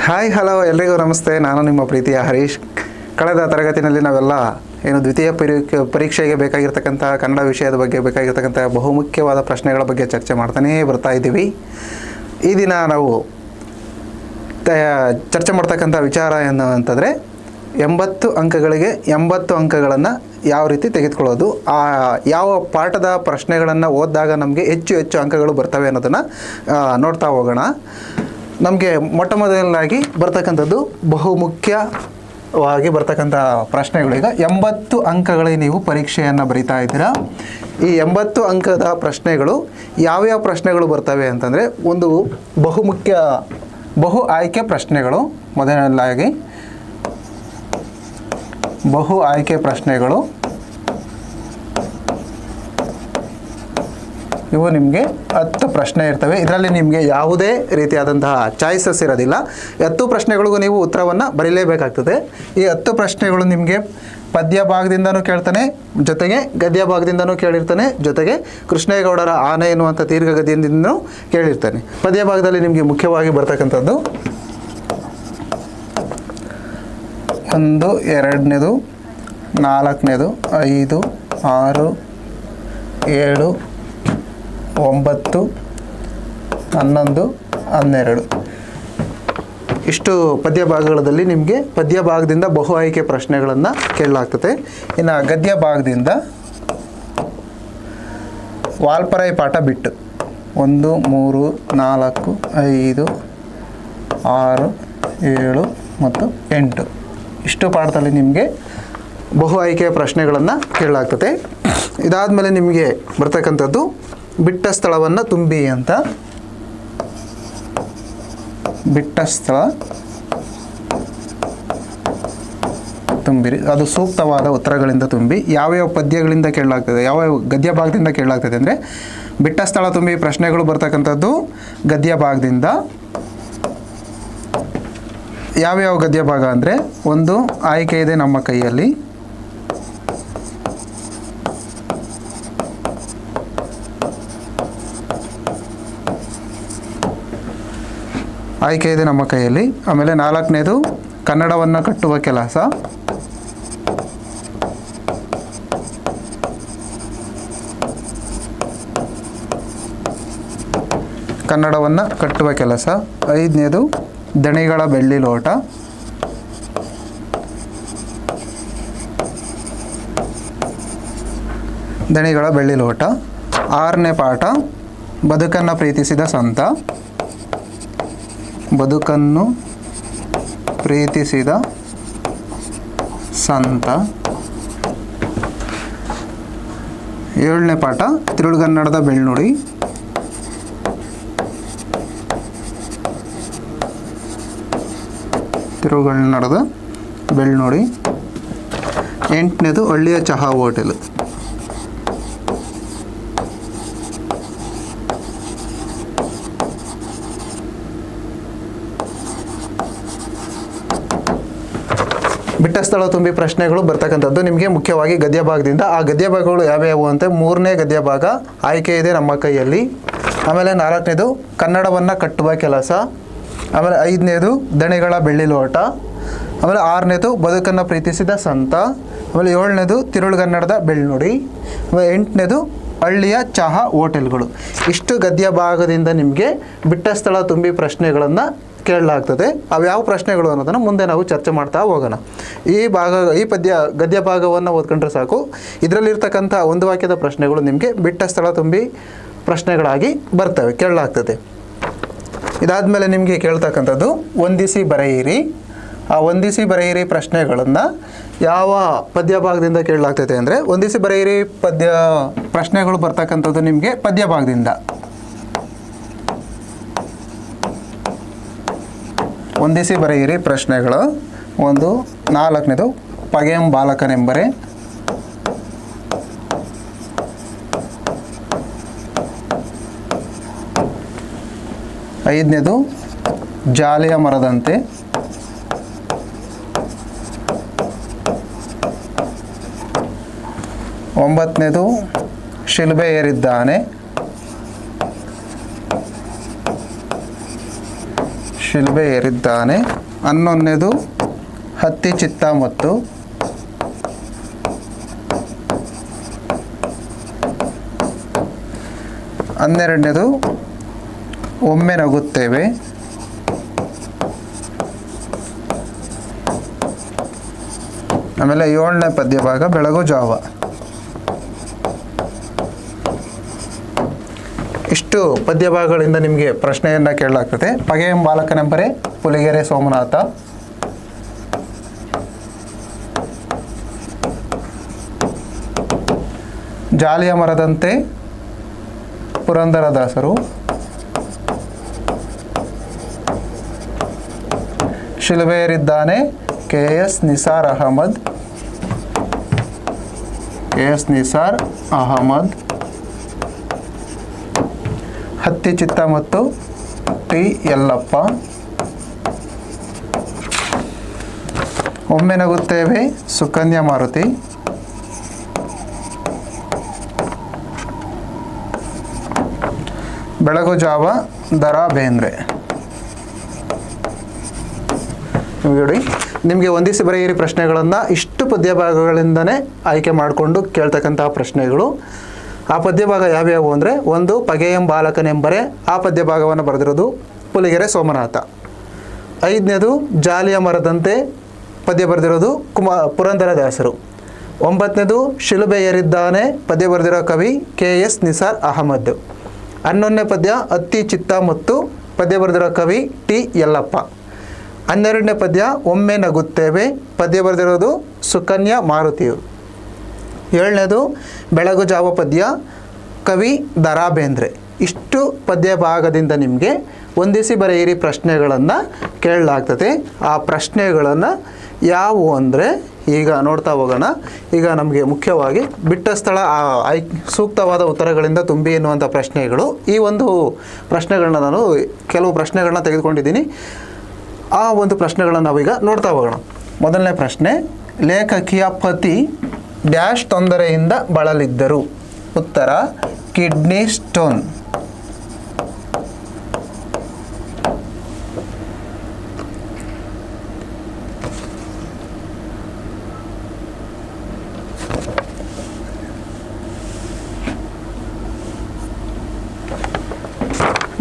Hi hello ಎಲ್ರಿಗೂ ನಮಸ್ತೆ. ನಾನು ನಿಮ್ಮ ಪ್ರೀತಿಯ ಹರೀಶ್. ಕಳೆದ ತರಗತಿಯಲ್ಲಿ ನಾವೆಲ್ಲ ದ್ವಿತೀಯ ಪರೀಕ್ಷೆಗೆ ಬೇಕಾಗಿರ್ತಕ್ಕಂಥ ಕನ್ನಡ ವಿಷಯದ ಬಗ್ಗೆ ಬೇಕಾಗಿರ್ತಕ್ಕಂಥ ಬಹುಮುಖ್ಯವಾದ ಪ್ರಶ್ನೆಗಳ ಬಗ್ಗೆ ಚರ್ಚೆ ಮಾಡ್ತಾನೇ ಬರ್ತಾ ಇದ್ದೀವಿ. ಈ ದಿನ ನಾವು ಚರ್ಚೆ ಮಾಡ್ತಕ್ಕಂಥ ವಿಚಾರ ಏನು ಅಂತಂದರೆ 80 ಅಂಕಗಳಿಗೆ 80 ಅಂಕಗಳನ್ನು ಯಾವ ರೀತಿ ತೆಗೆದುಕೊಳ್ಳೋದು, ಯಾವ ಪಾಠದ ಪ್ರಶ್ನೆಗಳನ್ನು ಓದಿದಾಗ ನಮಗೆ ಹೆಚ್ಚು ಅಂಕಗಳು ಬರ್ತವೆ ಅನ್ನೋದನ್ನು ನೋಡ್ತಾ ಹೋಗೋಣ. ನಮಗೆ ಮೊಟ್ಟ ಮೊದಲನಾಗಿ ಬರ್ತಕ್ಕಂಥದ್ದು ಬಹುಮುಖ್ಯವಾಗಿ ಬರ್ತಕ್ಕಂಥ ಪ್ರಶ್ನೆಗಳೀಗ 80 ಅಂಕಗಳಿಗೆ ನೀವು ಪರೀಕ್ಷೆಯನ್ನು ಬರೀತಾ ಇದ್ದೀರಾ. ಈ 80 ಅಂಕದ ಪ್ರಶ್ನೆಗಳು ಯಾವ್ಯಾವ ಪ್ರಶ್ನೆಗಳು ಬರ್ತವೆ ಅಂತಂದರೆ, ಒಂದು ಬಹು ಆಯ್ಕೆ ಪ್ರಶ್ನೆಗಳು. ಮೊದಲನೇದಾಗಿ ಬಹು ಆಯ್ಕೆ ಪ್ರಶ್ನೆಗಳು. ಇವು ನಿಮಗೆ 10 ಪ್ರಶ್ನೆ ಇರ್ತವೆ. ಇದರಲ್ಲಿ ನಿಮಗೆ ಯಾವುದೇ ರೀತಿಯಾದಂತಹ ಚಾಯ್ಸಸ್ ಇರೋದಿಲ್ಲ. 10 ಪ್ರಶ್ನೆಗಳಿಗೂ ನೀವು ಉತ್ತರವನ್ನು ಬರೀಲೇಬೇಕಾಗ್ತದೆ. ಈ 10 ಪ್ರಶ್ನೆಗಳು ನಿಮಗೆ ಪದ್ಯ ಭಾಗದಿಂದನೂ ಕೇಳ್ತಾನೆ, ಜೊತೆಗೆ ಗದ್ಯ ಭಾಗದಿಂದನೂ ಕೇಳಿರ್ತಾನೆ, ಜೊತೆಗೆ ಕೃಷ್ಣೇಗೌಡರ ಆನೆ ಎನ್ನುವಂಥ ದೀರ್ಘಗದ್ಯದಿಂದನೂ ಕೇಳಿರ್ತಾನೆ. ಪದ್ಯ ಭಾಗದಲ್ಲಿ ನಿಮಗೆ ಮುಖ್ಯವಾಗಿ ಬರ್ತಕ್ಕಂಥದ್ದು 1, 2ನೇದು, 4ನೇದು, 5, 6, 7, 9, 11, 12 ಇಷ್ಟು ಪದ್ಯ ಭಾಗಗಳಲ್ಲಿ ನಿಮಗೆ ಪದ್ಯ ಭಾಗದಿಂದ ಬಹು ಆಯ್ಕೆ ಪ್ರಶ್ನೆಗಳನ್ನು ಕೇಳಲಾಗ್ತದೆ. ಇನ್ನು ಗದ್ಯ ಭಾಗದಿಂದ ವಾಲ್ಪರಾಯಿ ಪಾಠ ಬಿಟ್ಟು 1, 3, 4, 5, 6, 7 ಮತ್ತು 8 ಇಷ್ಟು ಪಾಠದಲ್ಲಿ ನಿಮಗೆ ಬಹು ಆಯ್ಕೆಯ ಪ್ರಶ್ನೆಗಳನ್ನು ಕೇಳಲಾಗ್ತದೆ. ಇದಾದಮೇಲೆ ನಿಮಗೆ ಬರ್ತಕ್ಕಂಥದ್ದು ಬಿಟ್ಟ ಸ್ಥಳವನ್ನು ತುಂಬಿ ಅಂತ. ಬಿಟ್ಟ ಸ್ಥಳ ತುಂಬಿರಿ, ಅದು ಸೂಕ್ತವಾದ ಉತ್ತರಗಳಿಂದ ತುಂಬಿ. ಯಾವ್ಯಾವ ಪದ್ಯಗಳಿಂದ ಕೇಳಲಾಗ್ತದೆ, ಯಾವ್ಯಾವ ಗದ್ಯ ಭಾಗದಿಂದ ಕೇಳಲಾಗ್ತದೆ ಅಂದರೆ, ಬಿಟ್ಟ ಸ್ಥಳ ತುಂಬಿ ಪ್ರಶ್ನೆಗಳು ಬರ್ತಕ್ಕಂಥದ್ದು ಗದ್ಯ ಭಾಗದಿಂದ. ಯಾವ್ಯಾವ ಗದ್ಯ ಭಾಗ ಅಂದರೆ, ಒಂದು ಆಯ್ಕೆ ಇದೆ ನಮ್ಮ ಕೈಯಲ್ಲಿ, ಆಯ್ಕೆ ಇದೆ ನಮ್ಮ ಕೈಯಲ್ಲಿ. ಆಮೇಲೆ 4ನೇದು ಕನ್ನಡವನ್ನು ಕಟ್ಟುವ ಕೆಲಸ. ಕನ್ನಡವನ್ನು ಕಟ್ಟುವ ಕೆಲಸ. 5ನೇದು ದಣಿಗಳ ಬೆಳ್ಳಿ ಲೋಟ. ದಣಿಗಳ ಬೆಳ್ಳಿ ಲೋಟ. 6ನೇ ಪಾಠ ಬದುಕನ್ನು ಪ್ರೀತಿಸಿದ ಸಂತ. ಬದುಕನ್ನು ಪ್ರೀತಿಸಿದ ಸಂತ. 7ನೇ ಪಾಠ ತಿರುಳುಗನ್ನಡದ ಬೆಳ್ನುಡಿ. ತಿರುಳುಗನ್ನಡದ ಬೆಳ್ನುಡಿ. 8ನೇದು ಹಳ್ಳಿಯ ಚಹಾ ಹೋಟೆಲ್. ಬಿಟ್ಟ ಸ್ಥಳ ತುಂಬಿ ಪ್ರಶ್ನೆಗಳು ಬರ್ತಕ್ಕಂಥದ್ದು ನಿಮಗೆ ಮುಖ್ಯವಾಗಿ ಗದ್ಯ ಭಾಗದಿಂದ. ಆ ಗದ್ಯ ಭಾಗಗಳು ಯಾವ್ಯಾವು ಅಂತ, 3ನೇ ಗದ್ಯ ಭಾಗ ಆಯ್ಕೆ ಇದೆ ನಮ್ಮ ಕೈಯಲ್ಲಿ. ಆಮೇಲೆ 4ನೇದು ಕನ್ನಡವನ್ನು ಕಟ್ಟುವ ಕೆಲಸ. ಆಮೇಲೆ 5ನೇದು ದಣಿಗಳ ಬೆಳ್ಳಿ ಲೋಟ. ಆಮೇಲೆ 6ನೇದು ಬದುಕನ್ನು ಪ್ರೀತಿಸಿದ ಸಂತ. ಆಮೇಲೆ 7ನೇದು ತಿರುಳುಗನ್ನಡದ ಬೆಳ್ನುಡಿ. ಆಮೇಲೆ 8ನೇದು ಹಳ್ಳಿಯ ಚಹಾ ಹೋಟೆಲ್ಗಳು. ಇಷ್ಟು ಗದ್ಯ ಭಾಗದಿಂದ ನಿಮಗೆ ಬಿಟ್ಟ ಸ್ಥಳ ತುಂಬಿ ಪ್ರಶ್ನೆಗಳನ್ನು ಕೇಳಲಾಗ್ತದೆ. ಅವ್ಯಾವ ಪ್ರಶ್ನೆಗಳು ಅನ್ನೋದನ್ನು ಮುಂದೆ ನಾವು ಚರ್ಚೆ ಮಾಡ್ತಾ ಹೋಗೋಣ. ಈ ಗದ್ಯ ಭಾಗವನ್ನು ಓದ್ಕೊಂಡ್ರೆ ಸಾಕು. ಇದರಲ್ಲಿರ್ತಕ್ಕಂಥ ಒಂದು ವಾಕ್ಯದ ಪ್ರಶ್ನೆಗಳು ನಿಮಗೆ ಬಿಟ್ಟ ಸ್ಥಳ ತುಂಬಿ ಪ್ರಶ್ನೆಗಳಾಗಿ ಬರ್ತವೆ, ಕೇಳಲಾಗ್ತದೆ. ಇದಾದಮೇಲೆ ನಿಮಗೆ ಕೇಳ್ತಕ್ಕಂಥದ್ದು ಹೊಂದಿಸಿ ಬರೆಯಿರಿ. ಆ ಹೊಂದಿಸಿ ಬರೆಯಿರಿ ಪ್ರಶ್ನೆಗಳನ್ನು ಯಾವ ಪದ್ಯ ಭಾಗದಿಂದ ಕೇಳಲಾಗ್ತದೆ ಅಂದರೆ, ಹೊಂದಿಸಿ ಬರೆಯಿರಿ ಪ್ರಶ್ನೆಗಳು ಬರ್ತಕ್ಕಂಥದ್ದು ನಿಮಗೆ ಪದ್ಯ ಭಾಗದಿಂದ. ಹೊಂದಿಸಿ ಬರೆಯಿರಿ ಪ್ರಶ್ನೆಗಳು. 1, 4ನೇದು ಪಗೆಂ ಬಾಲಕನೆಂಬರೆ. 5ನೇದು ಜಾಲಿಯ ಮರದಂತೆ. 9ನೇದು ಶಿಲ್ಬೆ ಏರಿದ್ದಾನೆ. ಶಿಲುಬೆ ಏರಿದ್ದಾನೆ. 11ನೇದು ಹತ್ತಿ ಚಿತ್ತ ಮತ್ತು 12ನೇದು ಒಮ್ಮೆ ನಗುತ್ತೇವೆ. ಆಮೇಲೆ 7ನೇ ಪದ್ಯ ಭಾಗ ಬೆಳಗು ಜಾವ. ಇಷ್ಟು ಪದ್ಯ ಭಾಗಗಳಿಂದ ನಿಮಗೆ ಪ್ರಶ್ನೆಯನ್ನು ಕೇಳಲಾಗ್ತದೆ. ಪಗೆಯಂ ಬಾಲಕನೆಂಬರೆ ಪುಲಿಗೆರೆ ಸೋಮನಾಥ, ಜಾಲಿಯ ಮರದಂತೆ ಪುರಂದರದಾಸರು, ಶಿಲುಬೆಯೇರಿದ್ದಾನೆ KS ನಿಸಾರ್ ಅಹಮದ್, ಹತ್ತಿ ಚಿತ್ತ ಮತ್ತು T ಯಲ್ಲಪ್ಪ, ಒಮ್ಮೆ ನಗುತ್ತೇವೆ ಸುಕನ್ಯಾ ಮಾರುತಿ, ಬೆಳಗು ಜಾವ ದರಾ ಬೇಂದ್ರೆ. ನೋಡಿ, ನಿಮಗೆ ಹೊಂದಿಸಿ ಬರೆಯಿರಿ ಪ್ರಶ್ನೆಗಳನ್ನು ಇಷ್ಟು ಪದ್ಯ ಭಾಗಗಳಿಂದನೇ ಆಯ್ಕೆ ಮಾಡಿಕೊಂಡು ಕೇಳ್ತಕ್ಕಂತಹ ಪ್ರಶ್ನೆಗಳು. ಆ ಪದ್ಯ ಭಾಗ ಯಾವ್ಯಾವು ಅಂದರೆ, ಒಂದು ಪಗೆಯಂ ಬಾಲಕನೆಂಬರೆ, ಆ ಪದ್ಯ ಭಾಗವನ್ನು ಬರೆದಿರೋದು ಪುಲಿಗೆರೆ ಸೋಮನಾಥ. 5ನೇದು ಜಾಲಿಯ ಮರದಂತೆ ಪದ್ಯ ಬರೆದಿರೋದು ಪುರಂದರದಾಸರು. 9ನೇದು ಶಿಲುಬೆ ಏರಿದ್ದಾನೆ ಪದ್ಯ ಬರೆದಿರೋ ಕವಿ KS ನಿಸಾರ್ ಅಹಮದ್. 11ನೇ ಪದ್ಯ ಹತ್ತಿ ಚಿತ್ತ ಮತ್ತು ಪದ್ಯ ಬರೆದಿರೋ ಕವಿ T ಯಲ್ಲಪ್ಪ. 12ನೇ ಪದ್ಯ ಒಮ್ಮೆ ನಗುತ್ತೇವೆ ಪದ್ಯ ಬರೆದಿರೋದು ಸುಕನ್ಯಾ ಮಾರುತಿಯವರು. 7ನೇದು ಬೆಳಗು ಜಾವ ಪದ್ಯ ಕವಿ ದರಾ ಬೇಂದ್ರೆ. ಇಷ್ಟು ಪದ್ಯ ಭಾಗದಿಂದ ನಿಮಗೆ ಹೊಂದಿಸಿ ಬರೆಯಿರಿ ಪ್ರಶ್ನೆಗಳನ್ನು ಕೇಳಲಾಗ್ತದೆ. ಆ ಪ್ರಶ್ನೆಗಳನ್ನು ಯಾವುವು ಅಂದರೆ ಈಗ ನೋಡ್ತಾ ಹೋಗೋಣ. ಈಗ ನಮಗೆ ಮುಖ್ಯವಾಗಿ ಬಿಟ್ಟ ಸ್ಥಳ ಸೂಕ್ತವಾದ ಉತ್ತರಗಳಿಂದ ತುಂಬಿ ಎನ್ನುವಂಥ ಪ್ರಶ್ನೆಗಳು. ಈ ಒಂದು ಪ್ರಶ್ನೆಗಳನ್ನ ನಾನು ಕೆಲವು ಪ್ರಶ್ನೆಗಳನ್ನ ತೆಗೆದುಕೊಂಡಿದ್ದೀನಿ. ಆ ಒಂದು ಪ್ರಶ್ನೆಗಳನ್ನು ನಾವೀಗ ನೋಡ್ತಾ ಹೋಗೋಣ. ಮೊದಲನೇ ಪ್ರಶ್ನೆ, ಲೇಖಕಿಯ ಪತಿ ಡ್ಯಾಶ್ ತೊಂದರೆಯಿಂದ ಬಳಲಿದ್ದರು. ಉತ್ತರ ಕಿಡ್ನಿ ಸ್ಟೋನ್.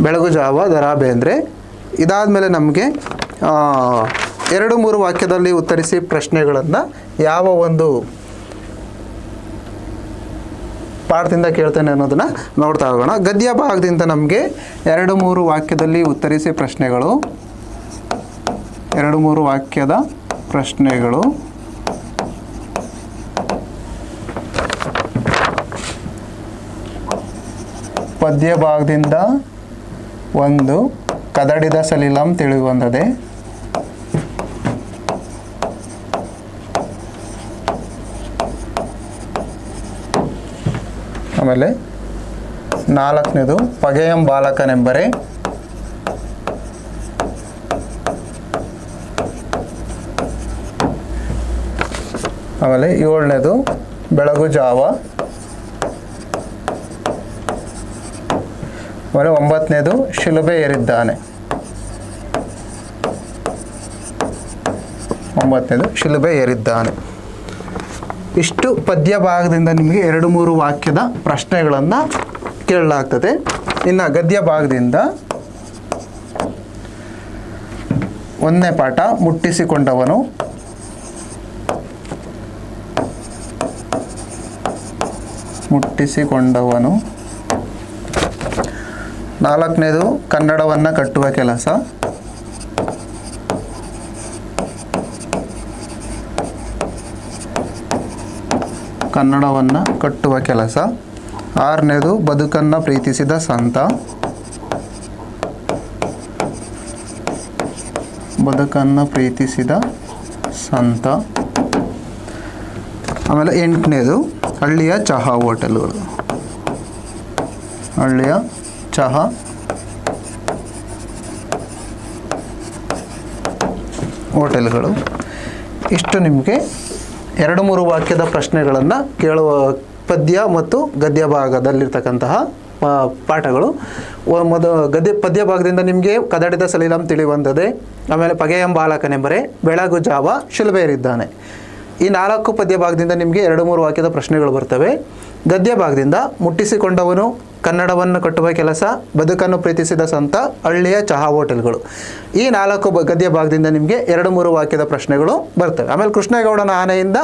ಬೆಳಗು ಜಾವ ದರಾ ಬೇಂದ್ರೆ. ಇದಾದಮೇಲೆ ನಮಗೆ 2-3 ವಾಕ್ಯದಲ್ಲಿ ಉತ್ತರಿಸಿ ಪ್ರಶ್ನೆಗಳನ್ನು ಯಾವ ಒಂದು ಪಾಠದಿಂದ ಕೇಳ್ತೇನೆ ಅನ್ನೋದನ್ನು ನೋಡ್ತಾ ಹೋಗೋಣ. ಗದ್ಯ ಭಾಗದಿಂದ ನಮಗೆ 2-3 ವಾಕ್ಯದಲ್ಲಿ ಉತ್ತರಿಸಿ ಪ್ರಶ್ನೆಗಳು. 2-3 ವಾಕ್ಯದ ಪ್ರಶ್ನೆಗಳು. ಪದ್ಯ ಭಾಗದಿಂದ 1 ಕದಡಿದ ಸಲಿಲಂ ತಿಳಿಗೊಂದದೆ. ಆಮೇಲೆ 4ನೇದು ಪಗೆಯಂ ಬಾಲಕನೆಂಬರೆ. ಆಮೇಲೆ 7ನೇದು ಬೆಳಗು ಜಾವ. ಆಮೇಲೆ 9ನೇದು ಶಿಲುಬೆ ಏರಿದ್ದಾನೆ. 9ನೇದು ಶಿಲುಬೆ ಏರಿದ್ದಾನೆ. ಇಷ್ಟು ಪದ್ಯ ಭಾಗದಿಂದ ನಿಮಗೆ 2-3 ವಾಕ್ಯದ ಪ್ರಶ್ನೆಗಳನ್ನು ಕೇಳಲಾಗ್ತದೆ. ಇನ್ನು ಗದ್ಯ ಭಾಗದಿಂದ 1ನೇ ಪಾಠ ಮುಟ್ಟಿಸಿಕೊಂಡವನು. ಮುಟ್ಟಿಸಿಕೊಂಡವನು. 4ನೇದು ಕನ್ನಡವನ್ನು ಕಟ್ಟುವ ಕೆಲಸ. ಕನ್ನಡವನ್ನು ಕಟ್ಟುವ ಕೆಲಸ. 6ನೇದು ಬದುಕನ್ನು ಪ್ರೀತಿಸಿದ ಸಂತ. ಬದುಕನ್ನು ಪ್ರೀತಿಸಿದ ಸಂತ. ಆಮೇಲೆ 8ನೇದು ಹಳ್ಳಿಯ ಚಹಾ ಹೋಟೆಲ್ಗಳು. ಹಳ್ಳಿಯ ಚಹಾ ಹೋಟೆಲ್ಗಳು. ಇಷ್ಟು ನಿಮಗೆ 2-3 ವಾಕ್ಯದ ಪ್ರಶ್ನೆಗಳನ್ನು ಕೇಳುವ ಪದ್ಯ ಮತ್ತು ಗದ್ಯ ಭಾಗದಲ್ಲಿರ್ತಕ್ಕಂತಹ ಪಾಠಗಳು. ಗದ್ಯ ಪದ್ಯ ಭಾಗದಿಂದ ನಿಮಗೆ ಕದಡಿದ ಸಲೀಲಂ ತಿಳಿವಂದದೆ, ಆಮೇಲೆ ಪಗೆಯಂ ಬಾಲಕನೆಂಬರೆ, ಬೆಳಗು ಜಾವ ಶಿಲುಬೇರಿದ್ದಾನೆ. ಈ 4 ಪದ್ಯ ಭಾಗದಿಂದ ನಿಮಗೆ 2-3 ವಾಕ್ಯದ ಪ್ರಶ್ನೆಗಳು ಬರ್ತವೆ. ಗದ್ಯ ಭಾಗದಿಂದ ಮುಟ್ಟಿಸಿಕೊಂಡವನು, ಕನ್ನಡವನ್ನು ಕಟ್ಟುವ ಕೆಲಸ, ಬದುಕನ್ನು ಪ್ರೀತಿಸಿದ ಸಂತ, ಹಳ್ಳಿಯ ಚಹಾ ಹೋಟೆಲ್ಗಳು. ಈ 4 ಗದ್ಯ ಭಾಗದಿಂದ ನಿಮಗೆ 2-3 ವಾಕ್ಯದ ಪ್ರಶ್ನೆಗಳು ಬರ್ತವೆ. ಆಮೇಲೆ ಕೃಷ್ಣೇಗೌಡನ ಆನೆಯಿಂದ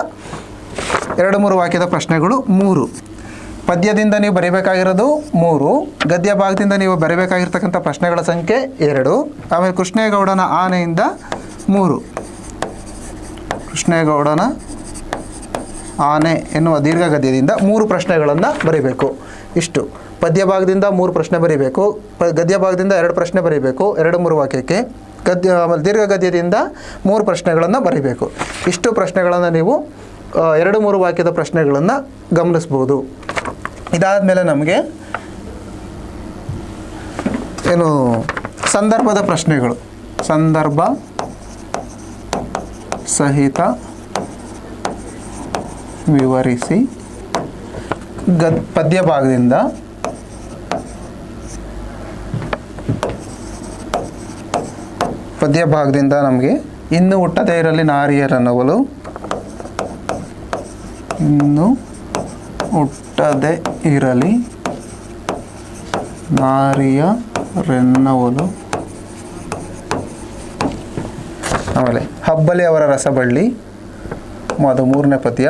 2-3 ವಾಕ್ಯದ ಪ್ರಶ್ನೆಗಳು 3. ಪದ್ಯದಿಂದ ನೀವು ಬರೀಬೇಕಾಗಿರೋದು 3, ಗದ್ಯ ಭಾಗದಿಂದ ನೀವು ಬರೀಬೇಕಾಗಿರ್ತಕ್ಕಂಥ ಪ್ರಶ್ನೆಗಳ ಸಂಖ್ಯೆ 2, ಆಮೇಲೆ ಕೃಷ್ಣೇಗೌಡನ ಆನೆಯಿಂದ 3. ಕೃಷ್ಣೇಗೌಡನ ಆನೆ ಎನ್ನುವ ದೀರ್ಘ ಗದ್ಯದಿಂದ 3 ಪ್ರಶ್ನೆಗಳನ್ನು ಬರೀಬೇಕು. ಇಷ್ಟು ಪದ್ಯ ಭಾಗದಿಂದ 3 ಪ್ರಶ್ನೆ ಬರೀಬೇಕು, ಗದ್ಯ ಭಾಗದಿಂದ 2 ಪ್ರಶ್ನೆ ಬರೀಬೇಕು 2-3 ವಾಕ್ಯಕ್ಕೆ, ಆಮೇಲೆ ದೀರ್ಘ ಗದ್ಯದಿಂದ 3 ಪ್ರಶ್ನೆಗಳನ್ನು ಬರೀಬೇಕು. ಇಷ್ಟು ಪ್ರಶ್ನೆಗಳನ್ನು ನೀವು 2-3 ವಾಕ್ಯದ ಪ್ರಶ್ನೆಗಳನ್ನು ಗಮನಿಸ್ಬೋದು. ಇದಾದ ಮೇಲೆ ನಮಗೆ ಏನು ಸಂದರ್ಭದ ಪ್ರಶ್ನೆಗಳು, ಸಂದರ್ಭ ಸಹಿತ ವಿವರಿಸಿ. ಪದ್ಯ ಭಾಗದಿಂದ ನಮಗೆ ಇನ್ನು ಹುಟ್ಟದೇ ಇರಲಿ ನಾರಿಯರನ್ನವಳು, ಇನ್ನು ಹುಟ್ಟದೆ ಇರಲಿ ನಾರಿಯರೆನ್ನವಳು. ಆಮೇಲೆ ಹಬ್ಬಲಿ ಅವರ ರಸಬಳ್ಳಿ ಅದು 3ನೇ ಪದ್ಯ.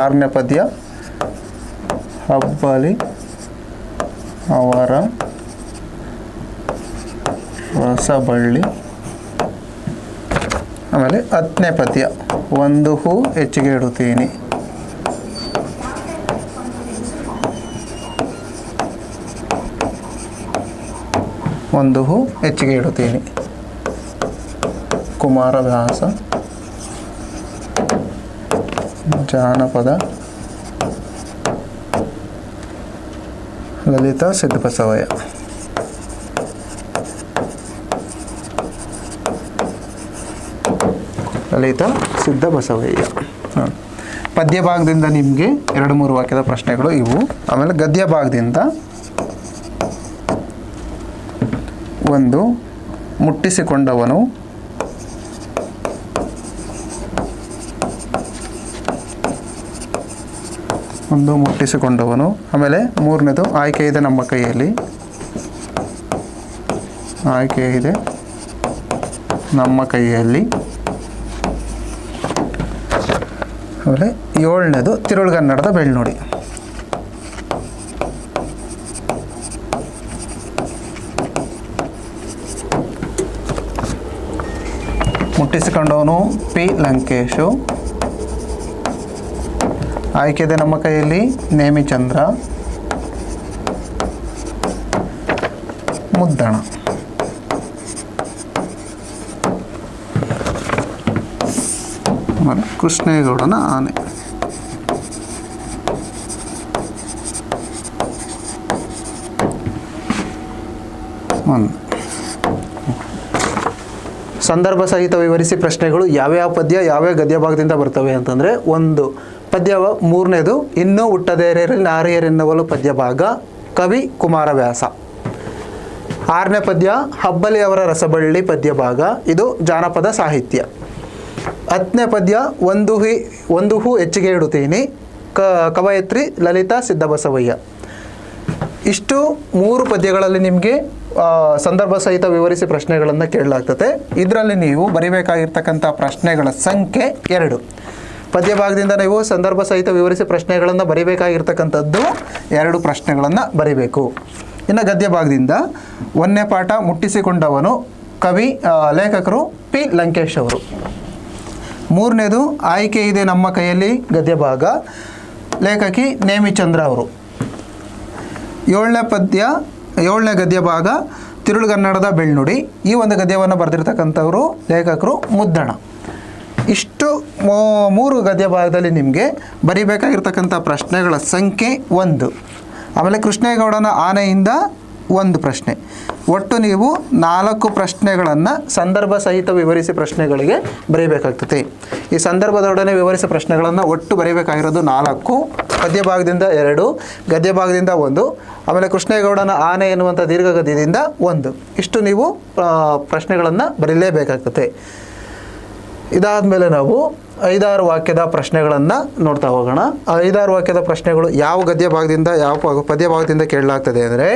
6ನೇ ಪದ್ಯ ಹಬ್ಬಲಿ ಅವರ ರಸಬಳ್ಳಿ. ಆಮೇಲೆ 10ನೇ ಪದ್ಯ ಒಂದು ಹೂ ಹೆಚ್ಚಿಗೆ ಇಡುತ್ತೀನಿ. ಒಂದು ಹೂ ಹೆಚ್ಚಿಗೆ ಇಡುತ್ತೀನಿ. ಕುಮಾರವ್ಯಾಸ, ಜಾನಪದ, ಲಲಿತಾ ಸಿದ್ದಬಸವಯ್ಯ. ಲಲಿತಾ ಸಿದ್ದಬಸವಯ್ಯ. ಪದ್ಯ ಭಾಗದಿಂದ ನಿಮಗೆ 2-3 ವಾಕ್ಯದ ಪ್ರಶ್ನೆಗಳು ಇವು. ಆಮೇಲೆ ಗದ್ಯ ಭಾಗದಿಂದ 1 ಮುಟ್ಟಿಸಿಕೊಂಡವನು, ಆಮೇಲೆ 3ನೇದು ಆಯ್ಕೆ ಇದೆ ನಮ್ಮ ಕೈಯಲ್ಲಿ, ಆಯ್ಕೆ ಇದೆ ನಮ್ಮ ಕೈಯಲ್ಲಿ. ಆಮೇಲೆ 7ನೇದು ತಿರುಳುಗನ್ನಡದ ಬೆಳ್ನುಡಿ. ಮುಟ್ಟಿಸಿಕೊಂಡವನು ಪಿ ಲಂಕೇಶು. ಆಯ್ಕೆ ಇದೆ ನಮ್ಮ ಕೈಯಲ್ಲಿ ನೇಮಿಚಂದ್ರ, ಮುದ್ದಣ. ಕೃಷ್ಣೇಗೌಡನ ಆನೆ. ಸಂದರ್ಭ ಸಹಿತ ವಿವರಿಸಿ ಪ್ರಶ್ನೆಗಳು ಯಾವ್ಯಾವ ಪದ್ಯ ಯಾವ್ಯಾವ ಗದ್ಯ ಭಾಗದಿಂದ ಬರ್ತವೆ ಅಂತಂದರೆ, 1 ಪದ್ಯ 3ನೇದು ಇನ್ನೂ ಹುಟ್ಟದೇ ಇರಲಿ ನಾರಿಯರೆನ್ನವಳು ಪದ್ಯ ಭಾಗ, ಕವಿ ಕುಮಾರವ್ಯಾಸ. 6ನೇ ಪದ್ಯ ಹಬ್ಬಲಿ ಅವರ ರಸಬಳ್ಳಿ ಪದ್ಯ ಭಾಗ, ಇದು ಜಾನಪದ ಸಾಹಿತ್ಯ. 10ನೇ ಪದ್ಯ ಒಂದು ಹೂ ಹೆಚ್ಚಿಗೆ ಇಡುತ್ತೀನಿ, ಕವಯತ್ರಿ ಲಲಿತಾ ಸಿದ್ದಬಸವಯ್ಯ. ಇಷ್ಟು 3 ಪದ್ಯಗಳಲ್ಲಿ ನಿಮಗೆ ಸಂದರ್ಭ ಸಹಿತ ವಿವರಿಸಿ ಪ್ರಶ್ನೆಗಳನ್ನು ಕೇಳಲಾಗ್ತದೆ. ಇದರಲ್ಲಿ ನೀವು ಬರೀಬೇಕಾಗಿರ್ತಕ್ಕಂಥ ಪ್ರಶ್ನೆಗಳ ಸಂಖ್ಯೆ 2. ಪದ್ಯ ಭಾಗದಿಂದ ನೀವು ಸಂದರ್ಭ ಸಹಿತ ವಿವರಿಸಿ ಪ್ರಶ್ನೆಗಳನ್ನು ಬರೀಬೇಕಾಗಿರ್ತಕ್ಕಂಥದ್ದು 2 ಪ್ರಶ್ನೆಗಳನ್ನು ಬರೀಬೇಕು. ಇನ್ನು ಗದ್ಯ ಭಾಗದಿಂದ 1ನೇ ಪಾಠ ಮುಟ್ಟಿಸಿಕೊಂಡವನು, ಲೇಖಕರು ಪಿ ಲಂಕೇಶ್ ಅವರು. 3ನೇದು ಆಯ್ಕೆ ಇದೆ ನಮ್ಮ ಕೈಯಲ್ಲಿ ಗದ್ಯ ಭಾಗ, ಲೇಖಕಿ ನೇಮಿಚಂದ್ರ ಅವರು. 7ನೇ ಗದ್ಯ ಭಾಗ ತಿರುಳುಗನ್ನಡದ ಬೆಳ್ನುಡಿ. ಈ ಒಂದು ಗದ್ಯವನ್ನು ಬರೆದಿರ್ತಕ್ಕಂಥವರು ಲೇಖಕರು ಮುದ್ದಣ. ಇಷ್ಟು 3 ಗದ್ಯ ಭಾಗದಲ್ಲಿ ನಿಮಗೆ ಬರೀಬೇಕಾಗಿರ್ತಕ್ಕಂಥ ಪ್ರಶ್ನೆಗಳ ಸಂಖ್ಯೆ 1. ಆಮೇಲೆ ಕೃಷ್ಣೇಗೌಡನ ಆನೆಯಿಂದ ಒಂದು ಪ್ರಶ್ನೆ. ಒಟ್ಟು ನೀವು 4 ಪ್ರಶ್ನೆಗಳನ್ನು ಸಂದರ್ಭ ಸಹಿತ ವಿವರಿಸಿ ಪ್ರಶ್ನೆಗಳಿಗೆ ಬರೀಬೇಕಾಗ್ತದೆ. ಈ ಸಂದರ್ಭದೊಡನೆ ವಿವರಿಸಿ ಪ್ರಶ್ನೆಗಳನ್ನು ಒಟ್ಟು ಬರೀಬೇಕಾಗಿರೋದು 4, ಪದ್ಯ ಭಾಗದಿಂದ 2, ಗದ್ಯ ಭಾಗದಿಂದ 1, ಆಮೇಲೆ ಕೃಷ್ಣೇಗೌಡನ ಆನೆ ಎನ್ನುವಂಥ ದೀರ್ಘಗದ್ಯದಿಂದ 1. ಇಷ್ಟು ನೀವು ಪ್ರಶ್ನೆಗಳನ್ನು ಬರೀಲೇಬೇಕಾಗ್ತದೆ. ಇದಾದ ಮೇಲೆ ನಾವು 5-6 ವಾಕ್ಯದ ಪ್ರಶ್ನೆಗಳನ್ನು ನೋಡ್ತಾ ಹೋಗೋಣ. 5-6 ವಾಕ್ಯದ ಪ್ರಶ್ನೆಗಳು ಯಾವ ಗದ್ಯ ಭಾಗದಿಂದ ಯಾವ ಪದ್ಯ ಭಾಗದಿಂದ ಕೇಳಲಾಗ್ತದೆ ಅಂದರೆ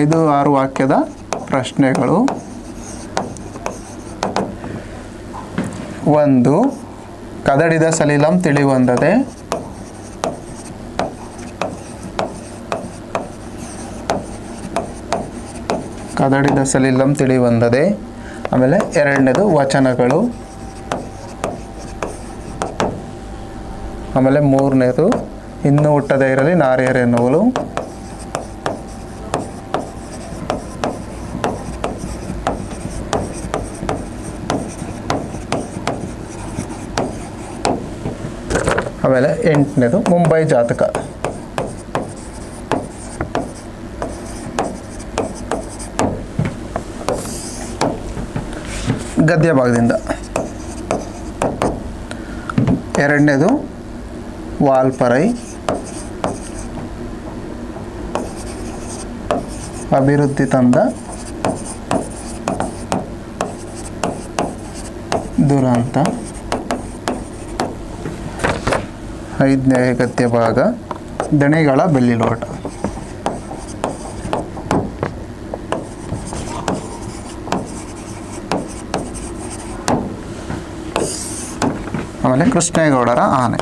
5-6 ವಾಕ್ಯದ ಪ್ರಶ್ನೆಗಳು. 1, ಕದಡಿದ ಸಲಿಲಂ ತಿಳಿವಂದದೆ. ಕದಡಿದ ಸಲಿಲಂ ತಿಳಿವಂದದೆ. ಆಮೇಲೆ 2ನೇದು ವಚನಗಳು. ಆಮೇಲೆ 3ನೇದು ಇನ್ನೂ ಹುಟ್ಟದೇ ಇರಲಿ ನಾರಿಯರೆನ್ನುವಳು. ಆಮೇಲೆ 8ನೇದು ಮುಂಬೈ ಜಾತಕ. ಗದ್ಯ ಭಾಗದಿಂದ 2ನೇದು ವಾಲ್ಪರೈ. ಅಭಿವೃದ್ಧಿ ತಂದ ದುರಂತ. 5ನೇ ಗದ್ಯ ಭಾಗ ದಣಿಗಳ ಬೆಳ್ಳಿಲೋಟ. ಆಮೇಲೆ ಕೃಷ್ಣೇಗೌಡರ ಆನೆ.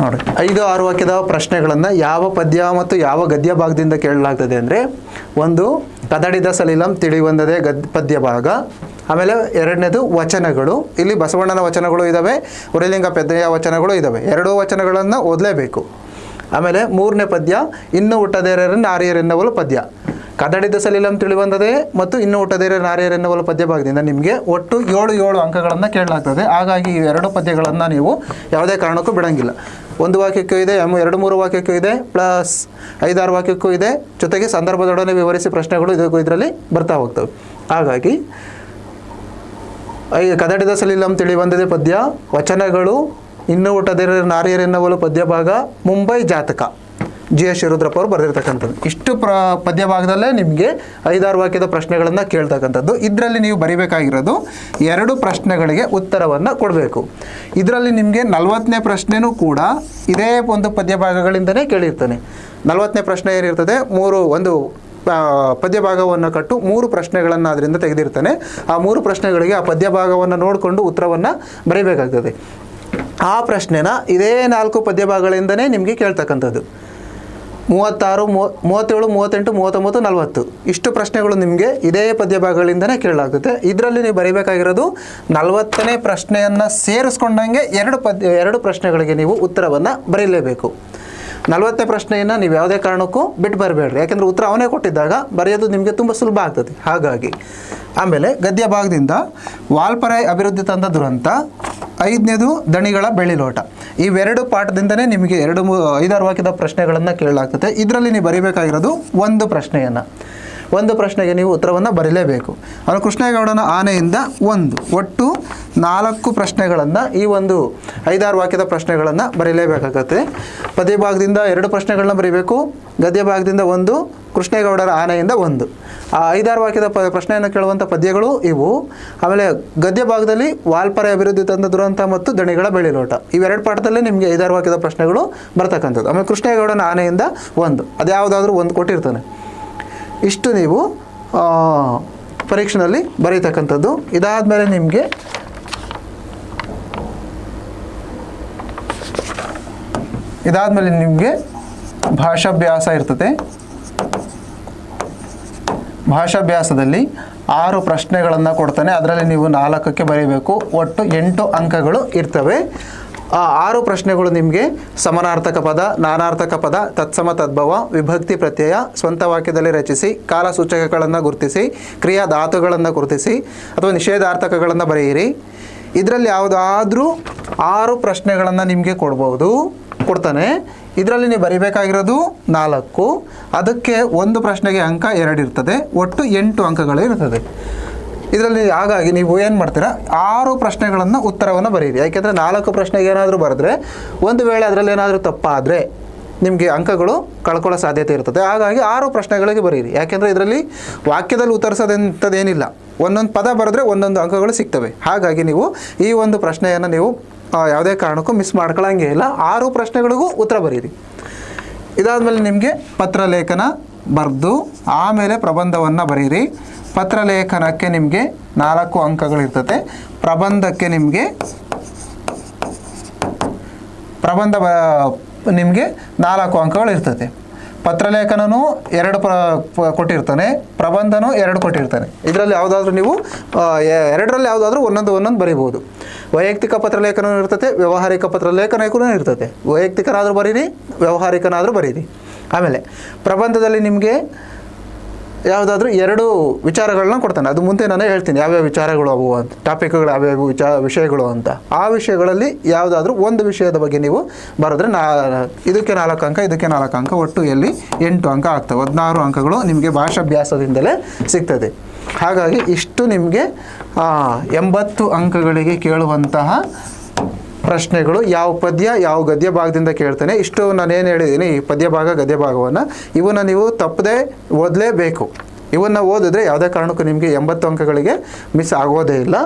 ನೋಡಿ, 5-6 ವಾಕ್ಯದ ಪ್ರಶ್ನೆಗಳನ್ನು ಯಾವ ಪದ್ಯ ಮತ್ತು ಯಾವ ಗದ್ಯ ಭಾಗದಿಂದ ಕೇಳಲಾಗ್ತದೆ ಅಂದರೆ 1, ಕದಡಿದ ಸಲಿಲಂ ತಿಳಿವಂದದೆ ಪದ್ಯ ಭಾಗ. ಆಮೇಲೆ 2ನೇದು ವಚನಗಳು. ಇಲ್ಲಿ ಬಸವಣ್ಣನ ವಚನಗಳು ಇದ್ದಾವೆ, ಉರಿಲಿಂಗ ಪೆದ್ದಯ್ಯ ವಚನಗಳು ಇದ್ದಾವೆ. 2 ವಚನಗಳನ್ನು ಓದಲೇಬೇಕು. ಆಮೇಲೆ 3ನೇ ಪದ್ಯ ಇನ್ನು ಹುಟ್ಟದೇರ ನಾರಿಯರೆನ್ನುವಲು ಪದ್ಯ. ಕದಡಿದ ಸಲಿಲಂ ತಿಳಿವಂದದೆ ಮತ್ತು ಇನ್ನು ಹುಟ್ಟದೇರ ನಾರಿಯರೆನ್ನುವಲು ಪದ್ಯ ಭಾಗದಿಂದ ನಿಮಗೆ ಒಟ್ಟು 7 ಅಂಕಗಳನ್ನು ಕೇಳಲಾಗ್ತದೆ. ಹಾಗಾಗಿ ಈ 2 ಪದ್ಯಗಳನ್ನು ನೀವು ಯಾವುದೇ ಕಾರಣಕ್ಕೂ ಬಿಡೋಂಗಿಲ್ಲ. 1 ವಾಕ್ಯಕ್ಕೂ ಇದೆ, 2-3 ವಾಕ್ಯಕ್ಕೂ ಇದೆ, ಪ್ಲಸ್ 5-6 ವಾಕ್ಯಕ್ಕೂ ಇದೆ. ಜೊತೆಗೆ ಸಂದರ್ಭದೊಡನೆ ವಿವರಿಸಿ ಪ್ರಶ್ನೆಗಳು ಇದರಲ್ಲಿ ಬರ್ತಾ ಹೋಗ್ತವೆ. ಹಾಗಾಗಿ ಕದಡಿದ ಸಲಿಲಂ ತಿಳಿವಂದದೆ ಪದ್ಯ, ವಚನಗಳು, ಇನ್ನು ಹುಟ್ಟದೇರ ನಾರಿಯರೆನ್ನುವಲು ಪದ್ಯ ಭಾಗ, ಮುಂಬೈ ಜಾತಕ, GS ಶಿವರುದ್ರಪ್ಪ ಅವರು ಬರೆದಿರ್ತಕ್ಕಂಥದ್ದು. ಇಷ್ಟು ಪದ್ಯ ಭಾಗದಲ್ಲೇ ನಿಮಗೆ 5-6 ವಾಕ್ಯದ ಪ್ರಶ್ನೆಗಳನ್ನು ಕೇಳ್ತಕ್ಕಂಥದ್ದು. ಇದರಲ್ಲಿ ನೀವು ಬರೀಬೇಕಾಗಿರೋದು 2 ಪ್ರಶ್ನೆಗಳಿಗೆ ಉತ್ತರವನ್ನು ಕೊಡಬೇಕು. ಇದರಲ್ಲಿ ನಿಮಗೆ 40ನೇ ಪ್ರಶ್ನೆನೂ ಕೂಡ ಇದೇ ಒಂದು ಪದ್ಯ ಭಾಗಗಳಿಂದನೇ ಕೇಳಿರ್ತಾನೆ. 40ನೇ ಪ್ರಶ್ನೆ ಏನಿರ್ತದೆ, ಒಂದು ಪದ್ಯ ಭಾಗವನ್ನು ಕಟ್ಟು 3 ಪ್ರಶ್ನೆಗಳನ್ನು ಅದರಿಂದ ತೆಗೆದಿರ್ತಾನೆ. ಆ 3 ಪ್ರಶ್ನೆಗಳಿಗೆ ಆ ಪದ್ಯ ಭಾಗವನ್ನು ನೋಡಿಕೊಂಡು ಉತ್ತರವನ್ನು ಬರೀಬೇಕಾಗ್ತದೆ. ಆ ಪ್ರಶ್ನೆನ ಇದೇ 4 ಪದ್ಯ ಭಾಗಗಳಿಂದನೇ ನಿಮಗೆ ಕೇಳ್ತಕ್ಕಂಥದ್ದು. 36, 37, 38, 39, 40 ಇಷ್ಟು ಪ್ರಶ್ನೆಗಳು ನಿಮಗೆ ಇದೇ ಪದ್ಯ ಭಾಗಗಳಿಂದನೇ ಕೇಳಲಾಗ್ತದೆ. ಇದರಲ್ಲಿ ನೀವು ಬರೀಬೇಕಾಗಿರೋದು 40ನೇ ಪ್ರಶ್ನೆಯನ್ನು ಸೇರಿಸ್ಕೊಂಡಂಗೆ 2 ಪ್ರಶ್ನೆಗಳಿಗೆ ನೀವು ಉತ್ತರವನ್ನು ಬರೀಲೇಬೇಕು. 40ನೇ ಪ್ರಶ್ನೆಯನ್ನು ನೀವು ಯಾವುದೇ ಕಾರಣಕ್ಕೂ ಬಿಟ್ಟು ಬರಬೇಡ್ರಿ, ಯಾಕೆಂದರೆ ಉತ್ತರ ಅವನೇ ಕೊಟ್ಟಿದ್ದಾಗ ಬರೆಯೋದು ನಿಮಗೆ ತುಂಬ ಸುಲಭ ಆಗ್ತದೆ. ಹಾಗಾಗಿ ಆಮೇಲೆ ಗದ್ಯ ಭಾಗದಿಂದ ವಾಲ್ಪರೈ ಅಭಿವೃದ್ಧಿ ತಂದ ದುರಂತ, 5ನೇದು ದಣಿಗಳ ಬೆಳ್ಳಿಲೋಟ. ಇವೆರಡು ಪಾಠದಿಂದನೇ ನಿಮಗೆ 5-6 ವಾಕ್ಯದ ಪ್ರಶ್ನೆಗಳನ್ನು ಕೇಳಲಾಗ್ತದೆ. ಇದರಲ್ಲಿ ನೀವು ಬರೀಬೇಕಾಗಿರೋದು 1 ಪ್ರಶ್ನೆಯನ್ನು. 1 ಪ್ರಶ್ನೆಗೆ ನೀವು ಉತ್ತರವನ್ನು ಬರೀಲೇಬೇಕು. ಅವನು ಕೃಷ್ಣೇಗೌಡನ ಆನೆಯಿಂದ 1, ಒಟ್ಟು 4 ಪ್ರಶ್ನೆಗಳನ್ನು ಈ ಒಂದು 5-6 ವಾಕ್ಯದ ಪ್ರಶ್ನೆಗಳನ್ನು ಬರೀಲೇಬೇಕಾಗತ್ತೆ. ಪದ್ಯ ಭಾಗದಿಂದ 2 ಪ್ರಶ್ನೆಗಳನ್ನ ಬರೀಬೇಕು, ಗದ್ಯ ಭಾಗದಿಂದ 1, ಕೃಷ್ಣೇಗೌಡರ ಆನೆಯಿಂದ 1. ಆ 5-6 ವಾಕ್ಯದ ಪ್ರಶ್ನೆಯನ್ನು ಕೇಳುವಂಥ ಪದ್ಯಗಳು ಇವು. ಆಮೇಲೆ ಗದ್ಯ ಭಾಗದಲ್ಲಿ ವಾಲ್ಪರೈ ಅಭಿವೃದ್ಧಿ ತಂದ ದುರಂತ ಮತ್ತು ದಣಿಗಳ ಬೆಳ್ಳಿಲೋಟ. ಇವೆರಡು ಪಾಠದಲ್ಲೇ ನಿಮಗೆ 5-6 ವಾಕ್ಯದ ಪ್ರಶ್ನೆಗಳು ಬರ್ತಕ್ಕಂಥದ್ದು. ಆಮೇಲೆ ಕೃಷ್ಣೇಗೌಡನ ಆನೆಯಿಂದ 1, ಅದ್ಯಾವುದಾದ್ರೂ 1 ಕೊಟ್ಟಿರ್ತಾನೆ. ಇಷ್ಟು ನೀವು ಪರೀಕ್ಷೆಯಲ್ಲಿ ಬರೀತಕ್ಕಂಥದ್ದು. ಇದಾದಮೇಲೆ ನಿಮಗೆ ಭಾಷಾಭ್ಯಾಸ ಇರ್ತದೆ. ಭಾಷಾಭ್ಯಾಸದಲ್ಲಿ 6 ಪ್ರಶ್ನೆಗಳನ್ನು ಕೊಡ್ತಾನೆ. ಅದರಲ್ಲಿ ನೀವು 4ಕ್ಕೆ ಬರೀಬೇಕು. ಒಟ್ಟು 8 ಅಂಕಗಳು ಇರ್ತವೆ. ಆ 6 ಪ್ರಶ್ನೆಗಳು ನಿಮಗೆ ಸಮಾನಾರ್ಥಕ ಪದ, ನಾನಾರ್ಥಕ ಪದ, ತತ್ಸಮ ತದ್ಭವ, ವಿಭಕ್ತಿ ಪ್ರತ್ಯಯ, ಸ್ವಂತ ವಾಕ್ಯದಲ್ಲಿ ರಚಿಸಿ, ಕಾಲಸೂಚಕಗಳನ್ನು ಗುರುತಿಸಿ, ಕ್ರಿಯಾ ಧಾತುಗಳನ್ನು ಗುರುತಿಸಿ ಅಥವಾ ನಿಷೇಧಾರ್ಥಕಗಳನ್ನು ಬರೆಯಿರಿ. ಇದರಲ್ಲಿ ಯಾವುದಾದ್ರೂ 6 ಪ್ರಶ್ನೆಗಳನ್ನು ನಿಮಗೆ ಕೊಡ್ತಾನೆ. ಇದರಲ್ಲಿ ನೀವು ಬರಿಬೇಕಾಗಿರೋದು 4. ಅದಕ್ಕೆ ಒಂದು ಪ್ರಶ್ನೆಗೆ ಅಂಕ 2 ಇರ್ತದೆ. ಒಟ್ಟು 8 ಅಂಕಗಳೇ ಇರ್ತದೆ ಇದರಲ್ಲಿ. ಹಾಗಾಗಿ ನೀವು ಏನು ಮಾಡ್ತೀರಾ, 6 ಪ್ರಶ್ನೆಗಳನ್ನು ಉತ್ತರವನ್ನು ಬರೀರಿ. ಯಾಕೆಂದರೆ 4 ಪ್ರಶ್ನೆಗೆ ಏನಾದರೂ ಬರೆದ್ರೆ ಒಂದು ವೇಳೆ ಅದರಲ್ಲಿ ಏನಾದರೂ ತಪ್ಪಾದರೆ ನಿಮಗೆ ಅಂಕಗಳು ಕಳ್ಕೊಳ್ಳೋ ಸಾಧ್ಯತೆ ಇರ್ತದೆ. ಹಾಗಾಗಿ 6 ಪ್ರಶ್ನೆಗಳಿಗೆ ಬರೀರಿ. ಯಾಕೆಂದರೆ ಇದರಲ್ಲಿ ವಾಕ್ಯದಲ್ಲಿ ಉತ್ತರಿಸೋದಂಥದ್ದೇನಿಲ್ಲ, ಒಂದೊಂದು ಪದ ಬರೆದ್ರೆ ಒಂದೊಂದು ಅಂಕಗಳು ಸಿಗ್ತವೆ. ಹಾಗಾಗಿ ನೀವು ಈ ಒಂದು ಪ್ರಶ್ನೆಯನ್ನು ನೀವು ಯಾವುದೇ ಕಾರಣಕ್ಕೂ ಮಿಸ್ ಮಾಡ್ಕೊಳ್ಳೋಂಗೆ ಇಲ್ಲ. 6 ಪ್ರಶ್ನೆಗಳಿಗೂ ಉತ್ತರ ಬರೀರಿ. ಇದಾದಮೇಲೆ ನಿಮಗೆ ಪತ್ರಲೇಖನ ಬರೆದು ಆಮೇಲೆ ಪ್ರಬಂಧವನ್ನು ಬರೀರಿ. ಪತ್ರಲೇಖನಕ್ಕೆ ನಿಮಗೆ 4 ಅಂಕಗಳಿರ್ತದೆ. ಪ್ರಬಂಧಕ್ಕೆ ನಿಮಗೆ ನಿಮಗೆ 4 ಅಂಕಗಳಿರ್ತದೆ. ಪತ್ರಲೇಖನೂ 2 ಕೊಟ್ಟಿರ್ತಾನೆ, ಪ್ರಬಂಧನೂ 2 ಕೊಟ್ಟಿರ್ತಾನೆ. ಇದರಲ್ಲಿ ಯಾವುದಾದ್ರೂ ನೀವು 2ರಲ್ಲಿ ಯಾವುದಾದ್ರೂ ಒಂದೊಂದು ಬರೀಬೋದು. ವೈಯಕ್ತಿಕ ಪತ್ರಲೇಖನೂ ಇರ್ತದೆ, ವ್ಯಾವಹಾರಿಕ ಪತ್ರಲೇಖನಕ್ಕೂ ಇರ್ತದೆ. ವೈಯಕ್ತಿಕನಾದರೂ ಬರೀರಿ, ವ್ಯಾವಹಾರಿಕನಾದರೂ ಬರೀರಿ. ಆಮೇಲೆ ಪ್ರಬಂಧದಲ್ಲಿ ನಿಮಗೆ ಯಾವುದಾದ್ರೂ 2 ವಿಚಾರಗಳನ್ನ ಕೊಡ್ತಾನೆ. ಅದು ಮುಂದೆ ನಾನು ಹೇಳ್ತೀನಿ ಯಾವ್ಯಾವ ವಿಚಾರಗಳು ಅವು ಅಂತ, ಟಾಪಿಕ್ಗಳು ಯಾವ್ಯಾವ ವಿಷಯಗಳು ಅಂತ. ಆ ವಿಷಯಗಳಲ್ಲಿ ಯಾವುದಾದ್ರೂ ಒಂದು ವಿಷಯದ ಬಗ್ಗೆ ನೀವು ಬರೆದ್ರೆ ಇದಕ್ಕೆ 4 ಅಂಕ, ಇದಕ್ಕೆ 4 ಅಂಕ, ಒಟ್ಟು ಎಲ್ಲಿ 8 ಅಂಕ ಆಗ್ತವೆ. 16 ಅಂಕಗಳು ನಿಮಗೆ ಭಾಷಾಭ್ಯಾಸದಿಂದಲೇ ಸಿಗ್ತದೆ. ಹಾಗಾಗಿ ಇಷ್ಟು ನಿಮಗೆ 80 ಅಂಕಗಳಿಗೆ ಕೇಳುವಂತಹ ಪ್ರಶ್ನೆಗಳು ಯಾವ ಪದ್ಯ ಯಾವ ಗದ್ಯ ಭಾಗದಿಂದ ಕೇಳ್ತಾನೆ. ಇಷ್ಟು ನಾನೇನು ಹೇಳಿದ್ದೀನಿ, ಈ ಪದ್ಯ ಭಾಗ ಗದ್ಯ ಭಾಗವನ್ನು ಇವನ್ನ ನೀವು ತಪ್ಪದೆ ಓದಲೇಬೇಕು. ಇವನ್ನು ಓದಿದ್ರೆ ಯಾವುದೇ ಕಾರಣಕ್ಕೂ ನಿಮಗೆ 80 ಅಂಕಗಳಿಗೆ ಮಿಸ್ ಆಗೋದೇ ಇಲ್ಲ.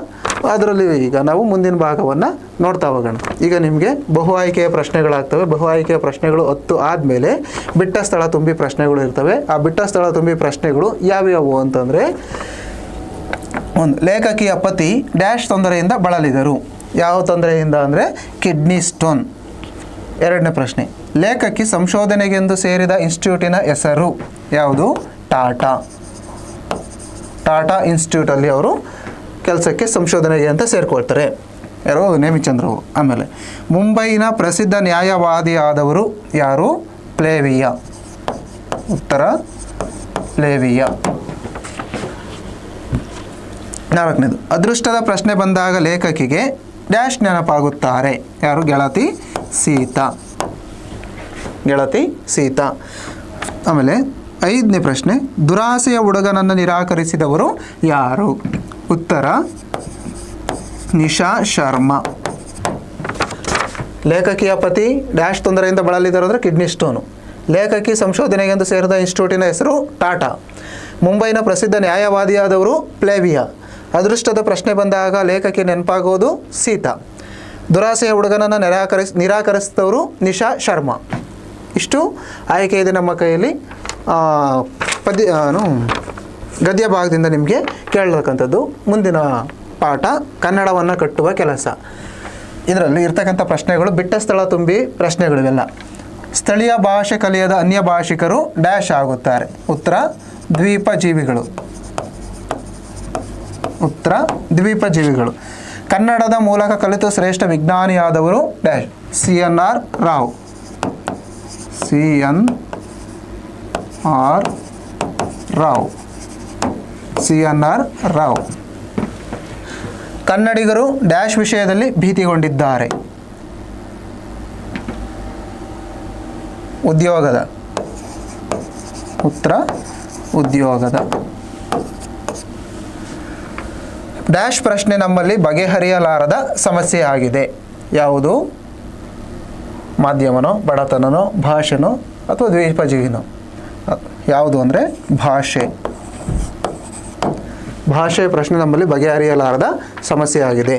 ಅದರಲ್ಲಿ ಈಗ ನಾವು ಮುಂದಿನ ಭಾಗವನ್ನು ನೋಡ್ತಾ ಹೋಗೋಣ. ಈಗ ನಿಮಗೆ ಬಹು ಆಯ್ಕೆಯ ಪ್ರಶ್ನೆಗಳಾಗ್ತವೆ. ಬಹು ಆಯ್ಕೆಯ ಪ್ರಶ್ನೆಗಳು 10 ಆದಮೇಲೆ ಬಿಟ್ಟ ಸ್ಥಳ ತುಂಬಿ ಪ್ರಶ್ನೆಗಳು ಇರ್ತವೆ. ಆ ಬಿಟ್ಟ ಸ್ಥಳ ತುಂಬಿ ಪ್ರಶ್ನೆಗಳು ಯಾವ್ಯಾವು ಅಂತಂದರೆ, ಒಂದು ಲೇಖಕಿಯ ಪತಿ ಡ್ಯಾಶ್ ತೊಂದರೆಯಿಂದ ಬಳಲಿದರು. ಯಾವ ತೊಂದರೆಯಿಂದ ಅಂದರೆ ಕಿಡ್ನಿ ಸ್ಟೋನ್. 2ನೇ ಪ್ರಶ್ನೆ, ಲೇಖಕಿ ಸಂಶೋಧನೆಗೆಂದು ಸೇರಿದ ಇನ್ಸ್ಟಿಟ್ಯೂಟಿನ ಹೆಸರು ಯಾವುದು? ಟಾಟಾ ಇನ್ಸ್ಟಿಟ್ಯೂಟಲ್ಲಿ ಅವರು ಕೆಲಸಕ್ಕೆ ಸಂಶೋಧನೆಗೆ ಅಂತ ಸೇರಿಕೊಳ್ತಾರೆ. ಯಾರು? ನೇಮಿಚಂದ್ರ ಅವರು. ಆಮೇಲೆ ಮುಂಬೈನ ಪ್ರಸಿದ್ಧ ನ್ಯಾಯವಾದಿಯಾದವರು ಯಾರು? ಪ್ಲೇವಿಯ. ಉತ್ತರ ಪ್ಲೇವಿಯ. 4ನೇದು, ಅದೃಷ್ಟದ ಪ್ರಶ್ನೆ ಬಂದಾಗ ಲೇಖಕಿಗೆ ಡ್ಯಾಶ್ ನೆನಪಾಗುತ್ತಾರೆ. ಯಾರು? ಗೆಳತಿ ಸೀತಾ. ಆಮೇಲೆ 5ನೇ ಪ್ರಶ್ನೆ, ದುರಾಸೆಯ ಹುಡುಗನನ್ನು ನಿರಾಕರಿಸಿದವರು ಯಾರು? ಉತ್ತರ ನಿಶಾ ಶರ್ಮಾ. ಲೇಖಕಿಯ ಪತಿ ಡ್ಯಾಶ್ ತೊಂದರೆಯಿಂದ ಬಳಲಿದರು ಅಂದರೆ ಕಿಡ್ನಿ ಸ್ಟೋನು. ಲೇಖಕಿ ಸಂಶೋಧನೆಗೆಂದು ಸೇರಿದ ಇನ್ಸ್ಟಿಟ್ಯೂಟಿನ ಹೆಸರು ಟಾಟಾ. ಮುಂಬೈನ ಪ್ರಸಿದ್ಧ ನ್ಯಾಯವಾದಿಯಾದವರು ಪ್ಲೇವಿಯಾ. ಅದೃಷ್ಟದ ಪ್ರಶ್ನೆ ಬಂದಾಗ ಲೇಖಕಿ ನೆನಪಾಗೋದು ಸೀತಾ. ದುರಾಸೆಯ ಹುಡುಗನನ್ನು ನಿರಾಕರಿಸಿದವರು ನಿಶಾ ಶರ್ಮಾ. ಇಷ್ಟು ಆಯ್ಕೆ ಇದೆ ನಮ್ಮ ಕೈಯಲ್ಲಿ. ಗದ್ಯ ಭಾಗದಿಂದ ನಿಮಗೆ ಕೇಳತಕ್ಕಂಥದ್ದು. ಮುಂದಿನ ಪಾಠ ಕನ್ನಡವನ್ನು ಕಟ್ಟುವ ಕೆಲಸ. ಇದರಲ್ಲಿ ಇರ್ತಕ್ಕಂಥ ಪ್ರಶ್ನೆಗಳು ಬಿಟ್ಟ ಸ್ಥಳ ತುಂಬಿ ಪ್ರಶ್ನೆಗಳಿವೆಲ್ಲ. ಸ್ಥಳೀಯ ಭಾಷೆ ಕಲಿಯದ ಅನ್ಯ ಭಾಷಿಕರು ಡ್ಯಾಶ್ ಆಗುತ್ತಾರೆ. ಉತ್ತರ ದ್ವೀಪಜೀವಿಗಳು. ಕನ್ನಡದ ಮೂಲಕ ಕಲಿತು ಶ್ರೇಷ್ಠ ವಿಜ್ಞಾನಿಯಾದವರು ಡ್ಯಾಶ್. CNR ರಾವ್. ಕನ್ನಡಿಗರು ಡ್ಯಾಶ್ ವಿಷಯದಲ್ಲಿ ಭೀತಿಗೊಂಡಿದ್ದಾರೆ. ಉದ್ಯೋಗದ. ಉತ್ತರ ಉದ್ಯೋಗದ. ಡ್ಯಾಶ್ ಪ್ರಶ್ನೆ ನಮ್ಮಲ್ಲಿ ಬಗೆಹರಿಯಲಾರದ ಸಮಸ್ಯೆ ಆಗಿದೆ. ಯಾವುದು? ಮಾಧ್ಯಮನೋ, ಬಡತನನೋ, ಭಾಷೆನೋ ಅಥವಾ ದ್ವೀಪಜೀವಿನೋ? ಯಾವುದು ಅಂದರೆ ಭಾಷೆ ಪ್ರಶ್ನೆ ನಮ್ಮಲ್ಲಿ ಬಗೆಹರಿಯಲಾರದ ಸಮಸ್ಯೆ ಆಗಿದೆ.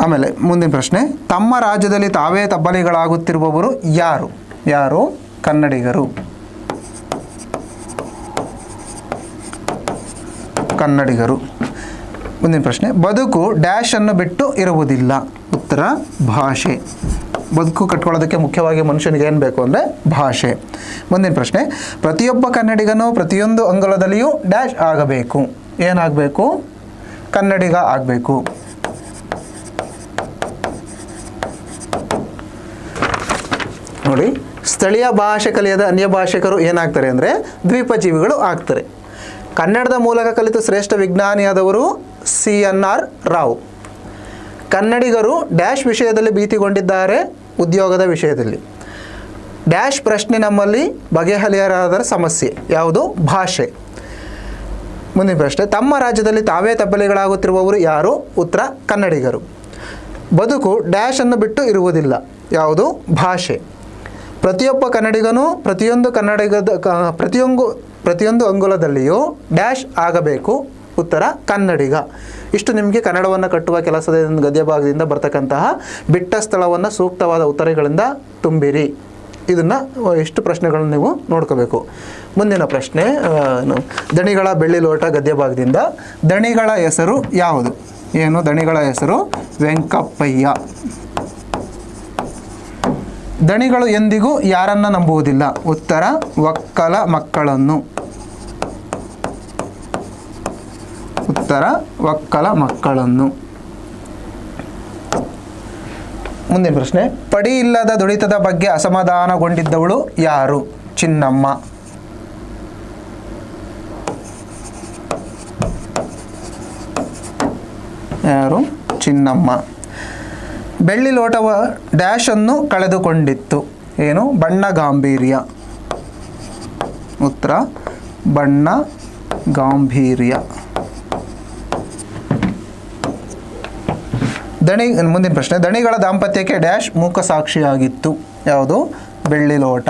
ಆಮೇಲೆ ಮುಂದಿನ ಪ್ರಶ್ನೆ, ತಮ್ಮ ರಾಜ್ಯದಲ್ಲಿ ತಾವೇ ತಬ್ಬಲಿಗಳಾಗುತ್ತಿರುವವರು ಯಾರು? ಕನ್ನಡಿಗರು. ಮುಂದಿನ ಪ್ರಶ್ನೆ, ಬದುಕು ಡ್ಯಾಶ್ ಅನ್ನು ಬಿಟ್ಟು ಇರುವುದಿಲ್ಲ. ಉತ್ತರ ಭಾಷೆ. ಬದುಕು ಕಟ್ಕೊಳ್ಳೋದಕ್ಕೆ ಮುಖ್ಯವಾಗಿ ಮನುಷ್ಯನಿಗೆ ಏನು ಬೇಕು ಅಂದರೆ ಭಾಷೆ. ಮುಂದಿನ ಪ್ರಶ್ನೆ, ಪ್ರತಿಯೊಬ್ಬ ಕನ್ನಡಿಗನು ಪ್ರತಿಯೊಂದು ಅಂಗಳದಲ್ಲಿಯೂ ಡ್ಯಾಶ್ ಆಗಬೇಕು. ಏನಾಗಬೇಕು? ಕನ್ನಡಿಗ ಆಗಬೇಕು. ನೋಡಿ, ಸ್ಥಳೀಯ ಭಾಷೆ ಕಲಿಯದ ಅನ್ಯ ಭಾಷಿಕರು ಏನಾಗ್ತಾರೆ ಅಂದರೆ ದ್ವೀಪಜೀವಿಗಳು ಆಗ್ತಾರೆ. ಕನ್ನಡದ ಮೂಲಕ ಕಲಿತು ಶ್ರೇಷ್ಠ ವಿಜ್ಞಾನಿಯಾದವರು CNR ರಾವ್. ಕನ್ನಡಿಗರು ಡ್ಯಾಶ್ ವಿಷಯದಲ್ಲಿ ಭೀತಿಗೊಂಡಿದ್ದಾರೆ, ಉದ್ಯೋಗದ ವಿಷಯದಲ್ಲಿ. ಡ್ಯಾಶ್ ಪ್ರಶ್ನೆ ನಮ್ಮಲ್ಲಿ ಬಗೆಹರಿಯಲಾದ ಸಮಸ್ಯೆ ಯಾವುದು? ಭಾಷೆ. ಮುಂದಿನ ಪ್ರಶ್ನೆ, ತಮ್ಮ ರಾಜ್ಯದಲ್ಲಿ ತಾವೇ ತಬ್ಬಲಿಗಳಾಗುತ್ತಿರುವವರು ಯಾರು? ಉತ್ತರ ಕನ್ನಡಿಗರು. ಬದುಕು ಡ್ಯಾಶ್ ಅನ್ನು ಬಿಟ್ಟು ಇರುವುದಿಲ್ಲ ಯಾವುದು? ಭಾಷೆ. ಪ್ರತಿಯೊಬ್ಬ ಕನ್ನಡಿಗನು ಪ್ರತಿಯೊಂದು ಅಂಗುಲದಲ್ಲಿಯೂ ಡ್ಯಾಶ್ ಆಗಬೇಕು, ಉತ್ತರ ಕನ್ನಡಿಗ. ಇಷ್ಟು ನಿಮಗೆ ಕನ್ನಡವನ್ನು ಕಟ್ಟುವ ಕೆಲಸದ ಗದ್ಯ ಭಾಗದಿಂದ ಬರ್ತಕ್ಕಂತಹ ಬಿಟ್ಟ ಸ್ಥಳವನ್ನು ಸೂಕ್ತವಾದ ಉತ್ತರಗಳಿಂದ ತುಂಬಿರಿ. ಇದನ್ನು ಇಷ್ಟು ಪ್ರಶ್ನೆಗಳನ್ನು ನೀವು ನೋಡ್ಕೋಬೇಕು. ಮುಂದಿನ ಪ್ರಶ್ನೆ, ದಣಿಗಳ ಬೆಳ್ಳಿ ಲೋಟ ಗದ್ಯ ಭಾಗದಿಂದ ದಣಿಗಳ ಹೆಸರು ಯಾವುದು? ಏನು ದಣಿಗಳ ಹೆಸರು? ವೆಂಕಪ್ಪಯ್ಯ. ದಣಿಗಳು ಎಂದಿಗೂ ಯಾರನ್ನ ನಂಬುವುದಿಲ್ಲ? ಉತ್ತರ ಒಕ್ಕಲ ಮಕ್ಕಳನ್ನು. ಉತ್ತರ ಒಕ್ಕಲ ಮಕ್ಕಳನ್ನು. ಮುಂದಿನ ಪ್ರಶ್ನೆ, ಪಡಿ ಇಲ್ಲದ ದುಡಿತದ ಬಗ್ಗೆ ಅಸಮಾಧಾನಗೊಂಡಿದ್ದವಳು ಯಾರು? ಚಿನ್ನಮ್ಮ. ಯಾರು? ಚಿನ್ನಮ್ಮ. ಬೆಳ್ಳಿ ಲೋಟವ ಡ್ಯಾಶ್ ಅನ್ನು ಕಳೆದುಕೊಂಡಿತ್ತು. ಏನು? ಬಣ್ಣ ಗಾಂಭೀರ್ಯ. ಉತ್ತರ ಬಣ್ಣ ಗಾಂಭೀರ್ಯ. ಮುಂದಿನ ಪ್ರಶ್ನೆ, ದಣಿಗಳ ದಾಂಪತ್ಯಕ್ಕೆ ಡ್ಯಾಶ್ ಮೂಕ ಸಾಕ್ಷಿಯಾಗಿತ್ತು. ಯಾವುದು? ಬೆಳ್ಳಿ ಲೋಟ.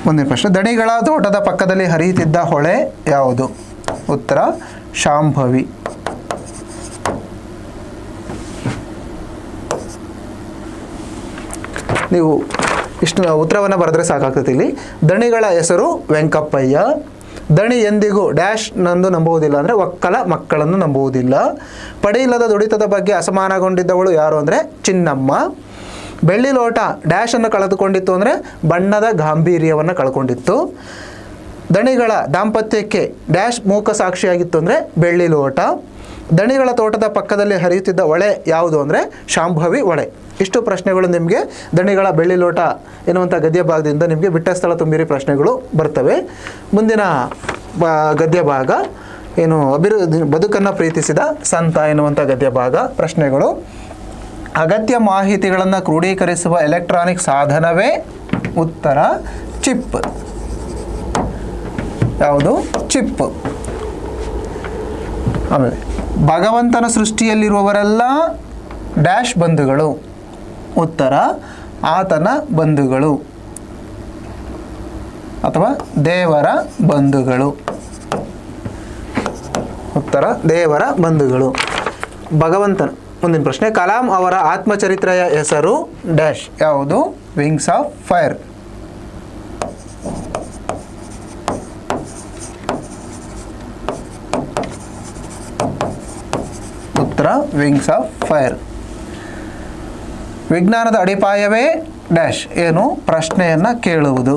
ಮುಂದಿನ ಪ್ರಶ್ನೆ, ದಣಿಗಳ ತೋಟದ ಪಕ್ಕದಲ್ಲಿ ಹರಿಯುತ್ತಿದ್ದ ಹೊಳೆ ಯಾವುದು? ಉತ್ತರ ಶಾಂಭವಿ. ನೀವು ಇಷ್ಟು ಉತ್ತರವನ್ನು ಬರೆದ್ರೆ ಸಾಕಾಗ್ತದೆ. ಇಲ್ಲಿ ದಣಿಗಳ ಹೆಸರು ವೆಂಕಪ್ಪಯ್ಯ. ದಣಿ ಎಂದಿಗೂ ಡ್ಯಾಶ್ ನಂದು ನಂಬುವುದಿಲ್ಲ ಅಂದರೆ ಒಕ್ಕಲ ಮಕ್ಕಳನ್ನು ನಂಬುವುದಿಲ್ಲ. ಪಡೆಯಿಲ್ಲದ ದುಡಿತದ ಬಗ್ಗೆ ಅಸಮಾನಗೊಂಡಿದ್ದವಳು ಯಾರು ಅಂದರೆ ಚಿನ್ನಮ್ಮ. ಬೆಳ್ಳಿ ಲೋಟ ಡ್ಯಾಶನ್ನು ಕಳೆದುಕೊಂಡಿತ್ತು ಅಂದರೆ ಬಣ್ಣದ ಗಾಂಭೀರ್ಯವನ್ನು ಕಳ್ಕೊಂಡಿತ್ತು. ದಣಿಗಳ ದಾಂಪತ್ಯಕ್ಕೆ ಡ್ಯಾಶ್ ಮೂಕ ಸಾಕ್ಷಿಯಾಗಿತ್ತು ಅಂದರೆ ಬೆಳ್ಳಿ ಲೋಟ. ದಣಿಗಳ ತೋಟದ ಪಕ್ಕದಲ್ಲಿ ಹರಿಯುತ್ತಿದ್ದ ಹೊಳೆ ಯಾವುದು ಅಂದರೆ ಶಾಂಭವಿ ಹೊಳೆ. ಇಷ್ಟು ಪ್ರಶ್ನೆಗಳು ನಿಮಗೆ ದಣಿಗಳ ಬೆಳ್ಳಿ ಲೋಟ ಎನ್ನುವಂಥ ಗದ್ಯ ಭಾಗದಿಂದ ನಿಮಗೆ ಬಿಟ್ಟ ಸ್ಥಳ ತುಂಬಿರಿ ಪ್ರಶ್ನೆಗಳು ಬರ್ತವೆ. ಮುಂದಿನ ಗದ್ಯ ಭಾಗ ಏನು? ಬದುಕನ್ನು ಪ್ರೀತಿಸಿದ ಸಂತ ಎನ್ನುವಂಥ ಗದ್ಯ ಭಾಗ. ಪ್ರಶ್ನೆಗಳು, ಅಗತ್ಯ ಮಾಹಿತಿಗಳನ್ನು ಕ್ರೋಢೀಕರಿಸುವ ಎಲೆಕ್ಟ್ರಾನಿಕ್ ಸಾಧನವೇ? ಉತ್ತರ ಚಿಪ್. ಯಾವುದು? ಚಿಪ್. ಆಮೇಲೆ ಭಗವಂತನ ಸೃಷ್ಟಿಯಲ್ಲಿರುವವರೆಲ್ಲ ಡ್ಯಾಶ್ ಬಂಧುಗಳು. ಉತ್ತರ ಆತನ ಬಂಧುಗಳು ಅಥವಾ ದೇವರ ಬಂಧುಗಳು. ಉತ್ತರ ದೇವರ ಬಂಧುಗಳು. ಭಗವಂತನ. ಮುಂದಿನ ಪ್ರಶ್ನೆ, ಕಲಾಂ ಅವರ ಆತ್ಮಚರಿತ್ರೆಯ ಹೆಸರು ಡ್ಯಾಶ್. ಯಾವುದು? Wings of fire. ಉತ್ತರ ವಿಂಗ್ಸ್ ಆಫ್ ಫೈರ್. ವಿಜ್ಞಾನದ ಅಡಿಪಾಯವೇ ಡ್ಯಾಶ್. ಏನು? ಪ್ರಶ್ನೆಯನ್ನು ಕೇಳುವುದು.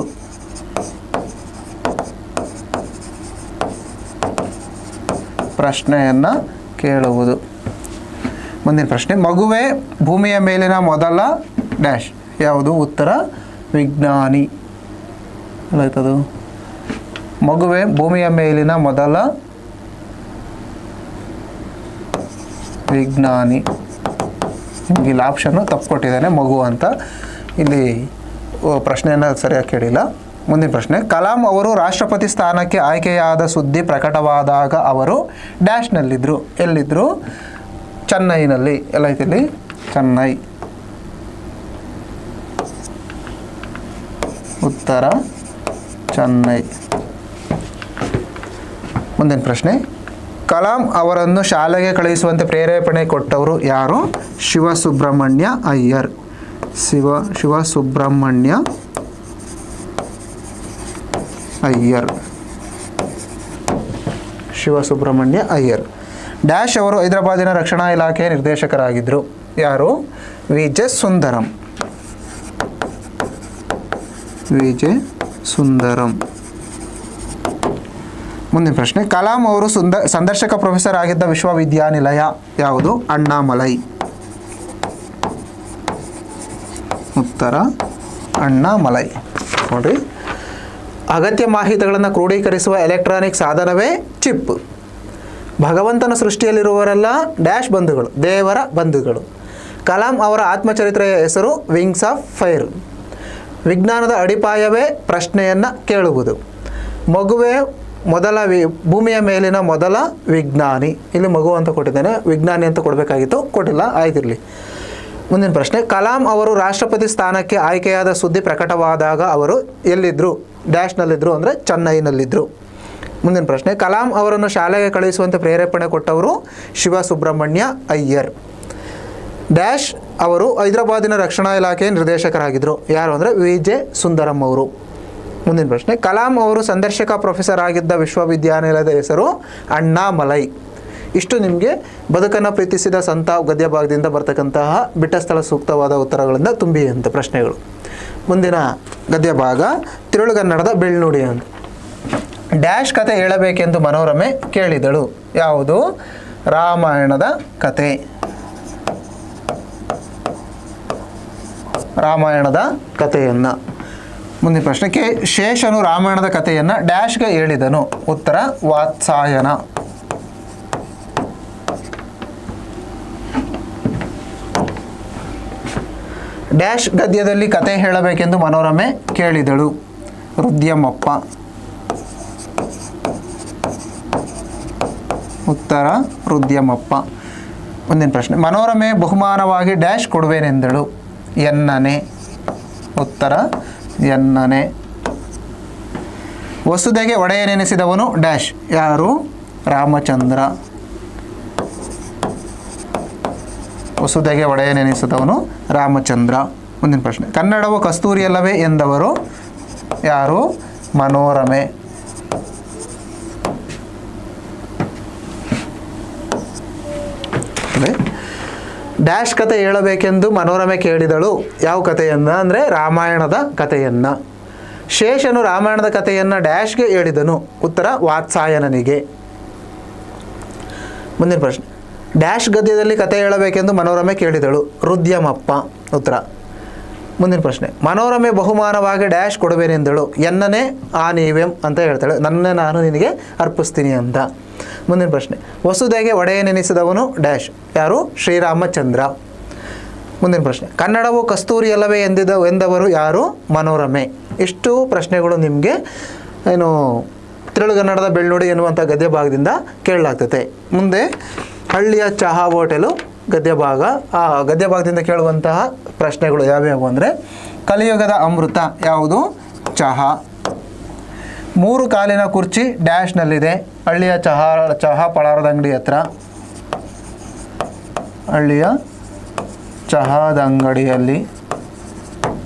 ಪ್ರಶ್ನೆಯನ್ನು ಕೇಳುವುದು. ಮುಂದಿನ ಪ್ರಶ್ನೆ, ಮಗುವೇ ಭೂಮಿಯ ಮೇಲಿನ ಮೊದಲ ಡ್ಯಾಶ್. ಯಾವುದು? ಉತ್ತರ ವಿಜ್ಞಾನಿ. ಎಲ್ಲಾಯ್ತದು? ಮಗುವೇ ಭೂಮಿಯ ಮೇಲಿನ ಮೊದಲ ವಿಜ್ಞಾನಿ. ನಿಮಗೆ ಇಲ್ಲಿ ಆಪ್ಷನ್ನು ತಪ್ಪು ಕೊಟ್ಟಿದ್ದಾನೆ, ಮಗು ಅಂತ. ಇಲ್ಲಿ ಪ್ರಶ್ನೆಯನ್ನು ಸರಿಯಾಗಿ ಕೇಳಿಲ್ಲ. ಮುಂದಿನ ಪ್ರಶ್ನೆ, ಕಲಾಂ ಅವರು ರಾಷ್ಟ್ರಪತಿ ಸ್ಥಾನಕ್ಕೆ ಆಯ್ಕೆಯಾದ ಸುದ್ದಿ ಪ್ರಕಟವಾದಾಗ ಅವರು ಡ್ಯಾಶ್ನಲ್ಲಿದ್ದರು. ಎಲ್ಲಿದ್ದರು? ಚೆನ್ನೈನಲ್ಲಿ. ಎಲ್ಲೈತಿ ಇಲ್ಲಿ? ಚೆನ್ನೈ. ಉತ್ತರ ಚೆನ್ನೈ. ಮುಂದಿನ ಪ್ರಶ್ನೆ, ಕಲಾಂ ಅವರನ್ನು ಶಾಲೆಗೆ ಕಳುಹಿಸುವಂತೆ ಪ್ರೇರೇಪಣೆ ಕೊಟ್ಟವರು ಯಾರು? ಶಿವಸುಬ್ರಹ್ಮಣ್ಯ ಅಯ್ಯರ್. ಶಿವಸುಬ್ರಹ್ಮಣ್ಯ ಅಯ್ಯರ್. ಶಿವಸುಬ್ರಹ್ಮಣ್ಯ ಅಯ್ಯರ್. ಡ್ಯಾಶ್ ಅವರು ಹೈದರಾಬಾದಿನ ರಕ್ಷಣಾ ಇಲಾಖೆಯ ನಿರ್ದೇಶಕರಾಗಿದ್ದರು. ಯಾರು? ವಿ.ಜೆ. ಸುಂದರಂ. ವಿ.ಜೆ. ಸುಂದರಂ. ಮುಂದಿನ ಪ್ರಶ್ನೆ, ಕಲಾಂ ಅವರು ಸಂದರ್ಶಕ ಪ್ರೊಫೆಸರ್ ಆಗಿದ್ದ ವಿಶ್ವವಿದ್ಯಾನಿಲಯ ಯಾವುದು? ಅಣ್ಣಾಮಲೈ. ಉತ್ತರ ಅಣ್ಣಾಮಲೈ. ನೋಡಿರಿ, ಅಗತ್ಯ ಮಾಹಿತಿಗಳನ್ನು ಕ್ರೋಢೀಕರಿಸುವ ಎಲೆಕ್ಟ್ರಾನಿಕ್ ಸಾಧನವೇ ಚಿಪ್. ಭಗವಂತನ ಸೃಷ್ಟಿಯಲ್ಲಿರುವವರೆಲ್ಲ ಡ್ಯಾಶ್ ಬಂಧುಗಳು, ದೇವರ ಬಂಧುಗಳು. ಕಲಾಂ ಅವರ ಆತ್ಮಚರಿತ್ರೆಯ ಹೆಸರು ವಿಂಗ್ಸ್ ಆಫ್ ಫೈರ್. ವಿಜ್ಞಾನದ ಅಡಿಪಾಯವೇ ಪ್ರಶ್ನೆಯನ್ನು ಕೇಳುವುದು. ಮಗುವೇ ಮೊದಲ ಭೂಮಿಯ ಮೇಲಿನ ಮೊದಲ ವಿಜ್ಞಾನಿ. ಇಲ್ಲಿ ಮಗು ಅಂತ ಕೊಟ್ಟಿದ್ದೇನೆ, ವಿಜ್ಞಾನಿ ಅಂತ ಕೊಡಬೇಕಾಗಿತ್ತು, ಕೊಟ್ಟಿಲ್ಲ, ಆಯ್ತಿರಲಿ. ಮುಂದಿನ ಪ್ರಶ್ನೆ, ಕಲಾಂ ಅವರು ರಾಷ್ಟ್ರಪತಿ ಸ್ಥಾನಕ್ಕೆ ಆಯ್ಕೆಯಾದ ಸುದ್ದಿ ಪ್ರಕಟವಾದಾಗ ಅವರು ಎಲ್ಲಿದ್ದರು? ಡ್ಯಾಶ್ನಲ್ಲಿದ್ದರು ಅಂದರೆ ಚೆನ್ನೈನಲ್ಲಿದ್ದರು. ಮುಂದಿನ ಪ್ರಶ್ನೆ, ಕಲಾಂ ಅವರನ್ನು ಶಾಲೆಗೆ ಕಳುಹಿಸುವಂತೆ ಪ್ರೇರೇಪಣೆ ಕೊಟ್ಟವರು ಶಿವಸುಬ್ರಹ್ಮಣ್ಯ ಅಯ್ಯರ್. ಡ್ಯಾಶ್ ಅವರು ಹೈದರಾಬಾದಿನ ರಕ್ಷಣಾ ಇಲಾಖೆಯ ನಿರ್ದೇಶಕರಾಗಿದ್ದರು. ಯಾರು ಅಂದರೆ ವಿ.ಜೆ. ಸುಂದರಂ ಅವರು. ಮುಂದಿನ ಪ್ರಶ್ನೆ, ಕಲಾಂ ಅವರು ಸಂದರ್ಶಕ ಪ್ರೊಫೆಸರ್ ಆಗಿದ್ದ ವಿಶ್ವವಿದ್ಯಾನಿಲಯದ ಹೆಸರು ಅಣ್ಣಾಮಲೈ. ಇಷ್ಟು ನಿಮಗೆ ಬದುಕನ್ನು ಪ್ರೀತಿಸಿದ ಸಂತ ಗದ್ಯ ಭಾಗದಿಂದ ಬರ್ತಕ್ಕಂತಹ ಬಿಟ್ಟ ಸ್ಥಳ ಸೂಕ್ತವಾದ ಉತ್ತರಗಳಿಂದ ತುಂಬಿದಂಥ ಪ್ರಶ್ನೆಗಳು. ಮುಂದಿನ ಗದ್ಯ ಭಾಗ ತಿರುಳುಗನ್ನಡದ ಬೆಳ್ನುಡಿ ಅಂತ. ಡ್ಯಾಶ್ ಕತೆ ಹೇಳಬೇಕೆಂದು ಮನೋರಮೆ ಕೇಳಿದಳು. ಯಾವುದು? ರಾಮಾಯಣದ ಕತೆ. ರಾಮಾಯಣದ ಕಥೆಯನ್ನು. ಮುಂದಿನ ಪ್ರಶ್ನೆ, ಶೇಷನು ರಾಮಾಯಣದ ಕಥೆಯನ್ನು ಡ್ಯಾಶ್ಗೆ ಹೇಳಿದನು. ಉತ್ತರ ವಾತ್ಸಾಯನ. ಡ್ಯಾಶ್ ಗದ್ಯದಲ್ಲಿ ಕತೆ ಹೇಳಬೇಕೆಂದು ಮನೋರಮೆ ಕೇಳಿದಳು. ರುದ್ಯಮಪ್ಪ. ಉತ್ತರ ರುದ್ಯಮಪ್ಪ. ಮುಂದಿನ ಪ್ರಶ್ನೆ, ಮನೋರಮೆ ಬಹುಮಾನವಾಗಿ ಡ್ಯಾಶ್ ಕೊಡುವೇನೆಂದಳು. ಎನ್ನನೆ. ಉತ್ತರ ಎನ್ನನೆ. ವಸುದೆಗೆ ಒಡೆಯನೆನಿಸಿದವನು ಡ್ಯಾಶ್. ಯಾರು? ರಾಮಚಂದ್ರ. ವಸುದೆಗೆ ಒಡೆಯನೆನಿಸಿದವನು ರಾಮಚಂದ್ರ. ಮುಂದಿನ ಪ್ರಶ್ನೆ, ಕನ್ನಡವು ಕಸ್ತೂರಿಯಲ್ಲವೇ ಎಂದವರು ಯಾರು? ಮನೋರಮೆ. ಡ್ಯಾಶ್ ಕತೆ ಹೇಳಬೇಕೆಂದು ಮನೋರಮೆ ಕೇಳಿದಳು. ಯಾವ ಕಥೆಯನ್ನು ಅಂದರೆ ರಾಮಾಯಣದ ಕಥೆಯನ್ನು. ಶೇಷನು ರಾಮಾಯಣದ ಕಥೆಯನ್ನು ಡ್ಯಾಶ್ಗೆ ಹೇಳಿದನು. ಉತ್ತರ ವಾತ್ಸಾಯನನಿಗೆ. ಮುಂದಿನ ಪ್ರಶ್ನೆ, ಡ್ಯಾಶ್ ಗದ್ಯದಲ್ಲಿ ಕತೆ ಹೇಳಬೇಕೆಂದು ಮನೋರಮೆ ಕೇಳಿದಳು. ರುದ್ಯಮಪ್ಪ. ಉತ್ತರ. ಮುಂದಿನ ಪ್ರಶ್ನೆ, ಮನೋರಮೆ ಬಹುಮಾನವಾಗಿ ಡ್ಯಾಶ್ ಕೊಡುವೇನೆಂದಳು. ಎನ್ನನೇ ಆ ನೀವೆಂ ಅಂತ ಹೇಳ್ತಾಳೆ. ನನ್ನೇ ನಾನು ನಿನಗೆ ಅರ್ಪಿಸ್ತೀನಿ ಅಂತ. ಮುಂದಿನ ಪ್ರಶ್ನೆ, ವಸುದೆಗೆ ಒಡೆಯನೆನಿಸಿದವನು ಡ್ಯಾಶ್. ಯಾರು? ಶ್ರೀರಾಮಚಂದ್ರ. ಮುಂದಿನ ಪ್ರಶ್ನೆ, ಕನ್ನಡವು ಕಸ್ತೂರಿಯಲ್ಲವೇ ಎಂದವರು ಯಾರು? ಮನೋರಮೆ. ಇಷ್ಟು ಪ್ರಶ್ನೆಗಳು ನಿಮಗೆ ಏನು ತಿರುಳುಗನ್ನಡದ ಬೆಳ್ನುಡಿ ಎನ್ನುವಂಥ ಗದ್ಯ ಭಾಗದಿಂದ ಕೇಳಲಾಗ್ತದೆ. ಮುಂದೆ ಹಳ್ಳಿಯ ಚಹಾ ಹೋಟೆಲು ಗದ್ಯ ಭಾಗ. ಆ ಗದ್ಯ ಭಾಗದಿಂದ ಕೇಳುವಂತಹ ಪ್ರಶ್ನೆಗಳು ಯಾವ್ಯಾವು ಅಂದರೆ, ಕಲಿಯುಗದ ಅಮೃತ ಯಾವುದು? ಚಹಾ. 3 ಕಾಲಿನ ಕುರ್ಚಿ ಡ್ಯಾಶ್ನಲ್ಲಿದೆ. ಹಳ್ಳಿಯ ಚಹಾ ಪಳಾರದ ಅಂಗಡಿ ಹತ್ರ. ಹಳ್ಳಿಯ ಚಹಾದ ಅಂಗಡಿಯಲ್ಲಿ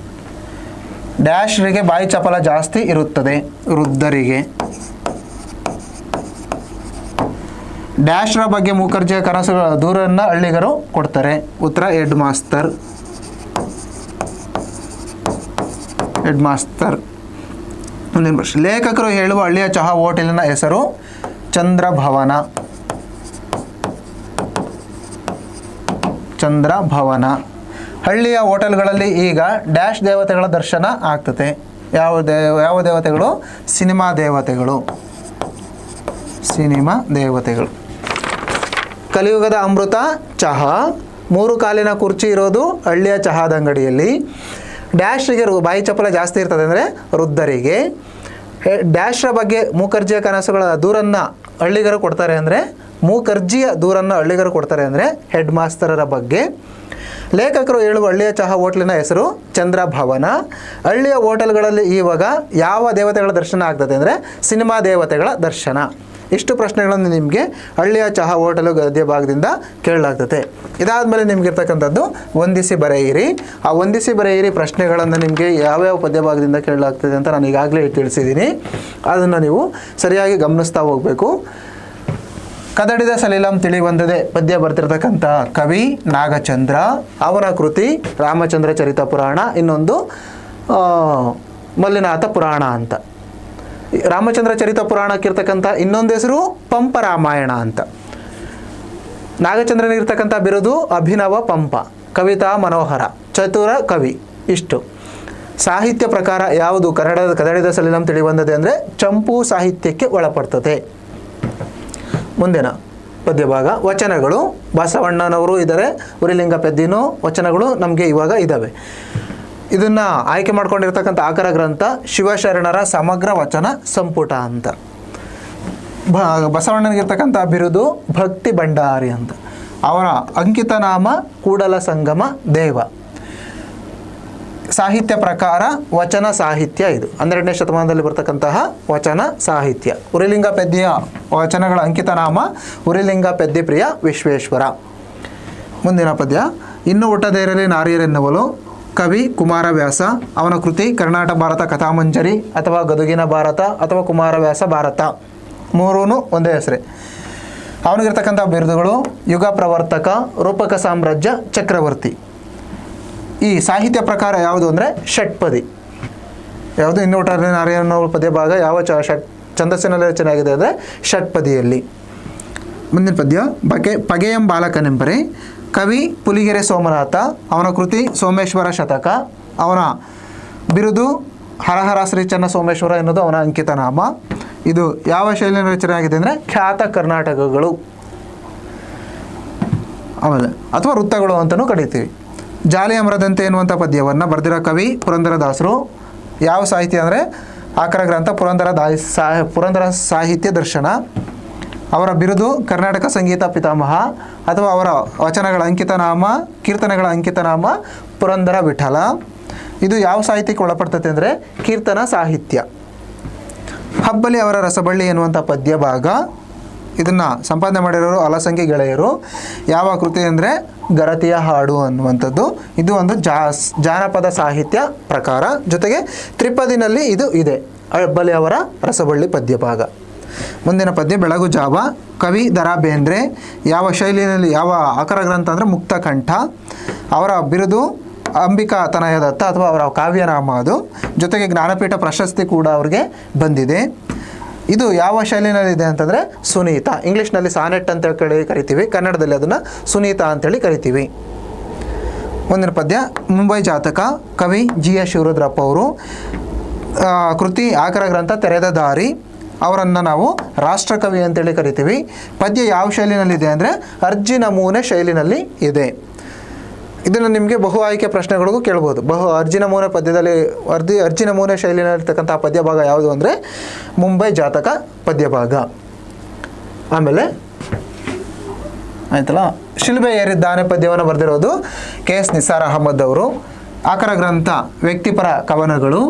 ಡ್ಯಾಶ್ರಿಗೆ ಬಾಯಿ ಚಪಲ ಜಾಸ್ತಿ ಇರುತ್ತದೆ. ವೃದ್ಧರಿಗೆ. ಡ್ಯಾಶ್ರ ಬಗ್ಗೆ ಮುಖರ್ಜಿಯ ಕನಸುಗಳ ದೂರನ್ನು ಹಳ್ಳಿಗರು ಕೊಡ್ತಾರೆ. ಉತ್ತರ ಹೆಡ್ ಮಾಸ್ತರ್. Head master. ಮುಂದಿನ ಪ್ರಶ್ನೆ, ಲೇಖಕರು ಹೇಳುವ ಹಳ್ಳಿಯ ಚಹಾ ಹೋಟೆಲಿನ ಹೆಸರು ಚಂದ್ರಭವನ. ಚಂದ್ರಭವನ. ಹಳ್ಳಿಯ ಹೋಟೆಲ್ಗಳಲ್ಲಿ ಈಗ ಡ್ಯಾಶ್ ದೇವತೆಗಳ ದರ್ಶನ ಆಗ್ತದೆ. ಯಾವ ದೇವತೆಗಳು? ಸಿನಿಮಾ ದೇವತೆಗಳು. ಸಿನಿಮಾ ದೇವತೆಗಳು. ಕಲಿಯುಗದ ಅಮೃತ ಚಹಾ. 3 ಕಾಲಿನ ಕುರ್ಚಿ ಇರೋದು ಹಳ್ಳಿಯ ಚಹಾದ ಅಂಗಡಿಯಲ್ಲಿ. ಡ್ಯಾಶ್ರಿಗೆ ಬಾಯಿ ಚಪಲ ಜಾಸ್ತಿ ಇರ್ತದೆ ಅಂದರೆ ವೃದ್ಧರಿಗೆ. ಡ್ಯಾಶ್ರ ಬಗ್ಗೆ ಮುಖರ್ಜಿಯ ಕನಸುಗಳ ದೂರನ್ನು ಹಳ್ಳಿಗರು ಕೊಡ್ತಾರೆ ಅಂದರೆ, ಮುಖರ್ಜಿಯ ದೂರನ್ನು ಹಳ್ಳಿಗರು ಕೊಡ್ತಾರೆ ಅಂದರೆ ಹೆಡ್ ಮಾಸ್ತರರ ಬಗ್ಗೆ. ಲೇಖಕರು ಹೇಳುವ ಹಳ್ಳಿಯ ಚಹಾ ಹೋಟ್ಲಿನ ಹೆಸರು ಚಂದ್ರಭವನ. ಹಳ್ಳಿಯ ಹೋಟೆಲ್ಗಳಲ್ಲಿ ಇವಾಗ ಯಾವ ದೇವತೆಗಳ ದರ್ಶನ ಆಗ್ತದೆ ಅಂದರೆ ಸಿನಿಮಾ ದೇವತೆಗಳ ದರ್ಶನ. ಇಷ್ಟು ಪ್ರಶ್ನೆಗಳನ್ನು ನಿಮಗೆ ಹಳ್ಳಿಯ ಚಹಾ ಹೋಟೆಲು ಗದ್ಯ ಭಾಗದಿಂದ ಕೇಳಲಾಗ್ತದೆ. ಇದಾದಮೇಲೆ ನಿಮಗಿರ್ತಕ್ಕಂಥದ್ದು ಹೊಂದಿಸಿ ಬರೆಯಿರಿ. ಆ ಹೊಂದಿಸಿ ಬರೆಯಿರಿ ಪ್ರಶ್ನೆಗಳನ್ನು ನಿಮಗೆ ಯಾವ್ಯಾವ ಪದ್ಯ ಭಾಗದಿಂದ ಕೇಳಲಾಗ್ತದೆ ಅಂತ ನಾನು ಈಗಾಗಲೇ ತಿಳಿಸಿದ್ದೀನಿ. ಅದನ್ನು ನೀವು ಸರಿಯಾಗಿ ಗಮನಿಸ್ತಾ ಹೋಗಬೇಕು. ಕದಡಿದ ಸಲಿಲಂ ತಿಳಿ ಬಂದದೆ ಪದ್ಯ ಬರ್ತಿರ್ತಕ್ಕಂಥ ಕವಿ ನಾಗಚಂದ್ರ. ಅವನ ಕೃತಿ ರಾಮಚಂದ್ರ ಚರಿತ ಪುರಾಣ, ಇನ್ನೊಂದು ಮಲ್ಲಿನಾಥ ಪುರಾಣ ಅಂತ. ರಾಮಚಂದ್ರ ಚರಿತ ಪುರಾಣಕ್ಕಿರ್ತಕ್ಕಂಥ ಇನ್ನೊಂದು ಹೆಸರು ಪಂಪ ರಾಮಾಯಣ ಅಂತ. ನಾಗಚಂದ್ರನಿಗಿರ್ತಕ್ಕಂಥ ಬಿರುದು ಅಭಿನವ ಪಂಪ, ಕವಿತಾ ಮನೋಹರ, ಚತುರ ಕವಿ. ಇಷ್ಟು. ಸಾಹಿತ್ಯ ಪ್ರಕಾರ ಯಾವುದು ಕದಡಿದ ಸಲಿಲಂ ತಿಳಿ ಬಂದದೆ ಅಂದರೆ ಚಂಪು ಸಾಹಿತ್ಯಕ್ಕೆ ಒಳಪಡ್ತದೆ. ಮುಂದಿನ ಪದ್ಯಭಾಗ ವಚನಗಳು. ಬಸವಣ್ಣನವರು ಇದ್ದಾರೆ, ಉರಿಲಿಂಗ ಪೆದ್ದಿನೂ ವಚನಗಳು ನಮಗೆ ಇವಾಗ ಇದ್ದಾವೆ. ಇದನ್ನು ಆಯ್ಕೆ ಮಾಡ್ಕೊಂಡಿರ್ತಕ್ಕಂಥ ಆಕರ ಗ್ರಂಥ ಶಿವಶರಣರ ಸಮಗ್ರ ವಚನ ಸಂಪುಟ ಅಂತ. ಬಸವಣ್ಣನಿಗಿರ್ತಕ್ಕಂಥ ಬಿರುದು ಭಕ್ತಿ ಭಂಡಾರಿ ಅಂತ. ಅವರ ಅಂಕಿತ ನಾಮ ಕೂಡಲ ಸಂಗಮ ದೇವ. ಸಾಹಿತ್ಯ ಪ್ರಕಾರ ವಚನ ಸಾಹಿತ್ಯ. ಇದು 12ನೇ ಶತಮಾನದಲ್ಲಿ ಬರ್ತಕ್ಕಂತಹ ವಚನ ಸಾಹಿತ್ಯ. ಉರಿಲಿಂಗ ಪೆದ್ದಿಯ ವಚನಗಳ ಅಂಕಿತ ನಾಮ ಉರಿಲಿಂಗ ಪೆದ್ದಿ ಪ್ರಿಯ ವಿಶ್ವೇಶ್ವರ. ಮುಂದಿನ ಪದ್ಯ. ಇನ್ನು ಹುಟ್ಟದೇರಲಿ ನಾರಿಯರೆನ್ನುವಲು. ಕವಿ ಕುಮಾರವ್ಯಾಸ. ಅವನ ಕೃತಿ ಕರ್ನಾಟಕ ಭಾರತ ಕಥಾಮಂಜರಿ ಅಥವಾ ಗದುಗಿನ ಭಾರತ ಅಥವಾ ಕುಮಾರವ್ಯಾಸ ಭಾರತ, ಮೂರೂ ಒಂದೇ ಹೆಸರೇ. ಅವನಿಗಿರ್ತಕ್ಕಂಥ ಬಿರುದುಗಳು ಯುಗ ಪ್ರವರ್ತಕ, ರೂಪಕ ಸಾಮ್ರಾಜ್ಯ, ಚಕ್ರವರ್ತಿ. ಈ ಸಾಹಿತ್ಯ ಪ್ರಕಾರ ಯಾವುದು ಅಂದರೆ ಷಟ್ಪದಿ. ಯಾವುದು ಇನ್ನು ಹುಟ್ಟದೇರಲಿ ನಾರಿಯರೆನ್ನುವ ಪದ್ಯ ಭಾಗ ಯಾವ ಛಂದಸ್ಸಿನಲ್ಲಿ ರಚನೆ ಆಗಿದೆ ಅಂದರೆ ಷಟ್ಪದಿಯಲ್ಲಿ. ಮುಂದಿನ ಪದ್ಯ. ಪಗೆಯಂ ಬಾಲಕನೆಂಬರೆ. ಕವಿ ಪುಲಿಗೆರೆ ಸೋಮನಾಥ. ಅವನ ಕೃತಿ ಸೋಮೇಶ್ವರ ಶತಕ. ಅವನ ಬಿರುದು ಹರಹರ ಶ್ರೀ ಚನ್ನ ಸೋಮೇಶ್ವರ ಎನ್ನುವುದು ಅವನ ಅಂಕಿತ ನಾಮ. ಇದು ಯಾವ ಶೈಲಿಯಲ್ಲಿ ರಚನೆ ಆಗಿದೆ ಅಂದರೆ ಖ್ಯಾತ ಕರ್ನಾಟಕಗಳು ಆಮೇಲೆ ಅಥವಾ ವೃತ್ತಗಳು ಅಂತಲೂ ಕರೀತೀವಿ. ಜಾಲಿ ಅಮರದಂತೆ ಎನ್ನುವಂಥ ಪದ್ಯವನ್ನು ಬರೆದಿರೋ ಕವಿ ಪುರಂದರದಾಸರು. ಯಾವ ಸಾಹಿತ್ಯ ಅಂದರೆ ಆಕರ ಗ್ರಂಥ ಪುರಂದರ ಸಾಹಿತ್ಯ ದರ್ಶನ. ಅವರ ಬಿರುದು ಕರ್ನಾಟಕ ಸಂಗೀತ ಪಿತಾಮಹ ಅಥವಾ ಅವರ ವಚನಗಳ ಅಂಕಿತ ನಾಮ ಕೀರ್ತನೆಗಳ ಅಂಕಿತ ನಾಮ ಪುರಂದರ ವಿಠಲ. ಇದು ಯಾವ ಸಾಹಿತ್ಯಕ್ಕೆ ಒಳಪಡ್ತದೆ ಅಂದರೆ ಕೀರ್ತನ ಸಾಹಿತ್ಯ. ಹಬ್ಬಲಿ ಅವರ ರಸಬಳ್ಳಿ ಎನ್ನುವಂಥ ಪದ್ಯ ಭಾಗ. ಇದನ್ನು ಸಂಪಾದನೆ ಮಾಡಿರೋರು ಅಲಸಂಗಿ ಗೆಳೆಯರು. ಯಾವ ಕೃತಿ ಅಂದರೆ ಗರತಿಯ ಹಾಡು ಅನ್ನುವಂಥದ್ದು. ಇದು ಒಂದು ಜಾನಪದ ಸಾಹಿತ್ಯ ಪ್ರಕಾರ. ಜೊತೆಗೆ ತ್ರಿಪದಿನಲ್ಲಿ ಇದು ಇದೆ. ಹಬ್ಬಲಿ ಅವರ ರಸಬಳ್ಳಿ ಪದ್ಯ ಭಾಗ. ಮುಂದಿನ ಪದ್ಯ. ಬೆಳಗು ಜಾವ. ಕವಿ ದ ರಾ ಬೇಂದ್ರೆ. ಯಾವ ಶೈಲಿಯಲ್ಲಿ ಯಾವ ಆಕರ ಗ್ರಂಥ ಅಂದರೆ ಮುಕ್ತಕಂಠ. ಅವರ ಬಿರುದು ಅಂಬಿಕಾ ತನಯದತ್ತ ಅಥವಾ ಅವರ ಕಾವ್ಯನಾಮ ಅದು. ಜೊತೆಗೆ ಜ್ಞಾನಪೀಠ ಪ್ರಶಸ್ತಿ ಕೂಡ ಅವ್ರಿಗೆ ಬಂದಿದೆ. ಇದು ಯಾವ ಶೈಲಿನಲ್ಲಿದೆ ಅಂತಂದರೆ ಸುನೀತ. ಇಂಗ್ಲೀಷ್ನಲ್ಲಿ ಸಾನೆಟ್ ಅಂತೇಳಿ ಕರಿತೀವಿ, ಕನ್ನಡದಲ್ಲಿ ಅದನ್ನು ಸುನೀತ ಅಂತೇಳಿ ಕರಿತೀವಿ. ಮುಂದಿನ ಪದ್ಯ. ಮುಂಬೈ ಜಾತಕ. ಕವಿ ಜಿ ಎಸ್ ಶಿವರುದ್ರಪ್ಪ ಅವರು. ಕೃತಿ ಆಕರ ಗ್ರಂಥ ತೆರೆದ ದಾರಿ. ಅವರನ್ನು ನಾವು ರಾಷ್ಟ್ರಕವಿ ಅಂತೇಳಿ ಕರಿತೀವಿ. ಪದ್ಯ ಯಾವ ಶೈಲಿನಲ್ಲಿದೆ ಅಂದರೆ ಅರ್ಜಿ ನಮೂನೆ ಶೈಲಿನಲ್ಲಿ ಇದೆ. ಇದನ್ನು ನಿಮಗೆ ಬಹು ಆಯ್ಕೆ ಪ್ರಶ್ನೆಗಳಿಗೂ ಕೇಳ್ಬೋದು. ಅರ್ಜಿ ನಮೂನೆ ಪದ್ಯದಲ್ಲಿ ಅರ್ಜಿ ನಮೂನೆ ಶೈಲಿನಲ್ಲಿರ್ತಕ್ಕಂಥ ಪದ್ಯ ಭಾಗ ಯಾವುದು ಅಂದರೆ ಮುಂಬೈ ಜಾತಕ ಪದ್ಯ ಭಾಗ. ಆಮೇಲೆ ಆಯ್ತಲ್ಲ, ಶಿಲ್ಬೆ ಏರಿದ್ದಾನೆ ಪದ್ಯವನ್ನು ಬರೆದಿರೋದು ಕೆ ಎಸ್ ನಿಸಾರ್ ಅಹಮದ್ ಅವರು. ಆಕರ ಗ್ರಂಥ ವ್ಯಕ್ತಿಪರ ಕವನಗಳು.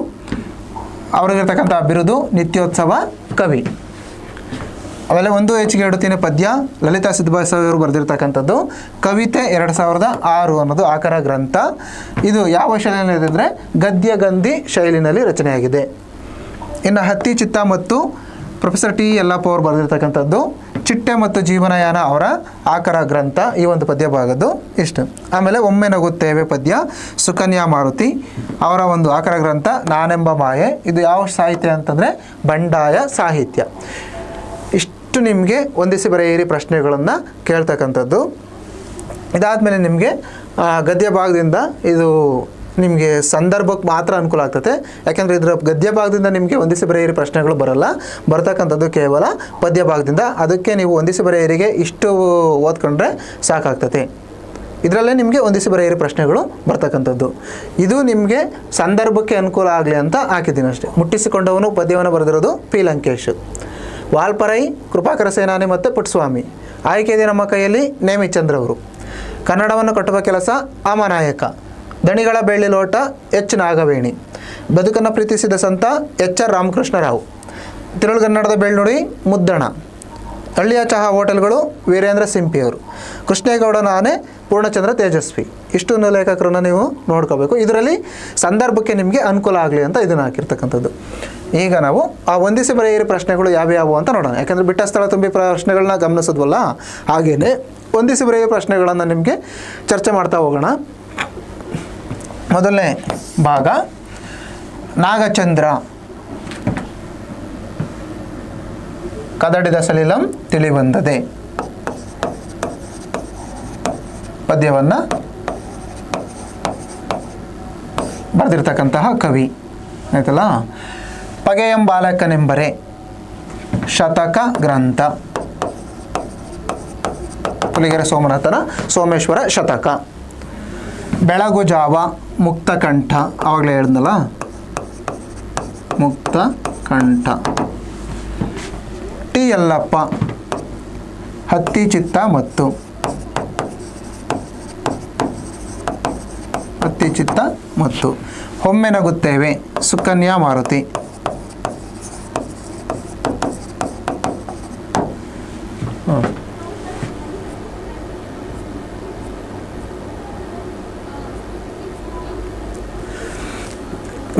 ಅವರಿಗಿರ್ತಕ್ಕಂಥ ಬಿರುದು ನಿತ್ಯೋತ್ಸವ ಕವಿ. ಆಮೇಲೆ ಒಂದು ಹೆಚ್ಚಿಗೆ ಇಡುತ್ತೀನಿ ಪದ್ಯ ಲಲಿತಾ ಸಿದ್ದಬಸವರು ಬರೆದಿರ್ತಕ್ಕಂಥದ್ದು. ಕವಿತೆ 2006 ಅನ್ನೋದು ಆಕರ ಗ್ರಂಥ. ಇದು ಯಾವ ಶೈಲಿನಲ್ಲಿದೆ ಅಂದರೆ ಗದ್ಯ ಗಂಧಿ ಶೈಲಿನಲ್ಲಿ ರಚನೆಯಾಗಿದೆ. ಇನ್ನು ಹತ್ತಿ ಚಿತ್ತ ಮತ್ತು ಪ್ರೊಫೆಸರ್ ಟಿ ಯಲ್ಲಪ್ಪ ಅವರು ಬರೆದಿರ್ತಕ್ಕಂಥದ್ದು ಚಿಟ್ಟೆ ಮತ್ತು ಜೀವನಯಾನ ಅವರ ಆಕರ ಗ್ರಂಥ. ಈ ಒಂದು ಪದ್ಯ ಭಾಗದ್ದು ಇಷ್ಟು. ಆಮೇಲೆ ಒಮ್ಮೆ ನಗುತ್ತೇವೆ ಪದ್ಯ ಸುಕನ್ಯಾ ಮಾರುತಿ ಅವರ ಒಂದು ಆಕರ ಗ್ರಂಥ ನಾನೆಂಬ ಮಾಯೆ. ಇದು ಯಾವ ಸಾಹಿತ್ಯ ಅಂತಂದರೆ ಬಂಡಾಯ ಸಾಹಿತ್ಯ. ಇಷ್ಟು ನಿಮಗೆ ಹೊಂದಿಸಿ ಬರೆಯಿರಿ ಪ್ರಶ್ನೆಗಳನ್ನು ಕೇಳ್ತಕ್ಕಂಥದ್ದು. ಇದಾದಮೇಲೆ ನಿಮಗೆ ಗದ್ಯ ಭಾಗದಿಂದ ಇದು ನಿಮಗೆ ಸಂದರ್ಭಕ್ಕೆ ಮಾತ್ರ ಅನುಕೂಲ ಆಗ್ತದೆ. ಯಾಕೆಂದರೆ ಇದರ ಗದ್ಯ ಭಾಗದಿಂದ ನಿಮಗೆ ಹೊಂದಿಸಿ ಬರೆಯಿರಿ ಪ್ರಶ್ನೆಗಳು ಬರಲ್ಲ. ಬರ್ತಕ್ಕಂಥದ್ದು ಕೇವಲ ಪದ್ಯ ಭಾಗದಿಂದ. ಅದಕ್ಕೆ ನೀವು ಹೊಂದಿಸಿ ಬರೆಯಿರಿಗೆ ಇಷ್ಟು ಓದ್ಕೊಂಡ್ರೆ ಸಾಕಾಗ್ತದೆ. ಇದರಲ್ಲೇ ನಿಮಗೆ ಹೊಂದಿಸಿ ಬರೆಯಿರಿ ಪ್ರಶ್ನೆಗಳು ಬರ್ತಕ್ಕಂಥದ್ದು. ಇದು ನಿಮಗೆ ಸಂದರ್ಭಕ್ಕೆ ಅನುಕೂಲ ಆಗಲಿ ಅಂತ ಹಾಕಿದ್ದೀನಿ ಅಷ್ಟೇ. ಮುಟ್ಟಿಸಿಕೊಂಡವನು ಪದ್ಯವನ್ನು ಬರೆದಿರೋದು ಪಿ ಲಂಕೇಶ್. ವಾಲ್ಪರೈ ಕೃಪಾಕರ ಸೇನಾನಿ ಮತ್ತು ಪುಟ್ಟಸ್ವಾಮಿ. ಆಯ್ಕೆ ಇದೆ ನಮ್ಮ ಕೈಯಲ್ಲಿ ನೇಮಿಚಂದ್ರ ಅವರು. ಕನ್ನಡವನ್ನು ಕಟ್ಟುವ ಕೆಲಸ ಅಮನಾಯಕ. ದಣಿಗಳ ಬೆಳ್ಳಿ ಲೋಟ ಎಚ್ ನಾಗವೇಣಿ. ಬದುಕನ್ನು ಪ್ರೀತಿಸಿದ ಸಂತ ಎಚ್ ಆರ್ ರಾಮಕೃಷ್ಣರಾವ್. ತಿರುಳುಗನ್ನಡದ ಬೆಳ್ಳುಡಿ ಮುದ್ದಣ. ಹಳ್ಳಿಯ ಚಹಾ ಹೋಟೆಲ್ಗಳು ವೀರೇಂದ್ರ ಸಿಂಪಿಯವರು. ಕೃಷ್ಣೇಗೌಡನ ಆನೆ ಪೂರ್ಣಚಂದ್ರ ತೇಜಸ್ವಿ. ಇಷ್ಟೊಂದು ಲೇಖಕರನ್ನು ನೀವು ನೋಡ್ಕೋಬೇಕು. ಇದರಲ್ಲಿ ಸಂದರ್ಭಕ್ಕೆ ನಿಮಗೆ ಅನುಕೂಲ ಆಗಲಿ ಅಂತ ಇದನ್ನು ಹಾಕಿರ್ತಕ್ಕಂಥದ್ದು. ಈಗ ನಾವು ಆ ಹೊಂದಿಸಿ ಬರೆಯಿರಿ ಪ್ರಶ್ನೆಗಳು ಯಾವ್ಯಾವು ಅಂತ ನೋಡೋಣ. ಯಾಕಂದರೆ ಬಿಟ್ಟ ಸ್ಥಳ ತುಂಬಿ ಪ್ರಶ್ನೆಗಳನ್ನ ಗಮನಿಸಿದ್ವಲ್ಲ, ಹಾಗೆಯೇ ಹೊಂದಿಸಿ ಬರೆಯಿರಿ ಪ್ರಶ್ನೆಗಳನ್ನು ನಿಮಗೆ ಚರ್ಚೆ ಮಾಡ್ತಾ ಹೋಗೋಣ. ಮೊದಲನೇ ಭಾಗ ನಾಗಚಂದ್ರ. ಕದಡಿದ ಸಲಿಲಂ ತಿಳಿಬಂದದೆ ಪದ್ಯವನ್ನು ಬರೆದಿರ್ತಕ್ಕಂತಹ ಕವಿ ಆಯ್ತಲ್ಲ. ಪಗೆಯಂ ಬಾಲಕನೆಂಬರೆ ಶತಕ ಗ್ರಂಥ, ಪುಲಿಗೆರೆ ಸೋಮನಾಥನ ಸೋಮೇಶ್ವರ ಶತಕ. ಬೆಳಗು ಜಾವ ಮುಕ್ತಕಂಠ, ಆವಾಗಲೇ ಹೇಳಿದ್ನಲ್ಲ ಮುಕ್ತಕಂಠ. ಟಿ ಯಲ್ಲಪ್ಪ ಹತ್ತಿ ಚಿತ್ತ ಮತ್ತು, ಹತ್ತಿ ಚಿತ್ತ ಮತ್ತು. ಒಮ್ಮೆ ನಗುತ್ತೇವೆ ಸುಕನ್ಯಾ ಮಾರುತಿ.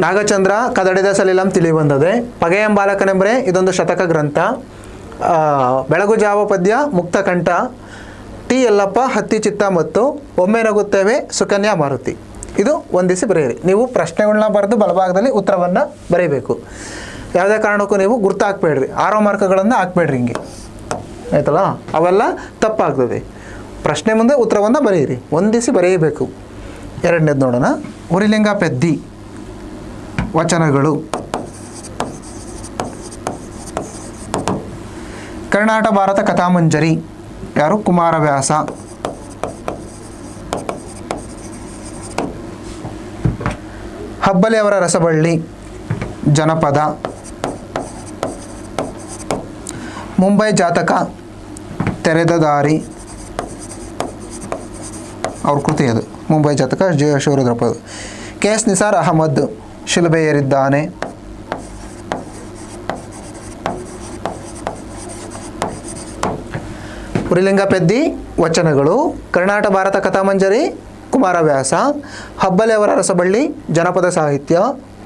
ನಾಗಚಂದ್ರ ಕದಡಿದ ಸಲಿಲಂ ತಿಳಿ ಬಂದದೆ. ಪಗೆಯಂ ಬಾಲಕನೆಂಬರೆ ಇದೊಂದು ಶತಕ ಗ್ರಂಥ. ಬೆಳಗು ಜಾವ ಪದ್ಯ ಮುಕ್ತಕಂಠ. ಟಿ ಯಲ್ಲಪ್ಪ ಹತ್ತಿ ಚಿತ್ತ ಮತ್ತು ಒಮ್ಮೆ ನಗುತ್ತೇವೆ ಸುಕನ್ಯಾ ಮಾರುತಿ. ಇದು ಹೊಂದಿಸಿ ಬರೆಯಿರಿ. ನೀವು ಪ್ರಶ್ನೆಗಳನ್ನ ಬರೆದು ಬಲಭಾಗದಲ್ಲಿ ಉತ್ತರವನ್ನು ಬರೀಬೇಕು. ಯಾವುದೇ ಕಾರಣಕ್ಕೂ ನೀವು ಗುರ್ತು ಹಾಕ್ಬೇಡ್ರಿ, 6 ಮಾರ್ಕ್ಗಳನ್ನು ಹಾಕ್ಬೇಡ್ರಿ ಹಿಂಗೆ ಆಯ್ತಲ್ಲ, ಅವೆಲ್ಲ ತಪ್ಪಾಗ್ತದೆ. ಪ್ರಶ್ನೆ ಮುಂದೆ ಉತ್ತರವನ್ನು ಬರೆಯಿರಿ, ಹೊಂದಿಸಿ ಬರೆಯಬೇಕು. ಎರಡನೇದು ನೋಡೋಣ. ಉರಿಲಿಂಗ ಪೆದ್ದಿ ವಚನಗಳು. ಕರ್ನಾಟ ಭಾರತ ಕಥಾಮಂಜರಿ ಯಾರು? ಕುಮಾರವ್ಯಾಸ. ಹಬ್ಬಲಿ ಅವರ ರಸಬಳ್ಳಿ ಜನಪದ. ಮುಂಬೈ ಜಾತಕ ತೆರೆದ ದಾರಿ ಅವ್ರ ಕೃತಿ ಅದು, ಮುಂಬೈ ಜಾತಕ ಶಿವರುದ್ರಪ್ಪ. ಕೆ ಎಸ್ ನಿಸಾರ್ ಅಹಮದ್ ಶಿಲುಬೆ ಏರಿದ್ದಾನೆ. ಉರಿಲಿಂಗ ಪೆದ್ದಿ ವಚನಗಳು. ಕರ್ನಾಟ ಭಾರತ ಕಥಾಮಂಜರಿ ಕುಮಾರವ್ಯಾಸ. ಹಬ್ಬಲಿ ಅವರ ರಸಬಳ್ಳಿ ಜನಪದ ಸಾಹಿತ್ಯ.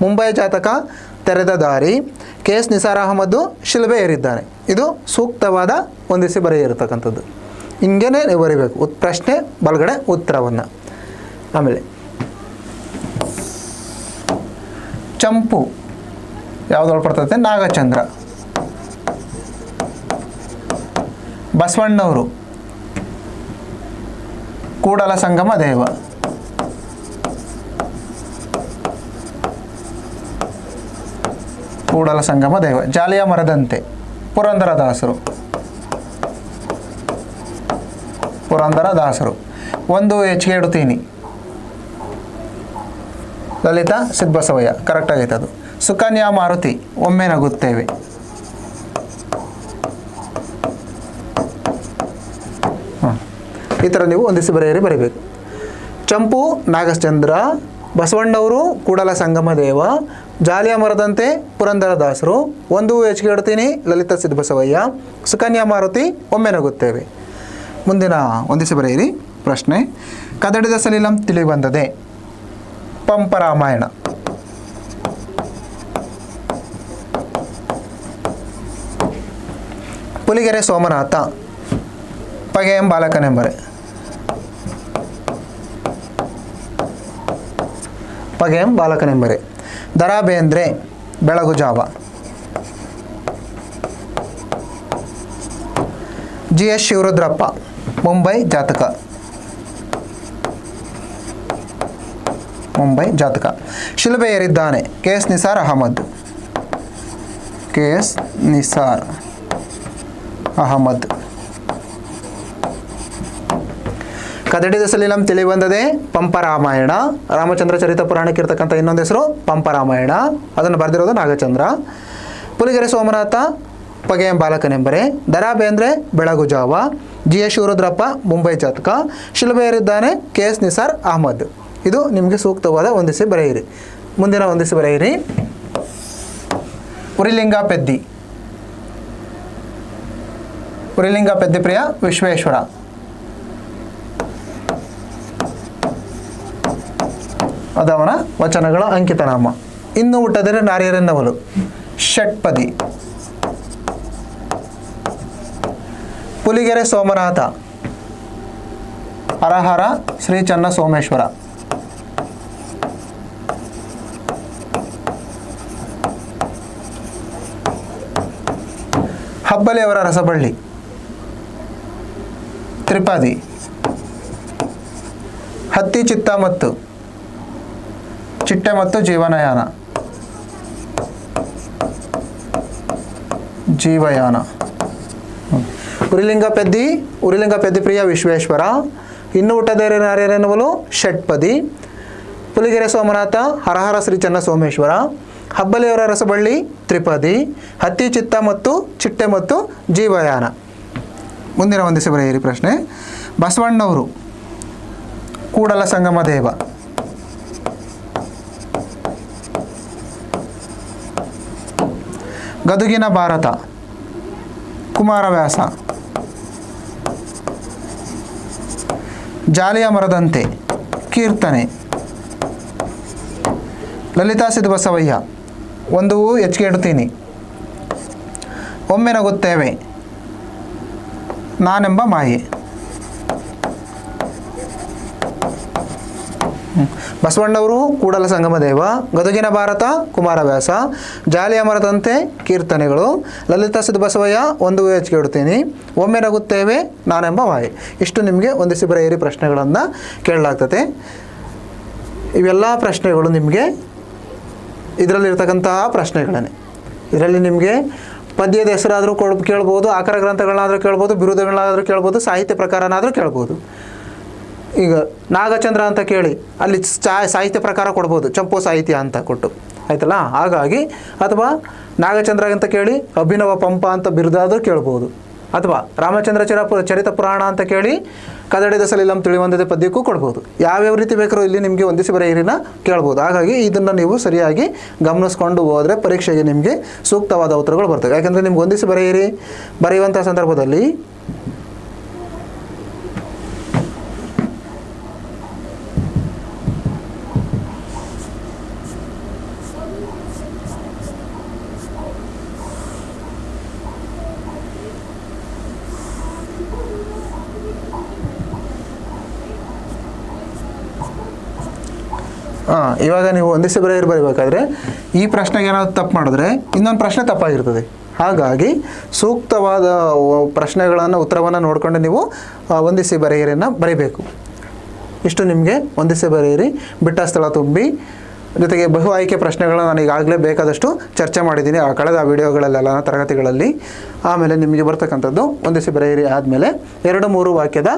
ಮುಂಬೈ ಜಾತಕ ತೆರೆದ ದಾರಿ. ಕೆ ಎಸ್ ನಿಸಾರ್ ಅಹಮದ್ ಶಿಲುಬೆ ಏರಿದ್ದಾನೆ. ಇದು ಸೂಕ್ತವಾದ ಹೊಂದಿಸಿ ಬರೆಯಿರತಕ್ಕಂಥದ್ದು. ಹಿಂಗೇನೆ ನೀವು ಬರೀಬೇಕು. ಪ್ರಶ್ನೆ ಬಲಗಡೆ ಉತ್ತರವನ್ನು. ಆಮೇಲೆ ಚಂಪು ಯಾವುದ್ರೊಳಗೆ ಬರ್ತದೆ? ನಾಗಚಂದ್ರ. ಬಸವಣ್ಣವರು ಕೂಡಲ ಸಂಗಮ ದೇವ. ಕೂಡಲ ಸಂಗಮ ದೇವ. ಜಾಲಿಯ ಮರದಂತೆ ಪುರಂದರದಾಸರು. ಪುರಂದರದಾಸರು. ಒಂದು ಹೆಚ್ಚಿಗೆ ಇಡುತ್ತೀನಿ ಲಲಿತಾ ಸಿದ್ಬಸವಯ್ಯ. ಕರೆಕ್ಟ್ ಆಗೈತೆ ಅದು. ಸುಕನ್ಯಾ ಮಾರುತಿ ಒಮ್ಮೆ ನಗುತ್ತೇವೆ. ಈ ಥರ ನೀವು ಹೊಂದಿಸಿ ಬರೀಬೇಕು. ಚಂಪು ನಾಗಚಂದ್ರ, ಬಸವಣ್ಣವರು ಕೂಡಲ ಸಂಗಮ ದೇವ, ಜಾಲಿಯ ಮರದಂತೆ ಪುರಂದರದಾಸರು, ಒಂದು ಹೆಚ್ಚಿಗೆ ಇಡ್ತೀನಿ ಲಲಿತಾ ಸಿದ್ಬಸವಯ್ಯ, ಸುಕನ್ಯಾ ಮಾರುತಿ ಒಮ್ಮೆ ನಗುತ್ತೇವೆ. ಮುಂದಿನ ಹೊಂದಿಸಿ ಬರೆಯಿರಿ ಪ್ರಶ್ನೆ. ಕದಡಿದ ಸಲಿಲಂ ತಿಳಿ ಬಂದದೆ ಪಂಪ ರಾಮಾಯಣ. ಪುಲಿಗೆರೆ ಸೋಮನಾಥ ಪಗೆಯಂ ಬಾಲಕನೆಂಬರೆ. ಪಗೆಯಂ ಬಾಲಕನೆಂಬರೆ. ದರಾ ಬೇಂದ್ರೆ ಬೆಳಗು ಜಾವ. G S Shivarudrappa Mumbai Jataka. ಮುಂಬೈ ಜಾತಕ. ಶಿಲುಬೆ ಏರಿದ್ದಾನೆ K S Nisar Ahmed. K S Nisar Ahmed. ಕದಡಿದ ಸಲಿಲಂ ತಿಳಿ ಬಂದದೆ ಪಂಪ ರಾಮಾಯಣ. ರಾಮಚಂದ್ರ ಚರಿತ ಪುರಾಣಕ್ಕೆ ಇರ್ತಕ್ಕಂಥ ಇನ್ನೊಂದು ಹೆಸರು ಪಂಪ ರಾಮಾಯಣ. ಅದನ್ನು ಬರೆದಿರೋದು ನಾಗಚಂದ್ರ. ಪುಲಿಗೆರೆ ಸೋಮನಾಥ ಪಗೆಯಂ ಬಾಲಕನೆಂಬರೆ. ದರಾ ಬೇಂದ್ರೆ ಬೆಳಗು ಜಾವ. G S Shivarudrappa Mumbai Jataka. ಶಿಲುಬೆ ಏರಿದ್ದಾನೆ ಕೆ ಎಸ್ ನಿಸಾರ್ ಅಹಮದ್. ಇದು ನಿಮಗೆ ಸೂಕ್ತವಾದ ಹೊಂದಿಸಿ ಬರೆಯಿರಿ. ಮುಂದಿನ ಹೊಂದಿಸಿ ಬರೆಯಿರಿ. ಉರಿಲಿಂಗ ಪೆದ್ದಿ. ಉರಿಲಿಂಗ ಪೆದ್ದಿ ಪ್ರಿಯ ವಿಶ್ವೇಶ್ವರ. ಅದವನ ವಚನಗಳ ಅಂಕಿತನಾಮ. ಇನ್ನು ಹುಟ್ಟದರೆ ನಾರ್ಯರೆನ್ನವಲು ಷಟ್ಪದಿ. ಪುಲಿಗೆರೆ ಸೋಮನಾಥ ಹರಹರ ಶ್ರೀ ಚನ್ನ ಸೋಮೇಶ್ವರ. ಹಬ್ಬಲಿ ಹಬ್ಬಲಿಯವರ ರಸಬಳ್ಳಿ, ತ್ರಿಪಾದಿ. ಹತ್ತಿ ಚಿತ್ತ ಮತ್ತು ಚಿಟ್ಟೆ ಮತ್ತು ಜೀವನಯಾನ, ಜೀವಯಾನ. ಉರಿಲಿಂಗ ಪೆದ್ದಿ ಪ್ರಿಯ ವಿಶ್ವೇಶ್ವರ. ಇನ್ನು ಹುಟ್ಟದೇರೆ ನಾರ್ಯರೆನ್ನುವಲು ಷಟ್ಪದಿ. ಪುಲಿಗೆರೆ ಸೋಮನಾಥ ಹರಹರ ಶ್ರೀ ಚನ್ನ ಸೋಮೇಶ್ವರ. ಹಬ್ಬಲಿಯವರ ರಸಬಳ್ಳಿ ತ್ರಿಪದಿ. ಹತ್ತಿ ಚಿತ್ತ ಮತ್ತು ಚಿಟ್ಟೆ ಮತ್ತು ಜೀವಯಾನ. ಮುಂದಿನ ಒಂದಿಸಿ ಬರೆಯಿರಿ ಪ್ರಶ್ನೆ. ಬಸವಣ್ಣವರು ಕೂಡಲ ಸಂಗಮ ದೇವ. ಗದುಗಿನ ಭಾರತ ಕುಮಾರವ್ಯಾಸ. ಜಾಲಿಯ ಮರದಂತೆ ಕೀರ್ತನೆ ಲಲಿತಾ ಸಿದ್ಧ ಬಸವಯ್ಯ. ಒಂದು ಹೆಚ್ಚಿಗೆ ಇಡುತ್ತೀನಿ. ಒಮ್ಮೆ ನಗುತ್ತೇವೆ ನಾನೆಂಬ ಮಾಯೆ. ಬಸವಣ್ಣವರು ಕೂಡಲ ಸಂಗಮ ದೇವ, ಗದುಗಿನ ಭಾರತ ಕುಮಾರವ್ಯಾಸ, ಜಾಲಿಯ ಮರದಂತೆ ಕೀರ್ತನೆಗಳು, ಲಲಿತಾ ಸಿದ್ಧ ಬಸವಯ್ಯ, ಒಂದು ಹೆಚ್ಚಿಗೆ ಇಡುತ್ತೀನಿ, ಒಮ್ಮೆ ನಗುತ್ತೇವೆ ನಾನೆಂಬ ಮಾಯೆ. ಇಷ್ಟು ನಿಮಗೆ ಒಂದಿಸಿ ಬರೆಯಿರಿ ಪ್ರಶ್ನೆಗಳನ್ನು ಕೇಳಲಾಗ್ತದೆ. ಇವೆಲ್ಲ ಪ್ರಶ್ನೆಗಳು ನಿಮಗೆ ಇದರಲ್ಲಿರ್ತಕ್ಕಂತಹ ಪ್ರಶ್ನೆಗಳೇ. ಇದರಲ್ಲಿ ನಿಮಗೆ ಪದ್ಯದ ಹೆಸರಾದರೂ ಕೇಳ್ಬೋದು, ಆಕರ ಗ್ರಂಥಗಳನ್ನಾದರೂ ಕೇಳ್ಬೋದು, ಬಿರುದುಗಳನ್ನಾದರೂ ಕೇಳ್ಬೋದು, ಸಾಹಿತ್ಯ ಪ್ರಕಾರನಾದರೂ ಕೇಳ್ಬೋದು. ಈಗ ನಾಗಚಂದ್ರ ಅಂತ ಕೇಳಿ ಅಲ್ಲಿ ಸಾಹಿತ್ಯ ಪ್ರಕಾರ ಕೊಡ್ಬೋದು, ಚಂಪು ಸಾಹಿತ್ಯ ಅಂತ ಕೊಟ್ಟು, ಆಯ್ತಲ್ಲ. ಹಾಗಾಗಿ ಅಥವಾ ನಾಗಚಂದ್ರ ಅಂತ ಕೇಳಿ ಅಭಿನವ ಪಂಪ ಅಂತ ಬಿರುದಾದರೂ ಕೇಳ್ಬೋದು, ಅಥವಾ ರಾಮಚಂದ್ರ ಚರಿತ ಪುರಾಣ ಅಂತ ಕೇಳಿ ಕದಡಿದ ಸಲಿಲಂ ತಿಳಿವಂದದೆ ಪದ್ಯಕ್ಕೂ ಕೊಡ್ಬೋದು. ಯಾವ್ಯಾವ ರೀತಿ ಬೇಕಾದ್ರೂ ಇಲ್ಲಿ ನಿಮಗೆ ಒಂದಿಸಿ ಬರೆಯಿರಿನ ಕೇಳ್ಬೋದು. ಹಾಗಾಗಿ ಇದನ್ನು ನೀವು ಸರಿಯಾಗಿ ಗಮನಿಸ್ಕೊಂಡು ಹೋದರೆ ಪರೀಕ್ಷೆಗೆ ನಿಮಗೆ ಸೂಕ್ತವಾದ ಉತ್ತರಗಳು ಬರ್ತವೆ. ಯಾಕೆಂದರೆ ನಿಮ್ಗೆ ಒಂದಿಸಿ ಬರೆಯುವಂಥ ಸಂದರ್ಭದಲ್ಲಿ ಇವಾಗ ನೀವು ಒಂದಿಸಿ ಬರೀಬೇಕಾದ್ರೆ ಈ ಪ್ರಶ್ನೆಗೆ ಏನಾದ್ರು ತಪ್ಪು ಮಾಡಿದ್ರೆ ಇನ್ನೊಂದು ಪ್ರಶ್ನೆ ತಪ್ಪಾಗಿರ್ತದೆ. ಹಾಗಾಗಿ ಸೂಕ್ತವಾದ ಪ್ರಶ್ನೆಗಳನ್ನು ಉತ್ತರವನ್ನು ನೋಡಿಕೊಂಡು ನೀವು ಒಂದಿಸಿ ಬರೀಬೇಕು. ಇಷ್ಟು ನಿಮಗೆ ಒಂದಿಸಿ ಬರೆಯಿರಿ. ಬಿಟ್ಟ ಸ್ಥಳ ತುಂಬಿ ಜೊತೆಗೆ ಬಹು ಆಯ್ಕೆ ಪ್ರಶ್ನೆಗಳನ್ನು ನಾನು ಈಗಾಗಲೇ ಬೇಕಾದಷ್ಟು ಚರ್ಚೆ ಮಾಡಿದ್ದೀನಿ ಕಳೆದ ವಿಡಿಯೋಗಳಲ್ಲೆಲ್ಲ ತರಗತಿಗಳಲ್ಲಿ. ಆಮೇಲೆ ನಿಮಗೆ ಬರ್ತಕ್ಕಂಥದ್ದು ಒಂದಿಸಿ ಬರೆಯಿರಿ ಆದಮೇಲೆ 2-3 ವಾಕ್ಯದ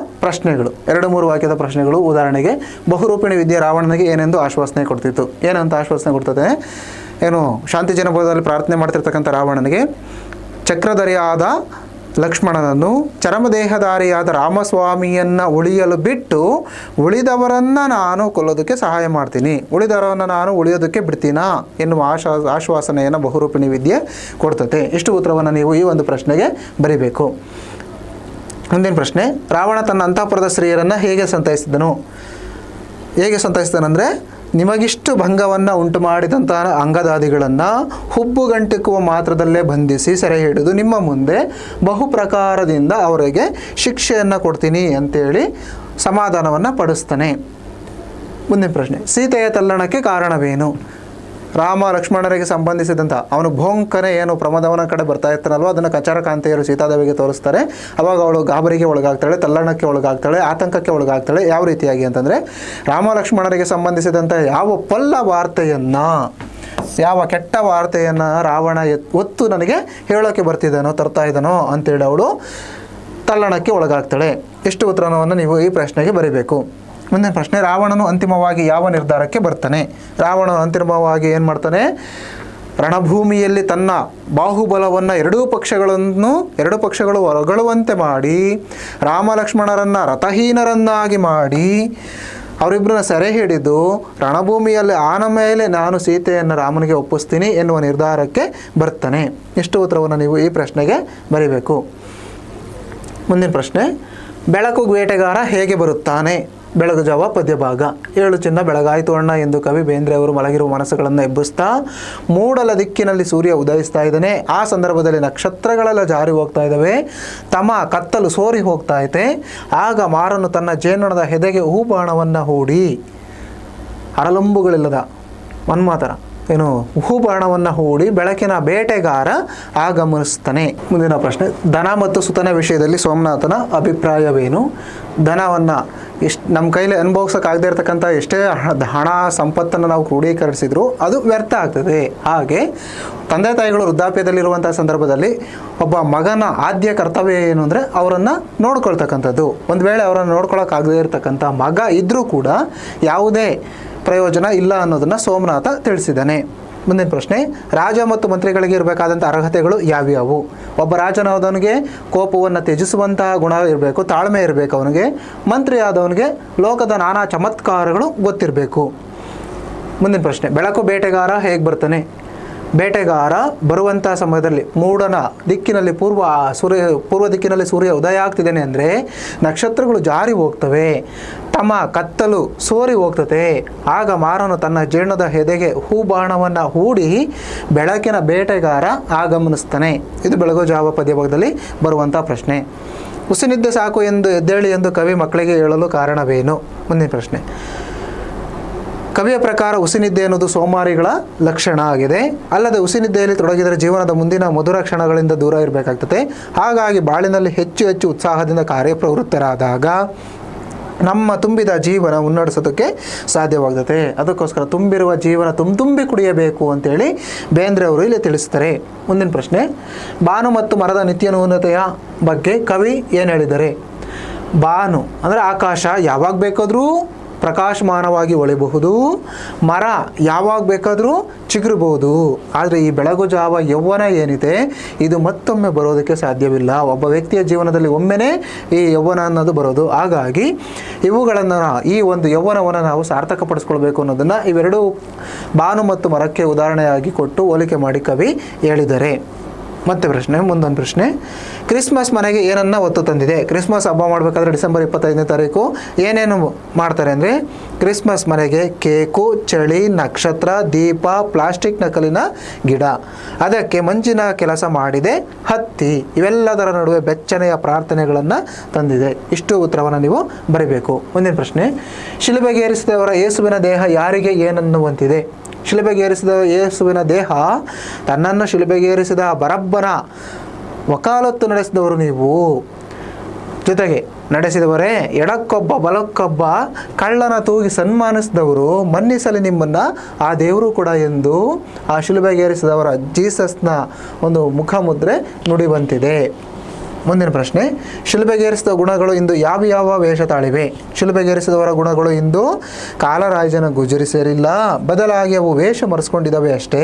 ಪ್ರಶ್ನೆಗಳು. ಉದಾಹರಣೆಗೆ ಬಹುರೂಪಿಣಿ ವಿದ್ಯೆ ರಾವಣನಿಗೆ ಏನೆಂದು ಆಶ್ವಾಸನೆ ಕೊಡ್ತಿತ್ತು. ಏನಂತ ಆಶ್ವಾಸನೆ ಕೊಡ್ತದೆ? ಏನು ಶಾಂತಿ ಜನಪದದಲ್ಲಿ ಪ್ರಾರ್ಥನೆ ಮಾಡ್ತಿರ್ತಕ್ಕಂಥ ರಾವಣನಿಗೆ ಚಕ್ರಧರಿಯಾದ ಲಕ್ಷ್ಮಣನನ್ನು, ಚರಮದೇಹಧಾರಿಯಾದ ರಾಮಸ್ವಾಮಿಯನ್ನು ಉಳಿಯಲು ಬಿಟ್ಟು ಉಳಿದವರನ್ನು ನಾನು ಕೊಲ್ಲೋದಕ್ಕೆ ಸಹಾಯ ಮಾಡ್ತೀನಿ, ಉಳಿದವರನ್ನು ನಾನು ಉಳಿಯೋದಕ್ಕೆ ಬಿಡ್ತೀನಾ ಎನ್ನುವ ಆಶ್ವಾಸನೆಯನ್ನು ಬಹುರೂಪಿಣಿ ವಿದ್ಯೆ ಕೊಡ್ತತೆ. ಇಷ್ಟು ಉತ್ತರವನ್ನು ನೀವು ಈ ಒಂದು ಪ್ರಶ್ನೆಗೆ ಬರೀಬೇಕು. ಮುಂದಿನ ಪ್ರಶ್ನೆ, ರಾವಣ ತನ್ನ ಅಂತಃಪುರದ ಸ್ತ್ರೀಯರನ್ನು ಹೇಗೆ ಸಂತೈಸಿದನೆಂದರೆ ನಿಮಗಿಷ್ಟು ಭಂಗವನ್ನು ಉಂಟು ಮಾಡಿದಂತಹ ಅಂಗದಾದಿಗಳನ್ನು ಹುಬ್ಬುಗಂಟಿಕ್ಕುವ ಮಾತ್ರದಲ್ಲೇ ಬಂಧಿಸಿ ಸೆರೆ ಹಿಡಿದು ನಿಮ್ಮ ಮುಂದೆ ಬಹು ಪ್ರಕಾರದಿಂದ ಅವರಿಗೆ ಶಿಕ್ಷೆಯನ್ನು ಕೊಡ್ತೀನಿ ಅಂತೇಳಿ ಸಮಾಧಾನವನ್ನು ಪಡಿಸ್ತಾನೆ. ಮುಂದಿನ ಪ್ರಶ್ನೆ, ಸೀತೆಯ ತಲ್ಲಣಕ್ಕೆ ಕಾರಣವೇನು? ರಾಮ ಲಕ್ಷ್ಮಣರಿಗೆ ಸಂಬಂಧಿಸಿದಂಥ ಅವನು ಭೋಂಕನೆ ಏನು ಪ್ರಮದವನ ಕಡೆ ಬರ್ತಾ ಇರ್ತಾನಲ್ವ, ಅದನ್ನು ಕಚಾರಕಾಂತೆಯರು ಸೀತಾದೇವಿಗೆ ತೋರಿಸ್ತಾರೆ. ಅವಾಗ ಅವಳು ಗಾಬರಿಗೆ ಒಳಗಾಗ್ತಾಳೆ, ತಲ್ಲಣಕ್ಕೆ ಒಳಗಾಗ್ತಾಳೆ, ಆತಂಕಕ್ಕೆ ಒಳಗಾಗ್ತಾಳೆ. ಯಾವ ರೀತಿಯಾಗಿ ಅಂತಂದರೆ ರಾಮ ಲಕ್ಷ್ಮಣರಿಗೆ ಸಂಬಂಧಿಸಿದಂಥ ಯಾವ ಯಾವ ಕೆಟ್ಟ ವಾರ್ತೆಯನ್ನು ರಾವಣ ಒತ್ತು ನನಗೆ ಹೇಳೋಕ್ಕೆ ತರ್ತಾ ಇದ್ದಾನೋ ಅಂತೇಳಿ ಅವಳು ತಲ್ಲಣಕ್ಕೆ ಒಳಗಾಗ್ತಾಳೆ. ಇಷ್ಟು ಉತ್ತರವನ್ನು ನೀವು ಈ ಪ್ರಶ್ನೆಗೆ ಬರೀಬೇಕು. ಮುಂದಿನ ಪ್ರಶ್ನೆ, ರಾವಣನು ಅಂತಿಮವಾಗಿ ಯಾವ ನಿರ್ಧಾರಕ್ಕೆ ಬರ್ತಾನೆ? ರಾವಣ ಅಂತಿಮವಾಗಿ ಏನು ಮಾಡ್ತಾನೆ? ರಣಭೂಮಿಯಲ್ಲಿ ತನ್ನ ಬಾಹುಬಲವನ್ನು ಎರಡೂ ಪಕ್ಷಗಳು ಹೊರಗಳುವಂತೆ ಮಾಡಿ ರಾಮ ಲಕ್ಷ್ಮಣರನ್ನು ರಥಹೀನರನ್ನಾಗಿ ಮಾಡಿ ಅವರಿಬ್ಬರನ್ನ ಸೆರೆ ಹಿಡಿದು ರಣಭೂಮಿಯಲ್ಲಿ ಆನ ಮೇಲೆ ನಾನು ಸೀತೆಯನ್ನು ರಾಮನಿಗೆ ಒಪ್ಪಿಸ್ತೀನಿ ಎನ್ನುವ ನಿರ್ಧಾರಕ್ಕೆ ಬರ್ತಾನೆ. ಇಷ್ಟು ಉತ್ತರವನ್ನು ನೀವು ಈ ಪ್ರಶ್ನೆಗೆ ಬರೀಬೇಕು. ಮುಂದಿನ ಪ್ರಶ್ನೆ, ಬೆಳಕು ಬೇಟೆಗಾರ ಹೇಗೆ ಬರುತ್ತಾನೆ? ಬೆಳಗು ಜಾವ ಪದ್ಯ ಭಾಗ. 7 ಚಿನ್ನ ಬೆಳಗಾಯಿತು ಅಣ್ಣ ಎಂದು ಕವಿ ಬೇಂದ್ರೆ ಅವರು ಮಲಗಿರುವ ಮನಸ್ಸುಗಳನ್ನು ಎಬ್ಬಿಸ್ತಾ ಮೂಡಲ ದಿಕ್ಕಿನಲ್ಲಿ ಸೂರ್ಯ ಉದಯಿಸ್ತಾ ಇದ್ದಾನೆ. ಆ ಸಂದರ್ಭದಲ್ಲಿ ನಕ್ಷತ್ರಗಳೆಲ್ಲ ಜಾರಿ ಹೋಗ್ತಾ ಇದ್ದಾವೆ, ಕತ್ತಲು ಸೋರಿ ಹೋಗ್ತಾ ಐತೆ. ಆಗ ಮಾರನು ತನ್ನ ಜೇನೊಣದ ಹೆದೆಗೆ ಹೂಬಾಣವನ್ನು ಹೂಡಿ ಅರಲಂಬುಗಳಿಲ್ಲದ ಮನ್ಮಾತರ ಏನು ಹೂಬಾಣವನ್ನು ಹೂಡಿ ಬೆಳಕಿನ ಬೇಟೆಗಾರ ಆಗಮನಿಸ್ತಾನೆ. ಮುಂದಿನ ಪ್ರಶ್ನೆ, ಧನ ಮತ್ತು ಸುತನ ವಿಷಯದಲ್ಲಿ ಸೋಮನಾಥನ ಅಭಿಪ್ರಾಯವೇನು? ಧನವನ್ನು ನಮ್ಮ ಕೈಲಿ ಅನುಭವಿಸೋಕ್ಕಾಗದೇ ಇರತಕ್ಕಂಥ ಎಷ್ಟೇ ಹಣ ಸಂಪತ್ತನ್ನು ನಾವು ಕ್ರೋಢೀಕರಿಸಿದ್ರು ಅದು ವ್ಯರ್ಥ ಆಗ್ತದೆ. ಹಾಗೆ ತಂದೆ ತಾಯಿಗಳು ವೃದ್ಧಾಪ್ಯದಲ್ಲಿರುವಂಥ ಸಂದರ್ಭದಲ್ಲಿ ಒಬ್ಬ ಮಗನ ಆದ್ಯ ಕರ್ತವ್ಯ ಏನು ಅಂದರೆ ಅವರನ್ನು ನೋಡ್ಕೊಳ್ತಕ್ಕಂಥದ್ದು. ಒಂದು ವೇಳೆ ಅವರನ್ನು ನೋಡ್ಕೊಳ್ಳೋಕ್ಕಾಗದೇ ಇರತಕ್ಕಂಥ ಮಗ ಇದ್ದರೂ ಕೂಡ ಯಾವುದೇ ಪ್ರಯೋಜನ ಇಲ್ಲ ಅನ್ನೋದನ್ನು ಸೋಮನಾಥ ತಿಳಿಸಿದ್ದಾನೆ. ಮುಂದಿನ ಪ್ರಶ್ನೆ, ರಾಜ ಮತ್ತು ಮಂತ್ರಿಗಳಿಗೆ ಇರಬೇಕಾದಂಥ ಅರ್ಹತೆಗಳು ಯಾವ್ಯಾವು? ಒಬ್ಬ ರಾಜನಾದವನಿಗೆ ಕೋಪವನ್ನು ತ್ಯಜಿಸುವಂತಹ ಗುಣ ಇರಬೇಕು, ತಾಳ್ಮೆ ಇರಬೇಕು ಅವನಿಗೆ. ಮಂತ್ರಿ ಆದವನಿಗೆ ಲೋಕದ ನಾನಾ ಚಮತ್ಕಾರಗಳು ಗೊತ್ತಿರಬೇಕು. ಮುಂದಿನ ಪ್ರಶ್ನೆ, ಬೆಳಕು ಬೇಟೆಗಾರ ಹೇಗೆ ಬರ್ತಾನೆ? ಬೇಟೆಗಾರ ಬರುವಂಥ ಸಮಯದಲ್ಲಿ ಮೂಡನ ದಿಕ್ಕಿನಲ್ಲಿ ಪೂರ್ವ ದಿಕ್ಕಿನಲ್ಲಿ ಸೂರ್ಯ ಉದಯ ಆಗ್ತಿದ್ದಾನೆ ಅಂದರೆ ನಕ್ಷತ್ರಗಳು ಜಾರಿ ಹೋಗ್ತವೆ, ತಮ್ಮ ಕತ್ತಲು ಸೋರಿ ಹೋಗ್ತದೆ. ಆಗ ಮಾರನು ತನ್ನ ಜೀರ್ಣದ ಎದೆಗೆ ಹೂಬಾಣವನ್ನು ಹೂಡಿ ಬೆಳಕಿನ ಬೇಟೆಗಾರ ಆಗಮನಿಸ್ತಾನೆ. ಇದು ಬೆಳಗು ಜಾವ ಪದ್ಯಭಾಗದಲ್ಲಿ ಬರುವಂಥ ಪ್ರಶ್ನೆ. ಉಸಿನಿದ್ದೆ ಸಾಕು ಎಂದು ಎದ್ದೇಳಿ ಎಂದು ಕವಿ ಮಕ್ಕಳಿಗೆ ಹೇಳಲು ಕಾರಣವೇನು? ಮುಂದಿನ ಪ್ರಶ್ನೆ, ಕವಿಯ ಪ್ರಕಾರ ಉಸಿನಿದ್ದೆ ಅನ್ನೋದು ಸೋಮಾರಿಗಳ ಲಕ್ಷಣ ಆಗಿದೆ. ಅಲ್ಲದೆ ಉಸಿನಿದ್ದೆಯಲ್ಲಿ ತೊಡಗಿದರೆ ಜೀವನದ ಮುಂದಿನ ಮಧುರ ಕ್ಷಣಗಳಿಂದ ದೂರ ಇರಬೇಕಾಗ್ತದೆ. ಹಾಗಾಗಿ ಬಾಳಿನಲ್ಲಿ ಹೆಚ್ಚು ಹೆಚ್ಚು ಉತ್ಸಾಹದಿಂದ ಕಾರ್ಯಪ್ರವೃತ್ತರಾದಾಗ ನಮ್ಮ ತುಂಬಿದ ಜೀವನ ಮುನ್ನಡೆಸೋದಕ್ಕೆ ಸಾಧ್ಯವಾಗ್ತದೆ. ಅದಕ್ಕೋಸ್ಕರ ತುಂಬಿರುವ ಜೀವನ ತುಂಬಿ ಕುಡಿಯಬೇಕು ಅಂತೇಳಿ ಬೇಂದ್ರೆ ಅವರು ಇಲ್ಲಿ ತಿಳಿಸ್ತಾರೆ. ಮುಂದಿನ ಪ್ರಶ್ನೆ, ಬಾನು ಮತ್ತು ಮರದ ನಿತ್ಯ ನ್ಯೂನತೆಯ ಬಗ್ಗೆ ಕವಿ ಏನು ಹೇಳಿದ್ದಾರೆ? ಬಾನು ಅಂದರೆ ಆಕಾಶ ಯಾವಾಗ ಬೇಕಾದರೂ ಪ್ರಕಾಶಮಾನವಾಗಿ ಹೊಳಿಬಹುದು, ಮರ ಯಾವಾಗ ಬೇಕಾದರೂ ಚಿಗುರಬಹುದು. ಆದರೆ ಈ ಬೆಳಗು ಜಾವ ಯೌವನ ಏನಿದೆ ಇದು ಮತ್ತೊಮ್ಮೆ ಬರೋದಕ್ಕೆ ಸಾಧ್ಯವಿಲ್ಲ. ಒಬ್ಬ ವ್ಯಕ್ತಿಯ ಜೀವನದಲ್ಲಿ ಒಮ್ಮೆನೇ ಈ ಯೌವನ ಅನ್ನೋದು ಬರೋದು. ಹಾಗಾಗಿ ಇವುಗಳನ್ನು ಈ ಒಂದು ಯೌವನವನ್ನು ನಾವು ಸಾರ್ಥಕಪಡಿಸ್ಕೊಳ್ಬೇಕು ಅನ್ನೋದನ್ನು ಇವೆರಡೂ ಬಾನು ಮತ್ತು ಮರಕ್ಕೆ ಉದಾಹರಣೆಯಾಗಿ ಕೊಟ್ಟು ಹೋಲಿಕೆ ಮಾಡಿ ಕವಿ ಹೇಳಿದ್ದಾರೆ. ಮತ್ತೆ ಪ್ರಶ್ನೆ, ಮುಂದೊಂದು ಪ್ರಶ್ನೆ, ಕ್ರಿಸ್ಮಸ್ ಮನೆಗೆ ಏನನ್ನ ಒತ್ತು ತಂದಿದೆ? ಕ್ರಿಸ್ಮಸ್ ಹಬ್ಬ ಮಾಡಬೇಕಾದ್ರೆ ಡಿಸೆಂಬರ್ 25ನೇ ತಾರೀಕು ಏನೇನು ಮಾಡ್ತಾರೆ ಅಂದರೆ ಕ್ರಿಸ್ಮಸ್ ಮನೆಗೆ ಕೇಕು, ಚಳಿ, ನಕ್ಷತ್ರ, ದೀಪ, ಪ್ಲಾಸ್ಟಿಕ್ ನಕಲಿನ ಗಿಡ, ಅದಕ್ಕೆ ಮಂಜಿನ ಕೆಲಸ ಮಾಡಿದೆ ಹತ್ತಿ, ಇವೆಲ್ಲದರ ನಡುವೆ ಬೆಚ್ಚನೆಯ ಪ್ರಾರ್ಥನೆಗಳನ್ನು ತಂದಿದೆ. ಇಷ್ಟು ಉತ್ತರವನ್ನು ನೀವು ಬರೀಬೇಕು. ಮುಂದಿನ ಪ್ರಶ್ನೆ, ಶಿಲುಬೆಗೇರಿಸಿದವರ ಯೇಸುವಿನ ದೇಹ ಯಾರಿಗೆ ಏನನ್ನುವಂತಿದೆ? ಶಿಲುಬೆಗೇರಿಸಿದ ಯೇಸುವಿನ ದೇಹ ತನ್ನನ್ನು ಶಿಲುಬೆಗೇರಿಸಿದ ಬರಬ್ಬನ ವಕಾಲತ್ತು ನಡೆಸಿದವರು ನೀವು. ಜೊತೆಗೆ ನಡೆಸಿದವರೇ, ಎಡಕ್ಕೊಬ್ಬ ಬಲಕ್ಕೊಬ್ಬ ಕಳ್ಳನ ತೂಗಿ ಸನ್ಮಾನಿಸಿದವರು ಮನ್ನಿಸಲಿ ನಿಮ್ಮನ್ನು ಆ ದೇವರು ಕೂಡ ಎಂದು ಆ ಶಿಲುಬೆಗೇರಿಸಿದವರ ಜೀಸಸ್ನ ಒಂದು ಮುಖಮುದ್ರೆ ನುಡಿವಂತಿದೆ. ಮುಂದಿನ ಪ್ರಶ್ನೆ, ಶಿಲುಬೆಗೇರಿಸಿದ ಗುಣಗಳು ಇಂದು ಯಾವ ಯಾವ ವೇಷ ತಾಳಿವೆ? ಶಿಲುಬೆಗೇರಿಸಿದವರ ಗುಣಗಳು ಇಂದು ಕಾಲರಾಜನ ಗುಜರಿ ಸೇರಿಲ್ಲ, ಬದಲಾಗಿ ಅವು ವೇಷ ಮರೆಸ್ಕೊಂಡಿದ್ದಾವೆ ಅಷ್ಟೇ.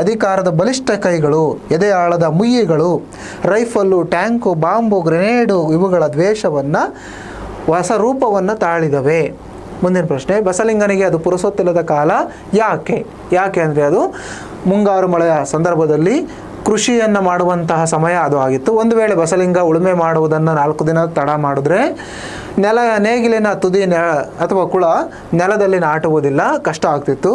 ಅಧಿಕಾರದ ಬಲಿಷ್ಠ ಕೈಗಳು, ಎದೆ ಆಳದ ಮುಯ್ಯಿಗಳು, ರೈಫಲ್ಲು, ಟ್ಯಾಂಕು, ಬಾಂಬು, ಗ್ರೆನೇಡು ಇವುಗಳ ದ್ವೇಷವನ್ನು ಹೊಸ ರೂಪವನ್ನು ತಾಳಿದವೆ. ಮುಂದಿನ ಪ್ರಶ್ನೆ, ಬಸಲಿಂಗನಿಗೆ ಅದು ಪುರುಸೊತ್ತಿಲ್ಲದ ಕಾಲ ಯಾಕೆ ಅಂದರೆ ಅದು ಮುಂಗಾರು ಮಳೆಯ ಸಂದರ್ಭದಲ್ಲಿ ಕೃಷಿಯನ್ನು ಮಾಡುವಂತಹ ಸಮಯ ಅದು ಆಗಿತ್ತು. ಒಂದು ವೇಳೆ ಬಸಲಿಂಗ ಉಳುಮೆ ಮಾಡುವುದನ್ನು 4 ದಿನ ತಡ ಮಾಡಿದ್ರೆ ನೇಗಿಲಿನ ತುದಿ ಅಥವಾ ಕುಳ ನೆಲದಲ್ಲಿ ನಾಟುವುದಿಲ್ಲ, ಕಷ್ಟ ಆಗ್ತಿತ್ತು.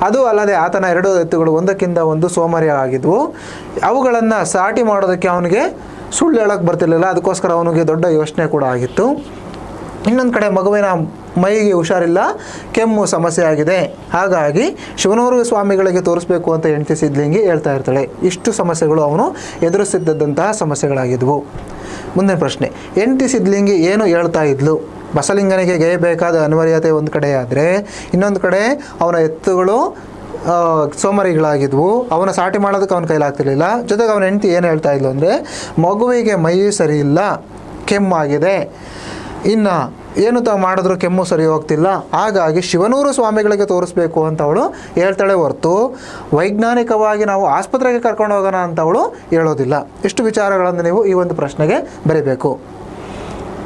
ಅದು ಅಲ್ಲದೆ ಆತನ 2 ಎತ್ತುಗಳು ಒಂದಕ್ಕಿಂತ ಒಂದು ಸೋಮಾರಿ ಆಗಿದ್ವು. ಅವುಗಳನ್ನು ಸಾಟಿ ಮಾಡೋದಕ್ಕೆ ಅವನಿಗೆ ಸುಳ್ಳು ಹೇಳಕ್ಕೆ ಬರ್ತಿರ್ಲಿಲ್ಲ. ಅದಕ್ಕೋಸ್ಕರ ಅವನಿಗೆ ದೊಡ್ಡ ಯೋಚನೆ ಕೂಡ ಆಗಿತ್ತು. ಇನ್ನೊಂದು ಕಡೆ ಮಗುವಿನ ಮೈಗೆ ಹುಷಾರಿಲ್ಲ, ಕೆಮ್ಮು ಸಮಸ್ಯೆ ಆಗಿದೆ. ಹಾಗಾಗಿ ಶಿವನೂರು ಸ್ವಾಮಿಗಳಿಗೆ ತೋರಿಸ್ಬೇಕು ಅಂತ ಹೆಂಡತಿ ಸಿದ್ಲಿಂಗಿ ಹೇಳ್ತಾ ಇರ್ತಾಳೆ. ಇಷ್ಟು ಸಮಸ್ಯೆಗಳು ಅವನು ಎದುರಿಸಿದ್ದಂತಹ ಸಮಸ್ಯೆಗಳಾಗಿದ್ವು. ಮುಂದಿನ ಪ್ರಶ್ನೆ, ಹೆಂಡತಿ ಸಿದ್ಲಿಂಗಿ ಏನು ಹೇಳ್ತಾ ಇದ್ಲು? ಬಸಲಿಂಗನಿಗೆ ಗೇಯಬೇಕಾದ ಅನಿವಾರ್ಯತೆ ಒಂದು ಕಡೆ ಆದರೆ ಇನ್ನೊಂದು ಕಡೆ ಅವನ ಎತ್ತುಗಳು ಸೋಮಾರಿಗಳಾಗಿದ್ವು. ಅವನ ಸಾಟಿ ಮಾಡೋದಕ್ಕೆ ಅವನ ಕೈಲಾಗ್ತಿರ್ಲಿಲ್ಲ. ಜೊತೆಗೆ ಅವನ ಹೆಂಡತಿ ಏನು ಹೇಳ್ತಾ ಇದ್ಲು ಅಂದರೆ ಮಗುವಿಗೆ ಮೈ ಸರಿ ಇಲ್ಲ, ಕೆಮ್ಮಾಗಿದೆ, ಇನ್ನು ಏನು ತಾವು ಮಾಡಿದ್ರು ಕೆಮ್ಮು ಸರಿ ಹೋಗ್ತಿಲ್ಲ, ಹಾಗಾಗಿ ಶಿವನೂರು ಸ್ವಾಮಿಗಳಿಗೆ ತೋರಿಸ್ಬೇಕು ಅಂತ ಅವಳು ಹೇಳ್ತಾಳೆ ಹೊರತು ವೈಜ್ಞಾನಿಕವಾಗಿ ನಾವು ಆಸ್ಪತ್ರೆಗೆ ಕರ್ಕೊಂಡು ಹೋಗೋಣ ಅಂತ ಅವಳು ಹೇಳೋದಿಲ್ಲ. ಇಷ್ಟು ವಿಚಾರಗಳನ್ನು ನೀವು ಈ ಒಂದು ಪ್ರಶ್ನೆಗೆ ಬರೀಬೇಕು.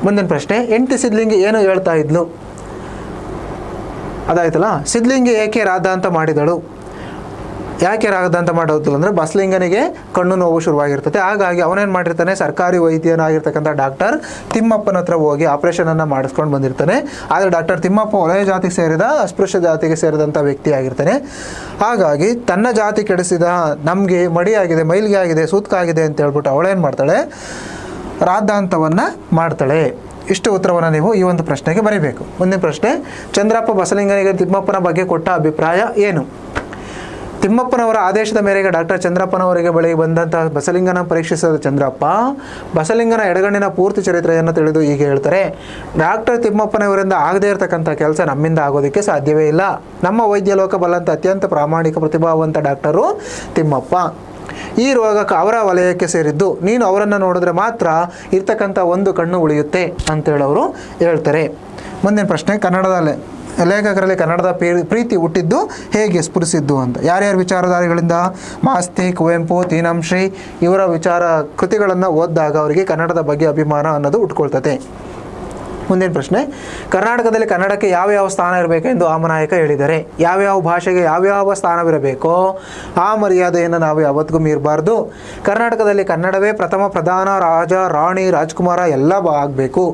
ಮುಂದಿನ ಪ್ರಶ್ನೆ, ಹೆಂಡತಿ ಸಿದ್ಲಿಂಗಿ ಏನು ಹೇಳ್ತಾ ಇದ್ಲು? ಅದಾಯ್ತಲ್ಲ, ಸಿದ್ಲಿಂಗಿ ಏಕೆ ರಾಧಾಂತ ಮಾಡಿದಳು? ಯಾಕೆ ರಾಗದಂತ ಮಾಡೋದಿಲ್ಲ ಅಂದರೆ ಬಸಲಿಂಗನಿಗೆ ಕಣ್ಣು ನೋವು ಶುರುವಾಗಿರ್ತದೆ. ಹಾಗಾಗಿ ಅವನೇನು ಮಾಡಿರ್ತಾನೆ, ಸರ್ಕಾರಿ ವೈದ್ಯನಾಗಿರ್ತಕ್ಕಂಥ ಡಾಕ್ಟರ್ ತಿಮ್ಮಪ್ಪನ ಹತ್ರ ಹೋಗಿ ಆಪರೇಷನನ್ನು ಮಾಡಿಸ್ಕೊಂಡು ಬಂದಿರ್ತಾನೆ. ಆದರೆ ಡಾಕ್ಟರ್ ತಿಮ್ಮಪ್ಪ ವಲಯ ಜಾತಿಗೆ ಸೇರಿದ ಅಸ್ಪೃಶ್ಯ ಜಾತಿಗೆ ಸೇರಿದಂಥ ವ್ಯಕ್ತಿ ಆಗಿರ್ತಾನೆ. ಹಾಗಾಗಿ ತನ್ನ ಜಾತಿ ಕೆಡಿಸಿದ ನಮಗೆ ಮಡಿಯಾಗಿದೆ, ಮೈಲಿಗೆ ಆಗಿದೆ, ಸೂತ್ಕಾಗಿದೆ ಅಂತ ಹೇಳ್ಬಿಟ್ಟು ಅವಳೇನು ಮಾಡ್ತಾಳೆ, ರಾದ್ದಾಂತವನ್ನು ಮಾಡ್ತಾಳೆ. ಇಷ್ಟು ಉತ್ತರವನ್ನು ನೀವು ಈ ಒಂದು ಪ್ರಶ್ನೆಗೆ ಬರೀಬೇಕು. ಮುಂದಿನ ಪ್ರಶ್ನೆ, ಚಂದ್ರಪ್ಪ ಬಸಲಿಂಗನಿಗೆ ತಿಮ್ಮಪ್ಪನ ಬಗ್ಗೆ ಕೊಟ್ಟ ಅಭಿಪ್ರಾಯ ಏನು? ತಿಮ್ಮಪ್ಪನವರ ಆದೇಶದ ಮೇರೆಗೆ ಡಾಕ್ಟರ್ ಚಂದ್ರಪ್ಪನವರಿಗೆ ಬಳಿಗೆ ಬಂದಂತಹ ಬಸಲಿಂಗನ ಪರೀಕ್ಷಿಸಿದ ಚಂದ್ರಪ್ಪ ಬಸಲಿಂಗನ ಎಡಗಣ್ಣಿನ ಪೂರ್ತಿ ಚರಿತ್ರೆಯನ್ನು ತಿಳಿದು ಹೀಗೆ ಹೇಳ್ತಾರೆ, ಡಾಕ್ಟರ್ ತಿಮ್ಮಪ್ಪನವರಿಂದ ಆಗದೇ ಇರತಕ್ಕಂಥ ಕೆಲಸ ನಮ್ಮಿಂದ ಆಗೋದಕ್ಕೆ ಸಾಧ್ಯವೇ ಇಲ್ಲ. ನಮ್ಮ ವೈದ್ಯ ಲೋಕ ಬಲ್ಲಂತ ಅತ್ಯಂತ ಪ್ರಾಮಾಣಿಕ ಪ್ರತಿಭಾವಂತ ಡಾಕ್ಟರು ತಿಮ್ಮಪ್ಪ. ಈ ರೋಗಕ್ಕೆ ಅವರ ವಲಯಕ್ಕೆ ಸೇರಿದ್ದು, ನೀನು ಅವರನ್ನು ನೋಡಿದ್ರೆ ಮಾತ್ರ ಇರ್ತಕ್ಕಂಥ ಒಂದು ಕಣ್ಣು ಉಳಿಯುತ್ತೆ ಅಂತೇಳಿ ಅವರು ಹೇಳ್ತಾರೆ. ಮುಂದಿನ ಪ್ರಶ್ನೆ, ಕನ್ನಡದಲ್ಲೇ ಲೇಖಕರಲ್ಲಿ ಕನ್ನಡದ ಪ್ರೀತಿ ಹುಟ್ಟಿದ್ದು ಹೇಗೆ ಸ್ಫುರಿಸಿದ್ದು ಅಂತ. ಯಾರ್ಯಾರ ವಿಚಾರಧಾರೆಗಳಿಂದ? ಮಾಸ್ತಿ, ಕುವೆಂಪು, ತೀನಂಶ್ರೀ ಇವರ ವಿಚಾರ ಕೃತಿಗಳನ್ನು ಓದಿದಾಗ ಅವರಿಗೆ ಕನ್ನಡದ ಬಗ್ಗೆ ಅಭಿಮಾನ ಅನ್ನೋದು ಹುಟ್ಕೊಳ್ತದೆ. ಮುಂದಿನ ಪ್ರಶ್ನೆ, ಕರ್ನಾಟಕದಲ್ಲಿ ಕನ್ನಡಕ್ಕೆ ಯಾವ್ಯಾವ ಸ್ಥಾನ ಇರಬೇಕೆಂದು ಆಮನಾಯಕ ಹೇಳಿದ್ದಾರೆ. ಯಾವ್ಯಾವ ಭಾಷೆಗೆ ಯಾವ್ಯಾವ ಸ್ಥಾನವಿರಬೇಕೋ ಆ ಮರ್ಯಾದೆಯನ್ನು ನಾವು ಯಾವತ್ತಿಗೂ ಮೀರಬಾರ್ದು. ಕರ್ನಾಟಕದಲ್ಲಿ ಕನ್ನಡವೇ ಪ್ರಥಮ ಪ್ರಧಾನ, ರಾಜ, ರಾಣಿ, ರಾಜ್ಕುಮಾರ ಎಲ್ಲ ಆಗಬೇಕು.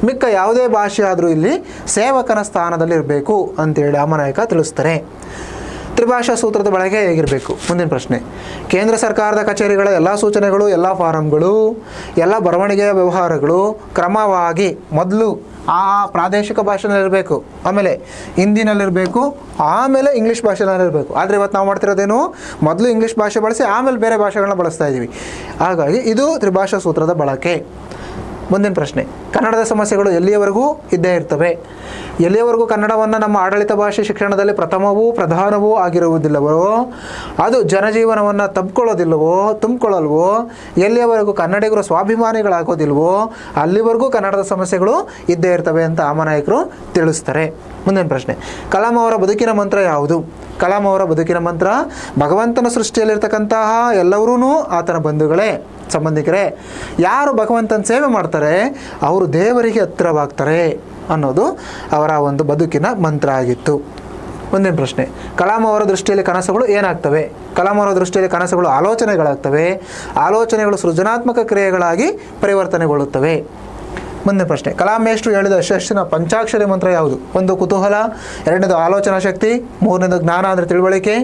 ಮಿಕ್ಕ ಯಾವುದೇ ಭಾಷೆ ಆದರೂ ಇಲ್ಲಿ ಸೇವಕನ ಸ್ಥಾನದಲ್ಲಿ ಇರಬೇಕು ಅಂತೇಳಿ ಆಮನಾಯಕ ತಿಳಿಸ್ತಾರೆ. ತ್ರಿಭಾಷಾ ಸೂತ್ರದ ಬಳಕೆ ಹೇಗಿರಬೇಕು? ಮುಂದಿನ ಪ್ರಶ್ನೆ, ಕೇಂದ್ರ ಸರ್ಕಾರದ ಕಚೇರಿಗಳ ಎಲ್ಲ ಸೂಚನೆಗಳು, ಎಲ್ಲ ಫಾರಂಗಳು, ಎಲ್ಲ ಬರವಣಿಗೆಯ ವ್ಯವಹಾರಗಳು ಕ್ರಮವಾಗಿ ಮೊದಲು ಆ ಪ್ರಾದೇಶಿಕ ಭಾಷೆನಲ್ಲಿರಬೇಕು, ಆಮೇಲೆ ಹಿಂದಿನಲ್ಲಿರಬೇಕು, ಆಮೇಲೆ ಇಂಗ್ಲೀಷ್ ಭಾಷೆನಲ್ಲಿರಬೇಕು. ಆದರೆ ಇವತ್ತು ನಾವು ಮಾಡ್ತಿರೋದೇನು, ಮೊದಲು ಇಂಗ್ಲೀಷ್ ಭಾಷೆ ಬಳಸಿ ಆಮೇಲೆ ಬೇರೆ ಭಾಷೆಗಳನ್ನ ಬಳಸ್ತಾ ಇದ್ದೀವಿ. ಹಾಗಾಗಿ ಇದು ತ್ರಿಭಾಷಾ ಸೂತ್ರದ ಬಳಕೆ. ಮುಂದಿನ ಪ್ರಶ್ನೆ, ಕನ್ನಡದ ಸಮಸ್ಯೆಗಳು ಎಲ್ಲಿಯವರೆಗೂ ಇದ್ದೇ ಇರ್ತವೆ. ಎಲ್ಲಿಯವರೆಗೂ ಕನ್ನಡವನ್ನು ನಮ್ಮ ಆಡಳಿತ ಭಾಷೆ ಶಿಕ್ಷಣದಲ್ಲಿ ಪ್ರಥಮವೂ ಪ್ರಧಾನವೂ ಆಗಿರುವುದಿಲ್ಲವೋ, ಅದು ಜನಜೀವನವನ್ನು ತುಂಬಿಕೊಳ್ಳಲ್ವೋ, ಎಲ್ಲಿಯವರೆಗೂ ಕನ್ನಡಿಗರು ಸ್ವಾಭಿಮಾನಿಗಳಾಗೋದಿಲ್ವೋ ಅಲ್ಲಿವರೆಗೂ ಕನ್ನಡದ ಸಮಸ್ಯೆಗಳು ಇದ್ದೇ ಇರ್ತವೆ ಅಂತ ಆಮನಾಯಕರು ತಿಳಿಸ್ತಾರೆ. ಮುಂದಿನ ಪ್ರಶ್ನೆ, ಕಲಾಂ ಅವರ ಬದುಕಿನ ಮಂತ್ರ ಯಾವುದು? ಕಲಾಂ ಅವರ ಬದುಕಿನ ಮಂತ್ರ, ಭಗವಂತನ ಸೃಷ್ಟಿಯಲ್ಲಿರ್ತಕ್ಕಂತಹ ಎಲ್ಲವರೂ ಆತನ ಬಂಧುಗಳೇ, ಸಂಬಂಧಿಕರೇ. ಯಾರು ಭಗವಂತನ ಸೇವೆ ಮಾಡ್ತಾರೆ ಅವರು ದೇವರಿಗೆ ಹತ್ತಿರವಾಗ್ತಾರೆ ಅನ್ನೋದು ಅವರ ಒಂದು ಬದುಕಿನ ಮಂತ್ರ ಆಗಿತ್ತು. ಮುಂದಿನ ಪ್ರಶ್ನೆ, ಕಲಾಂ ಅವರ ದೃಷ್ಟಿಯಲ್ಲಿ ಕನಸುಗಳು ಏನಾಗ್ತವೆ? ಕಲಾಂ ಅವರ ದೃಷ್ಟಿಯಲ್ಲಿ ಕನಸುಗಳು ಆಲೋಚನೆಗಳಾಗ್ತವೆ. ಆಲೋಚನೆಗಳು ಸೃಜನಾತ್ಮಕ ಕ್ರಿಯೆಗಳಾಗಿ ಪರಿವರ್ತನೆಗೊಳ್ಳುತ್ತವೆ. ಮುಂದಿನ ಪ್ರಶ್ನೆ, ಕಲಾಂ ಮೇಷ್ಟ್ರು ಹೇಳಿದ ಯಶಸ್ಸಿನ ಪಂಚಾಕ್ಷರಿ ಮಂತ್ರ ಯಾವುದು? ಒಂದು ಕುತೂಹಲ, ಎರಡನೇದು ಆಲೋಚನಾ ಶಕ್ತಿ, ಮೂರನೇದು ಜ್ಞಾನ ಅಂದರೆ ತಿಳುವಳಿಕೆ,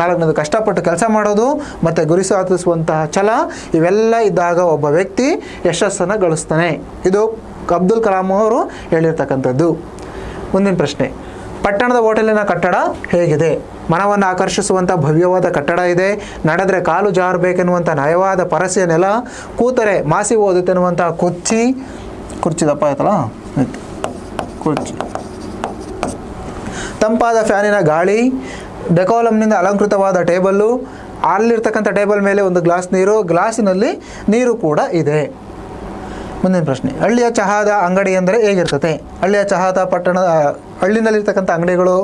ನಾಲ್ಕನೇದು ಕಷ್ಟಪಟ್ಟು ಕೆಲಸ ಮಾಡೋದು, ಮತ್ತು ಗುರಿ ಸಾಧಿಸುವಂತಹ ಛಲ. ಇವೆಲ್ಲ ಇದ್ದಾಗ ಒಬ್ಬ ವ್ಯಕ್ತಿ ಯಶಸ್ಸನ್ನು ಗಳಿಸ್ತಾನೆ. ಇದು ಅಬ್ದುಲ್ ಕಲಾಂ ಅವರು ಹೇಳಿರ್ತಕ್ಕಂಥದ್ದು. ಮುಂದಿನ ಪ್ರಶ್ನೆ, ಪಟ್ಟಣದ ಹೋಟೆಲಿನ ಕಟ್ಟಡ ಹೇಗಿದೆ? ಮನವನ್ನು ಆಕರ್ಷಿಸುವಂಥ ಭವ್ಯವಾದ ಕಟ್ಟಡ ಇದೆ. ನಡೆದರೆ ಕಾಲು ಜಾರಬೇಕೆನ್ನುವಂಥ ನಯವಾದ ಪರಸೆಯ ನೆಲ, ಕೂತರೆ ಮಾಸಿ ಓದುತ್ತೆನ್ನುವಂಥ ಕುರ್ಚಿ ದಪ್ಪ ಆಯ್ತಲ್ಲ ಕುರ್ಚಿ, ತಂಪಾದ ಫ್ಯಾನಿನ ಗಾಳಿ, ಡೆಕೋಲಮ್ನಿಂದ ಅಲಂಕೃತವಾದ ಟೇಬಲ್ಲು, ಅಲ್ಲಿರ್ತಕ್ಕಂಥ ಟೇಬಲ್ ಮೇಲೆ ಒಂದು ಗ್ಲಾಸ್ ನೀರು, ಗ್ಲಾಸಿನಲ್ಲಿ ನೀರು ಕೂಡ ಇದೆ. ಮುಂದಿನ ಪ್ರಶ್ನೆ, ಹಳ್ಳಿಯ ಚಹಾದ ಅಂಗಡಿ ಅಂದರೆ ಹೇಗಿರ್ತದೆ? ಹಳ್ಳಿಯ ಚಹಾದ ಹಳ್ಳಿನಲ್ಲಿರ್ತಕ್ಕಂಥ ಅಂಗಡಿಗಳು,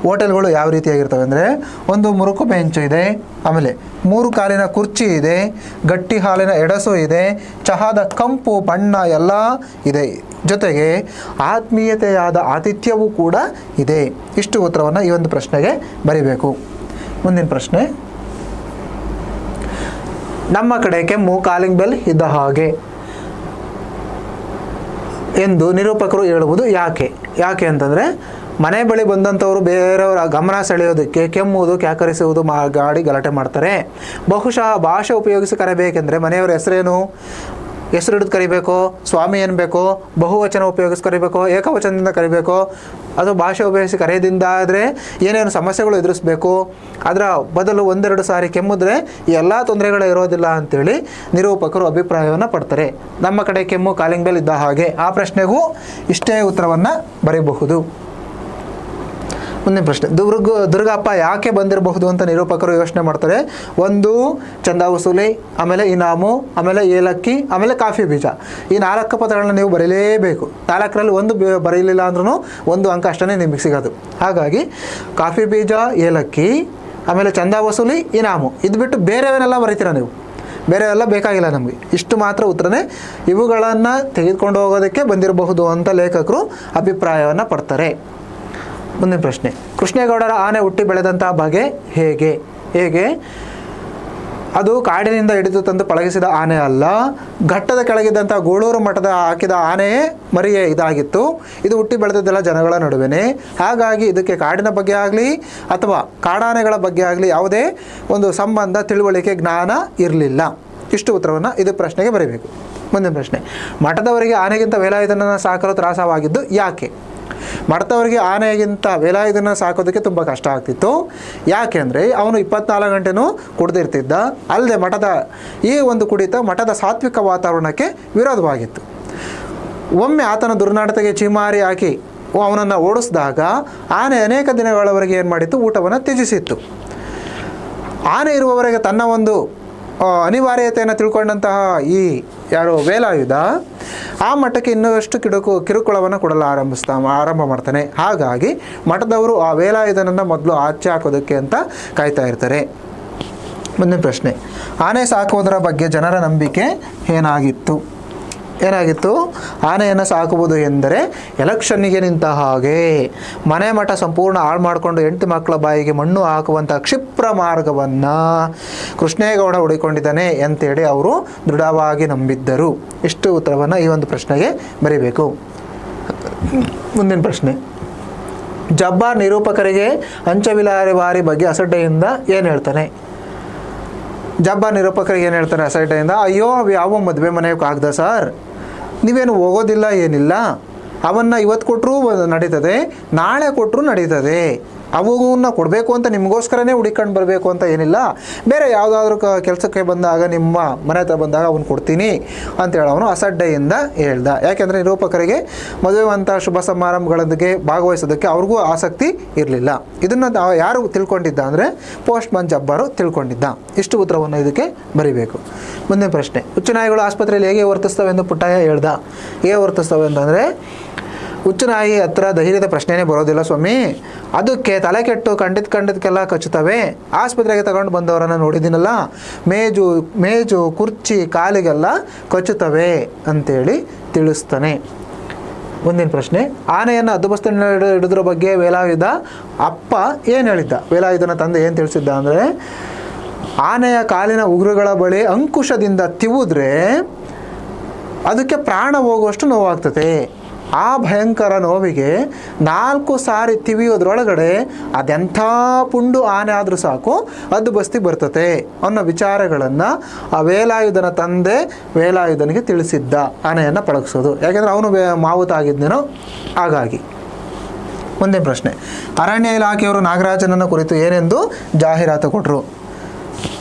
ಹೋಟೆಲ್ಗಳು ಯಾವ ರೀತಿಯಾಗಿರ್ತವೆ ಅಂದರೆ, ಒಂದು ಮುರುಕು ಬೆಂಚು ಇದೆ, ಆಮೇಲೆ 3 ಕಾಲಿನ ಕುರ್ಚಿ ಇದೆ, ಗಟ್ಟಿ ಹಾಲಿನ ಎಡಸು ಇದೆ, ಚಹಾದ ಕಂಪು ಬಣ್ಣ ಎಲ್ಲ ಇದೆ, ಜೊತೆಗೆ ಆತ್ಮೀಯತೆಯಾದ ಆತಿಥ್ಯವೂ ಕೂಡ ಇದೆ. ಇಷ್ಟು ಉತ್ತರವನ್ನು ಈ ಒಂದು ಪ್ರಶ್ನೆಗೆ ಬರಿಬೇಕು. ಮುಂದಿನ ಪ್ರಶ್ನೆ, ನಮ್ಮ ಕಡೆ ಕೆಮ್ಮು ಕಾಲಿಂಗ್ ಬೆಲ್ ಇದ್ದ ಹಾಗೆ ಎಂದು ನಿರೂಪಕರು ಹೇಳುವುದು ಯಾಕೆ ಅಂತಂದರೆ, ಮನೆ ಬಳಿ ಬಂದಂಥವರು ಬೇರೆಯವರ ಗಮನ ಸೆಳೆಯೋದಕ್ಕೆ ಕೆಮ್ಮುವುದು, ಕ್ಯಾಕರಿಸುವುದು ಗಾಡಿ ಗಲಾಟೆ ಮಾಡ್ತಾರೆ. ಬಹುಶಃ ಭಾಷೆ ಉಪಯೋಗಿಸಿ ಕರೆಯಬೇಕೆಂದರೆ ಮನೆಯವರ ಹೆಸರೇನು? ಹೆಸರು ಹಿಡಿದು ಕರಿಬೇಕೋ, ಸ್ವಾಮಿ ಅನ್ಬೇಕೋ, ಬಹುವಚನ ಉಪಯೋಗಿಸಿ ಕರಿಬೇಕೋ, ಏಕವಚನದಿಂದ ಕರಿಬೇಕೋ, ಅದು ಭಾಷೆ ಉಪಯೋಗಿಸಿ ಕರೆಯೋದ್ರಿಂದ ಆದರೆ ಏನೇನು ಸಮಸ್ಯೆಗಳು ಎದುರಿಸಬೇಕು, ಅದರ ಬದಲು 1-2 ಸಾರಿ ಕೆಮ್ಮಿದ್ರೆ ಈ ಎಲ್ಲ ತೊಂದರೆಗಳು ಇರೋದಿಲ್ಲ ಅಂಥೇಳಿ ನಿರೂಪಕರು ಅಭಿಪ್ರಾಯವನ್ನು ಪಡ್ತಾರೆ. ನಮ್ಮ ಕಡೆ ಕೆಮ್ಮು ಕಾಲಿಂಗ್ ಬೆಲ್ ಇದ್ದ ಹಾಗೆ, ಆ ಪ್ರಶ್ನೆಗೂ ಇಷ್ಟೇ ಉತ್ತರವನ್ನು ಬರೀಬಹುದು. ಮುಂದಿನ ಪ್ರಶ್ನೆ, ದುರ್ಗಪ್ಪ ಯಾಕೆ ಬಂದಿರಬಹುದು ಅಂತ ನಿರೂಪಕರು ಯೋಚನೆ ಮಾಡ್ತಾರೆ. 1 ಚಂದ ವಸೂಲಿ, ಆಮೇಲೆ ಇನಾಮು, ಆಮೇಲೆ ಏಲಕ್ಕಿ, ಆಮೇಲೆ ಕಾಫಿ ಬೀಜ. ಈ 4 ಪದಗಳನ್ನ ನೀವು ಬರೀಲೇಬೇಕು. 4ರಲ್ಲಿ 1 ಬರೀಲಿಲ್ಲ ಅಂದ್ರೂ 1 ಅಂಕ ಅಷ್ಟೇ ನಿಮಗೆ ಸಿಗೋದು. ಹಾಗಾಗಿ ಕಾಫಿ ಬೀಜ, ಏಲಕ್ಕಿ, ಆಮೇಲೆ ಚಂದ ವಸೂಲಿ, ಇನಾಮು, ಇದು ಬಿಟ್ಟು ಬೇರೆಯವನ್ನೆಲ್ಲ ಬರೀತೀರ ನೀವು. ಬೇರೆವೆಲ್ಲ ಬೇಕಾಗಿಲ್ಲ ನಮಗೆ, ಇಷ್ಟು ಮಾತ್ರ ಉತ್ತರನೇ. ಇವುಗಳನ್ನು ತೆಗೆದುಕೊಂಡು ಹೋಗೋದಕ್ಕೆ ಬಂದಿರಬಹುದು ಅಂತ ಲೇಖಕರು ಅಭಿಪ್ರಾಯವನ್ನು ಪಡ್ತಾರೆ. ಮುಂದಿನ ಪ್ರಶ್ನೆ, ಕೃಷ್ಣೇಗೌಡರ ಆನೆ ಹುಟ್ಟಿ ಬೆಳೆದಂತಹ ಬಗೆ ಹೇಗೆ? ಅದು ಕಾಡಿನಿಂದ ಹಿಡಿದು ತಂದು ಪಳಗಿಸಿದ ಆನೆ ಅಲ್ಲ, ಘಟ್ಟದ ಕೆಳಗಿದ್ದಂಥ ಗೂಳೂರು ಮಠದ ಹಾಕಿದ ಆನೆಯೇ ಮರಿಯೇ ಇದಾಗಿತ್ತು. ಇದು ಹುಟ್ಟಿ ಬೆಳೆದದ್ದೆಲ್ಲ ಜನಗಳ ನಡುವೆನೇ. ಹಾಗಾಗಿ ಇದಕ್ಕೆ ಕಾಡಿನ ಬಗ್ಗೆ ಆಗಲಿ ಅಥವಾ ಕಾಡಾನೆಗಳ ಬಗ್ಗೆ ಆಗಲಿ ಯಾವುದೇ ಒಂದು ಸಂಬಂಧ, ತಿಳುವಳಿಕೆ, ಜ್ಞಾನ ಇರಲಿಲ್ಲ. ಇಷ್ಟು ಉತ್ತರವನ್ನು ಇದು ಪ್ರಶ್ನೆಗೆ ಬರೀಬೇಕು. ಮುಂದಿನ ಪ್ರಶ್ನೆ, ಮಠದವರಿಗೆ ಆನೆಗಿಂತ ವೇಲಾಯುಧನನ್ನು ಸಾಕಲು ತ್ರಾಸವಾಗಿದ್ದು ಯಾಕೆ? ಮಠದವರಿಗೆ ಆನೆಗಿಂತ ವೇಲಾಯುಧನ ಸಾಕೋದಕ್ಕೆ ತುಂಬ ಕಷ್ಟ ಆಗ್ತಿತ್ತು. ಯಾಕೆಂದರೆ ಅವನು 24 ಗಂಟೆನೂ ಕುಡ್ದಿರ್ತಿದ್ದ. ಅಲ್ಲದೆ ಮಠದ ಈ ಒಂದು ಕುಡಿತ ಮಠದ ಸಾತ್ವಿಕ ವಾತಾವರಣಕ್ಕೆ ವಿರೋಧವಾಗಿತ್ತು. ಒಮ್ಮೆ ಆತನ ದುರ್ನಾಟತೆಗೆ ಚೀಮಾರಿ ಹಾಕಿ ಅವನನ್ನು ಓಡಿಸಿದಾಗ ಆನೆ ಅನೇಕ ದಿನಗಳವರೆಗೆ ಏನು ಮಾಡಿತ್ತು, ಊಟವನ್ನು ತ್ಯಜಿಸಿತ್ತು. ಆನೆ ಇರುವವರೆಗೆ ತನ್ನ ಒಂದು ಅನಿವಾರ್ಯತೆಯನ್ನು ತಿಳ್ಕೊಂಡಂತಹ ಈ ಯಾರು ವೇಲಾಯುಧ ಆ ಮಠಕ್ಕೆ ಇನ್ನಷ್ಟು ಕಿರುಕುಳವನ್ನು ಕೊಡಲು ಆರಂಭ ಮಾಡ್ತಾನೆ. ಹಾಗಾಗಿ ಮಠದವರು ಆ ವೇಲಾಯುಧನನ್ನು ಮೊದಲು ಆಚೆ ಹಾಕೋದಕ್ಕೆ ಅಂತ ಕಾಯ್ತಾ ಇರ್ತಾರೆ. ಮುಂದಿನ ಪ್ರಶ್ನೆ, ಆನೆ ಸಾಕುವುದರ ಬಗ್ಗೆ ಜನರ ನಂಬಿಕೆ ಏನಾಗಿತ್ತು? ಆನೆಯನ್ನು ಸಾಕುವುದು ಎಂದರೆ ಎಲೆಕ್ಷನ್ನಿಗೆ ನಿಂತ ಹಾಗೆ, ಮನೆ ಮಠ ಸಂಪೂರ್ಣ ಹಾಳು ಮಾಡಿಕೊಂಡು ಹೆಂಡತಿ ಮಕ್ಕಳ ಬಾಯಿಗೆ ಮಣ್ಣು ಹಾಕುವಂಥ ಕ್ಷಿಪ್ರ ಮಾರ್ಗವನ್ನು ಕೃಷ್ಣೇಗೌಡ ಹುಡುಕೊಂಡಿದ್ದಾನೆ ಅಂತೇಳಿ ಅವರು ದೃಢವಾಗಿ ನಂಬಿದ್ದರು. ಇಷ್ಟು ಉತ್ತರವನ್ನು ಈ ಒಂದು ಪ್ರಶ್ನೆಗೆ ಬರೀಬೇಕು. ಮುಂದಿನ ಪ್ರಶ್ನೆ, ಜಬ್ಬಾರ್ ನಿರೂಪಕರಿಗೆ ಅಂಚವಿಲಾರಿ ಬಗ್ಗೆ ಅಸಡ್ಡೆಯಿಂದ ಏನು ಹೇಳ್ತಾನೆ? ಜಬ್ಬಾರ್ ನಿರೂಪಕರಿಗೆ ಏನು ಹೇಳ್ತಾನೆ ಅಸಡ್ಡೆಯಿಂದ? ಅಯ್ಯೋ ಯಾವ ಮದುವೆ ಮನೆಗೆ ಆಗ್ದ ಸರ್, ನೀವೇನು ಹೋಗೋದಿಲ್ಲ, ಏನಿಲ್ಲ, ಅವನ್ನು ಇವತ್ತು ಕೊಟ್ಟರೂ ನಡೀತದೆ, ನಾಳೆ ಕೊಟ್ಟರು ನಡೀತದೆ, ಅವನ್ನ ಕೊಡಬೇಕು ಅಂತ ನಿಮಗೋಸ್ಕರನೇ ಹುಡುಕೊಂಡು ಬರಬೇಕು ಅಂತ ಏನಿಲ್ಲ, ಬೇರೆ ಯಾವುದಾದ್ರೂ ಕೆಲಸಕ್ಕೆ ಬಂದಾಗ ನಿಮ್ಮ ಮನೆ ಹತ್ರ ಬಂದಾಗ ಅವನು ಕೊಡ್ತೀನಿ ಅಂತೇಳಿ ಅವನು ಅಸಡ್ಡೆಯಿಂದ ಹೇಳ್ದ. ಯಾಕೆಂದರೆ ನಿರೂಪಕರಿಗೆ ಮದುವೆವಂಥ ಶುಭ ಸಮಾರಂಭಗಳೊಂದಿಗೆ ಭಾಗವಹಿಸೋದಕ್ಕೆ ಅವ್ರಿಗೂ ಆಸಕ್ತಿ ಇರಲಿಲ್ಲ. ಇದನ್ನು ಯಾರು ತಿಳ್ಕೊಂಡಿದ್ದ ಅಂದರೆ ಪೋಸ್ಟ್ಮನ್ ಜಬ್ಬಾರು ತಿಳ್ಕೊಂಡಿದ್ದ. ಇಷ್ಟು ಉತ್ತರವನ್ನು ಇದಕ್ಕೆ ಬರೀಬೇಕು. ಮುಂದಿನ ಪ್ರಶ್ನೆ, ಹುಚ್ಚುನಾಯಿಗಳು ಆಸ್ಪತ್ರೆಯಲ್ಲಿ ಹೇಗೆ ವರ್ತಿಸ್ತವೆ ಎಂದು ಪುಟ್ಟಯ್ಯ ಹೇಳ್ದ. ಹೇಗೆ ವರ್ತಿಸ್ತವೆ ಅಂತಂದರೆ, ಹುಚ್ಚುನಾಯಿ ಹತ್ರ ಧೈರ್ಯದ ಪ್ರಶ್ನೆಯೇ ಬರೋದಿಲ್ಲ ಸ್ವಾಮಿ, ಅದಕ್ಕೆ ತಲೆ ಕೆಟ್ಟು ಕಂಡಿದ್ದಕ್ಕೆಲ್ಲ ಕಚ್ಚುತ್ತವೆ. ಆಸ್ಪತ್ರೆಗೆ ತಗೊಂಡು ಬಂದವರನ್ನು ನೋಡಿದ್ದೀನಲ್ಲ, ಮೇಜು ಕುರ್ಚಿ ಕಾಲಿಗೆಲ್ಲ ಕಚ್ಚುತ್ತವೆ ಅಂತೇಳಿ ತಿಳಿಸ್ತಾನೆ. ಮುಂದಿನ ಪ್ರಶ್ನೆ, ಆನೆಯನ್ನು ಹದ್ದುಬಸ್ತಿನ ಹಿಡಿದ್ರ ಬಗ್ಗೆ ವೇಲಾಯುಧ ಅಪ್ಪ ಏನು ಹೇಳಿದ್ದ? ವೇಲಾಯುಧನ ತಂದೆ ಏನು ತಿಳಿಸಿದ್ದ ಅಂದರೆ, ಆನೆಯ ಕಾಲಿನ ಉಗುರುಗಳ ಬಳಿ ಅಂಕುಶದಿಂದ ತಿವಿದ್ರೆ ಅದಕ್ಕೆ ಪ್ರಾಣ ಹೋಗುವಷ್ಟು ನೋವಾಗ್ತದೆ. ಆ ಭಯಂಕರ ನೋವಿಗೆ 4 ಸಾರಿ ತಿವಿಯೋದ್ರೊಳಗಡೆ ಅದೆಂಥ ಪುಂಡು ಆನೆ ಆದರೂ ಸಾಕು ಅದು ಬಸ್ತಿ ಬರ್ತತೆ ಅನ್ನೋ ವಿಚಾರಗಳನ್ನು ಆ ವೇಲಾಯುಧನ ತಂದೆ ವೇಲಾಯುಧನಿಗೆ ತಿಳಿಸಿದ್ದ. ಆನೆಯನ್ನು ಪಳಗಿಸೋದು, ಯಾಕೆಂದರೆ ಅವನು ಮಾವುತ ಆಗಿದ್ದೇನೋ ಹಾಗಾಗಿ. ಮುಂದಿನ ಪ್ರಶ್ನೆ, ಅರಣ್ಯ ಇಲಾಖೆಯವರು ನಾಗರಾಜನನ್ನು ಕುರಿತು ಏನೆಂದು ಜಾಹೀರಾತು ಕೊಟ್ಟರು?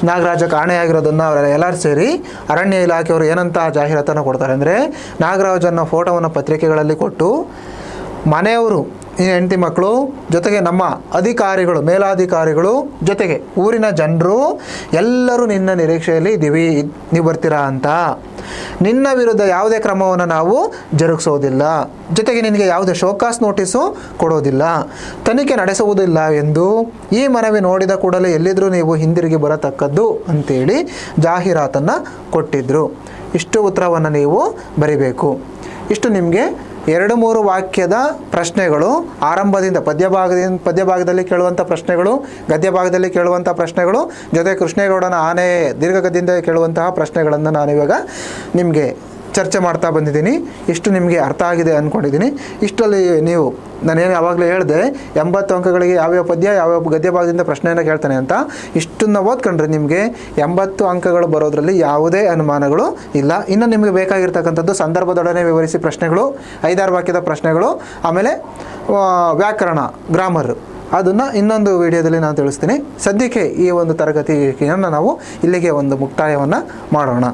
ನಾಗರಾಜ ಕಾಣೆಯಾಗಿರೋದನ್ನು ಅವರೆಲ್ಲರೂ ಸೇರಿ ಅರಣ್ಯ ಇಲಾಖೆಯವರು ಏನಂತ ಜಾಹೀರಾತನ್ನು ಕೊಡ್ತಾರೆ ಅಂದರೆ, ನಾಗರಾಜನ ಫೋಟೋವನ್ನು ಪತ್ರಿಕೆಗಳಲ್ಲಿ ಕೊಟ್ಟು ಮನೆಯವರು, ಹೆಂಡತಿ ಮಕ್ಕಳು, ಜೊತೆಗೆ ನಮ್ಮ ಅಧಿಕಾರಿಗಳು, ಮೇಲಾಧಿಕಾರಿಗಳು, ಜೊತೆಗೆ ಊರಿನ ಜನರು ಎಲ್ಲರೂ ನಿನ್ನ ನಿರೀಕ್ಷೆಯಲ್ಲಿ ಇದ್ದೀವಿ, ನೀವು ಬರ್ತೀರಾ ಅಂತ. ನಿನ್ನ ವಿರುದ್ಧ ಯಾವುದೇ ಕ್ರಮವನ್ನು ನಾವು ಜರುಗಿಸೋದಿಲ್ಲ, ಜೊತೆಗೆ ನಿನಗೆ ಯಾವುದೇ ಶೋಕಾಸ್ ನೋಟಿಸು ಕೊಡೋದಿಲ್ಲ, ತನಿಖೆ ನಡೆಸುವುದಿಲ್ಲ ಎಂದು ಈ ಮನವಿ ನೋಡಿದ ಕೂಡಲೇ ಎಲ್ಲಿದ್ದರೂ ನೀವು ಹಿಂದಿರುಗಿ ಬರತಕ್ಕದ್ದು ಅಂತೇಳಿ ಜಾಹೀರಾತನ್ನು ಕೊಟ್ಟಿದ್ದರು. ಇಷ್ಟು ಉತ್ತರವನ್ನು ನೀವು ಬರಿಬೇಕು. ಇಷ್ಟು ನಿಮಗೆ 2-3 ವಾಕ್ಯದ ಪ್ರಶ್ನೆಗಳು, ಆರಂಭದಿಂದ ಪದ್ಯಭಾಗದಲ್ಲಿ ಕೇಳುವಂಥ ಪ್ರಶ್ನೆಗಳು, ಗದ್ಯಭಾಗದಲ್ಲಿ ಕೇಳುವಂಥ ಪ್ರಶ್ನೆಗಳು, ಜೊತೆ ಕೃಷ್ಣೇಗೌಡನ ಆನೆ ದೀರ್ಘಗದ್ಯದಿಂದ ಕೇಳುವಂತಹ ಪ್ರಶ್ನೆಗಳನ್ನು ನಾನಿವಾಗ ನಿಮಗೆ ಚರ್ಚೆ ಮಾಡ್ತಾ ಬಂದಿದ್ದೀನಿ. ಇಷ್ಟು ನಿಮಗೆ ಅರ್ಥ ಆಗಿದೆ ಅಂದ್ಕೊಂಡಿದ್ದೀನಿ. ಇಷ್ಟರಲ್ಲಿ ನೀವು ನಾನೇನು ಯಾವಾಗಲೇ ಹೇಳಿದೆ 80 ಅಂಕಗಳಿಗೆ ಯಾವ್ಯಾವ ಪದ್ಯ ಯಾವ್ಯಾವ ಗದ್ಯ ಭಾಗದಿಂದ ಪ್ರಶ್ನೆಯನ್ನು ಕೇಳ್ತಾನೆ ಅಂತ. ಇಷ್ಟನ್ನು ಓದ್ಕೊಂಡ್ರೆ ನಿಮಗೆ 80 ಅಂಕಗಳು ಬರೋದರಲ್ಲಿ ಯಾವುದೇ ಅನುಮಾನಗಳು ಇಲ್ಲ. ಇನ್ನು ನಿಮಗೆ ಬೇಕಾಗಿರ್ತಕ್ಕಂಥದ್ದು ಸಂದರ್ಭದೊಡನೆ ವಿವರಿಸಿ ಪ್ರಶ್ನೆಗಳು, 5-6 ವಾಕ್ಯದ ಪ್ರಶ್ನೆಗಳು, ಆಮೇಲೆ ವ್ಯಾಕರಣ, ಗ್ರಾಮರ್, ಅದನ್ನು ಇನ್ನೊಂದು ವಿಡಿಯೋದಲ್ಲಿ ನಾನು ತಿಳಿಸ್ತೀನಿ. ಸದ್ಯಕ್ಕೆ ಈ ಒಂದು ತರಗತಿಯನ್ನು ನಾವು ಇಲ್ಲಿಗೆ ಒಂದು ಮುಕ್ತಾಯವನ್ನು ಮಾಡೋಣ.